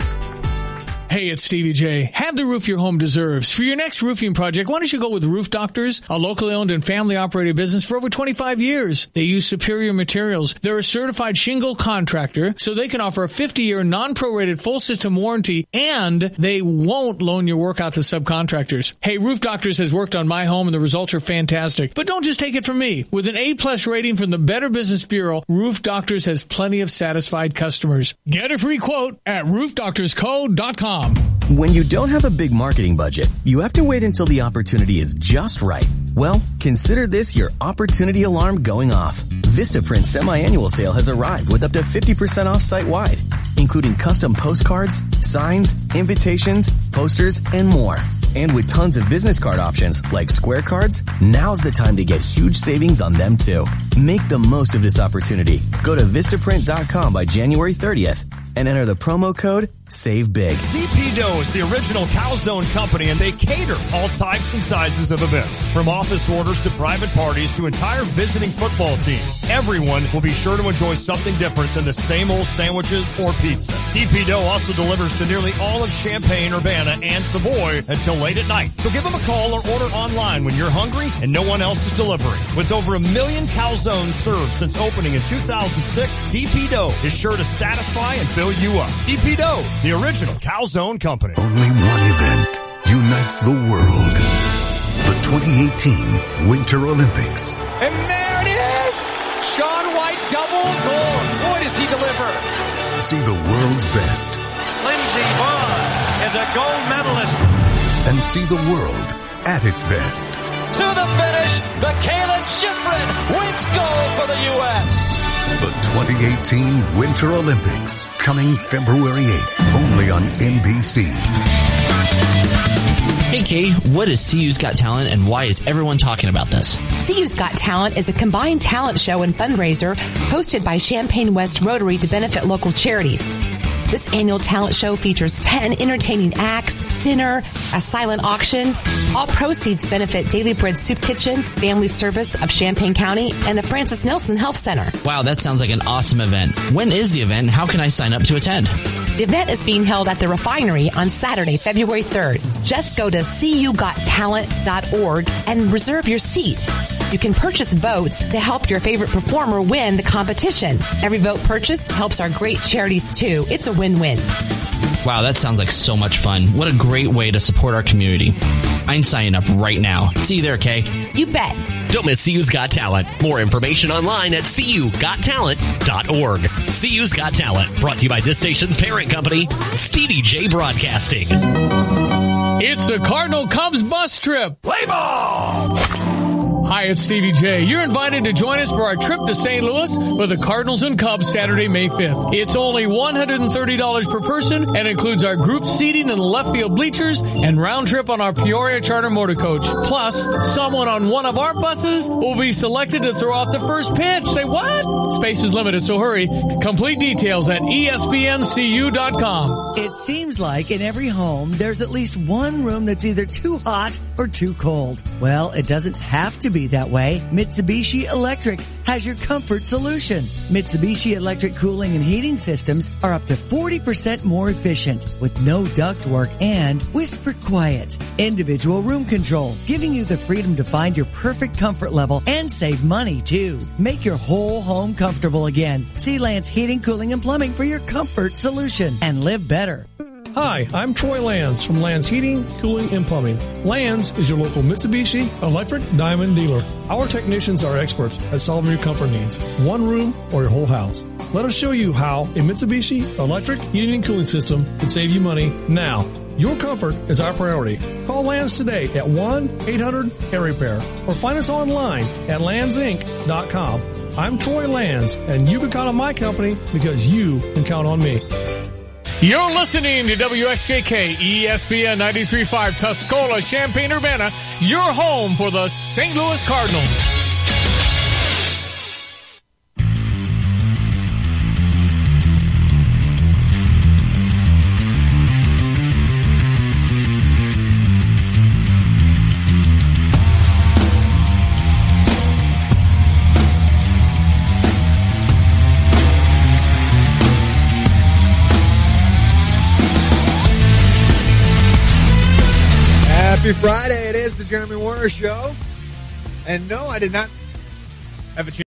Hey, it's Stevie J. Have the roof your home deserves. For your next roofing project, why don't you go with Roof Doctors, a locally owned and family-operated business for over 25 years. They use superior materials. They're a certified shingle contractor, so they can offer a 50-year non-prorated full system warranty, and they won't loan your work out to subcontractors. Hey, Roof Doctors has worked on my home, and the results are fantastic. But don't just take it from me. With an A-plus rating from the Better Business Bureau, Roof Doctors has plenty of satisfied customers. Get a free quote at roofdoctorsco.com. When you don't have a big marketing budget, you have to wait until the opportunity is just right. Well, consider this your opportunity alarm going off. Vistaprint semi-annual sale has arrived with up to 50% off site-wide, including custom postcards, signs, invitations, posters, and more. And with tons of business card options like Square Cards, now's the time to get huge savings on them too. Make the most of this opportunity. Go to Vistaprint.com by January 30th and enter the promo code SAVEBIG. DP Dough is the original calzone company, and they cater all types and sizes of events, from office orders to private parties to entire visiting football teams. Everyone will be sure to enjoy something different than the same old sandwiches or pizza. DP Dough also delivers to nearly all of Champaign, Urbana, and Savoy until late at night. So give them a call or order online when you're hungry and no one else is delivering. With over 1 million calzones served since opening in 2006, DP Dough is sure to satisfy and fill you up. DP Dough, the original calzone company. Only one event unites the world. The 2018 Winter Olympics. And there it is! Shaun White double gold. Boy, does he deliver. See the world's best. Lindsey Vonn is a gold medalist. And see the world at its best. To the finish, Michaela Schifrin wins gold for the U.S. The 2018 Winter Olympics, coming February 8th, only on NBC. Hey Kay, what is CU's Got Talent and why is everyone talking about this? CU's Got Talent is a combined talent show and fundraiser hosted by Champaign West Rotary to benefit local charities. This annual talent show features 10 entertaining acts, dinner, a silent auction. All proceeds benefit Daily Bread Soup Kitchen, Family Service of Champaign County, and the Francis Nelson Health Center. Wow, that sounds like an awesome event. When is the event? How can I sign up to attend? The event is being held at the Refinery on Saturday, February 3rd. Just go to cugottalent.org and reserve your seat. You can purchase votes to help your favorite performer win the competition. Every vote purchased helps our great charities too. It's a win-win. Wow, that sounds like so much fun. What a great way to support our community. I'm signing up right now. See you there, Kay. You bet. Don't miss CU's Got Talent. More information online at cugottalent.org. CU's Got Talent, brought to you by this station's parent company, Stevie J Broadcasting. It's the Cardinal Cubs bus trip. Play ball! Hi, it's Stevie J. You're invited to join us for our trip to St. Louis for the Cardinals and Cubs Saturday, May 5th. It's only $130 per person and includes our group seating in the left field bleachers and round trip on our Peoria charter motor coach. Plus, someone on one of our buses will be selected to throw out the first pitch. Say what? Space is limited, so hurry. Complete details at espncu.com. It seems like in every home, there's at least one room that's either too hot or too cold. Well, it doesn't have to be that way. Mitsubishi Electric has your comfort solution. Mitsubishi Electric cooling and heating systems are up to 40% more efficient with no ductwork and whisper quiet. Individual room control, giving you the freedom to find your perfect comfort level and save money too. Make your whole home comfortable again. See Lance Heating, Cooling, and Plumbing for your comfort solution and live better. Hi, I'm Troy Lands from Lands Heating, Cooling, and Plumbing. Lands is your local Mitsubishi Electric Diamond dealer. Our technicians are experts at solving your comfort needs, one room or your whole house. Let us show you how a Mitsubishi Electric Heating and Cooling System can save you money now. Your comfort is our priority. Call Lands today at 1-800-AIR-REPAIR or find us online at landsinc.com. I'm Troy Lands, and you can count on my company because you can count on me. You're listening to WSJK ESPN 93.5 Tuscola, Champaign-Urbana, your home for the St. Louis Cardinals. Happy Friday. It is the Jeremy Warner Show. And no, I did not have a chance